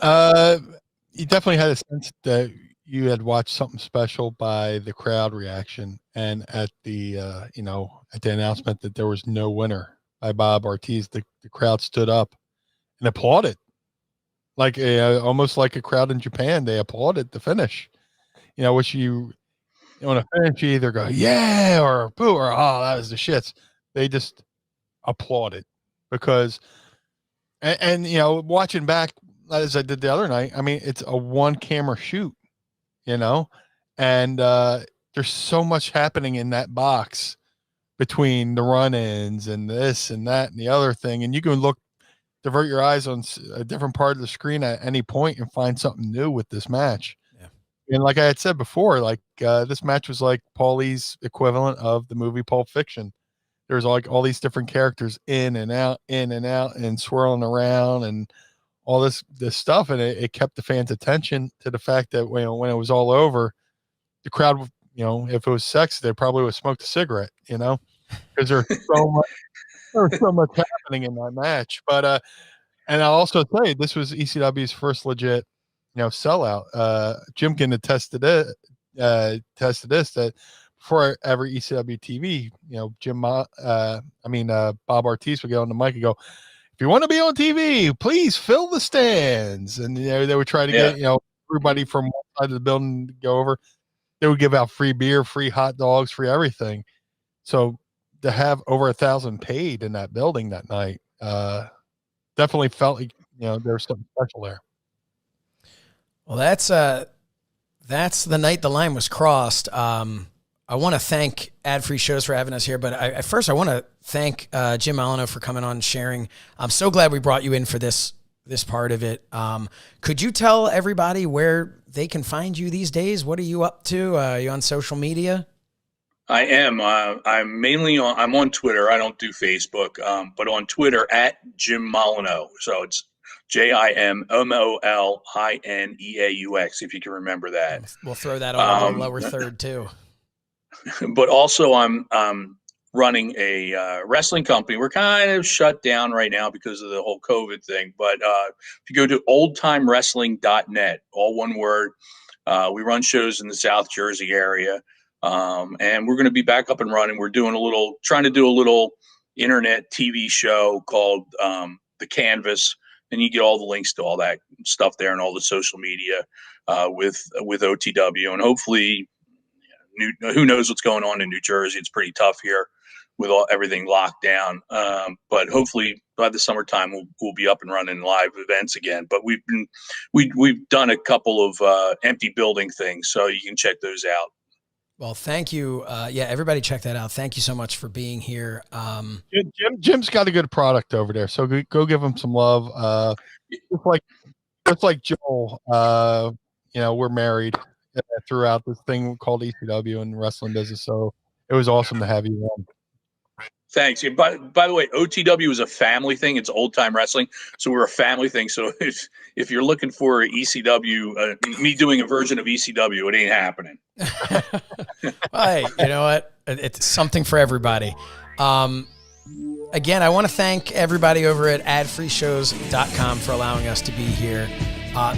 You definitely had a sense that you had watched something special by the crowd reaction. And at the, at the announcement that there was no winner by Bob Ortiz, the crowd stood up and applauded. Like almost like a crowd in Japan, they applauded the finish. Which you want to finish, you either go yeah or boo or oh, that was the shits. They just applauded because, and watching back as I did the other night, I mean, it's a one camera shoot, and there's so much happening in that box between the run-ins and this and that and the other thing, and you can divert your eyes on a different part of the screen at any point and find something new with this match. Yeah. And like I had said before, this match was like Paulie's equivalent of the movie Pulp Fiction. There's like all these different characters in and out and swirling around and all this stuff. And it kept the fans' attention to the fact that when it was all over, the crowd, if it was sex, they probably would have smoked a cigarette, because there's so much happening in that match. But and I'll also say this was ECW's first legit sellout. Jim can attest to this that before every ECW TV, Bob Ortiz would get on the mic and go, if you want to be on TV, please fill the stands. And they would try to get everybody from one side of the building to go over. They would give out free beer, free hot dogs, free everything. So to have over 1,000 paid in that building that night, definitely felt like there was something special there. Well, that's the night the line was crossed. I want to thank Ad Free Shows for having us here, but first I want to thank Jim Molino for coming on and sharing. I'm so glad we brought you in for this this part of it. Could you tell everybody where they can find you these days? What are you up to? Are you on social media? I am. I'm on Twitter. I don't do Facebook, but on Twitter at Jim Molino. So it's JIMMOLINEAUX, if you can remember that. We'll throw that on the lower third too. But also I'm running a wrestling company. We're kind of shut down right now because of the whole COVID thing. But if you go to oldtimewrestling.net, all one word, we run shows in the South Jersey area. And we're going to be back up and running. We're trying to do a little internet TV show called The Canvas. And you get all the links to all that stuff there and all the social media with OTW. And hopefully, who knows what's going on in New Jersey. It's pretty tough here with everything locked down. But hopefully by the summertime, we'll be up and running live events again. But we've done a couple of empty building things, so you can check those out. Well, thank you. Everybody check that out. Thank you so much for being here. Jim's got a good product over there, so go give him some love. Just like Joel, we're married throughout this thing called ECW and wrestling business. So it was awesome to have you on. Thanks. By the way, OTW is a family thing. It's old time wrestling, so we're a family thing. So if you're looking for ECW, me doing a version of ECW, it ain't happening. Hey, you know what? It's something for everybody. Again, I want to thank everybody over at adfreeshows.com for allowing us to be here.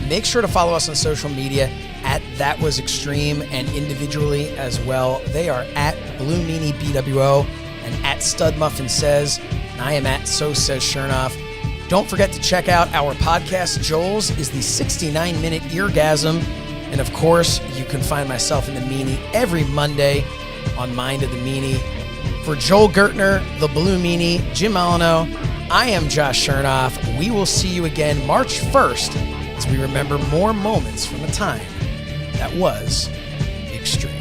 Make sure to follow us on social media at That Was Extreme and individually as well. They are at Blue Meanie BWO and at Stud Muffin Says. And I am at So Says Shernoff. Don't forget to check out our podcast. Joel's is the 69-minute Eargasm. And of course, you can find myself in the Meanie every Monday on Mind of the Meanie. For Joel Gertner, the Blue Meanie, Jim Molino, I am Josh Shernoff. We will see you again March 1st as we remember more moments from a time that was extreme.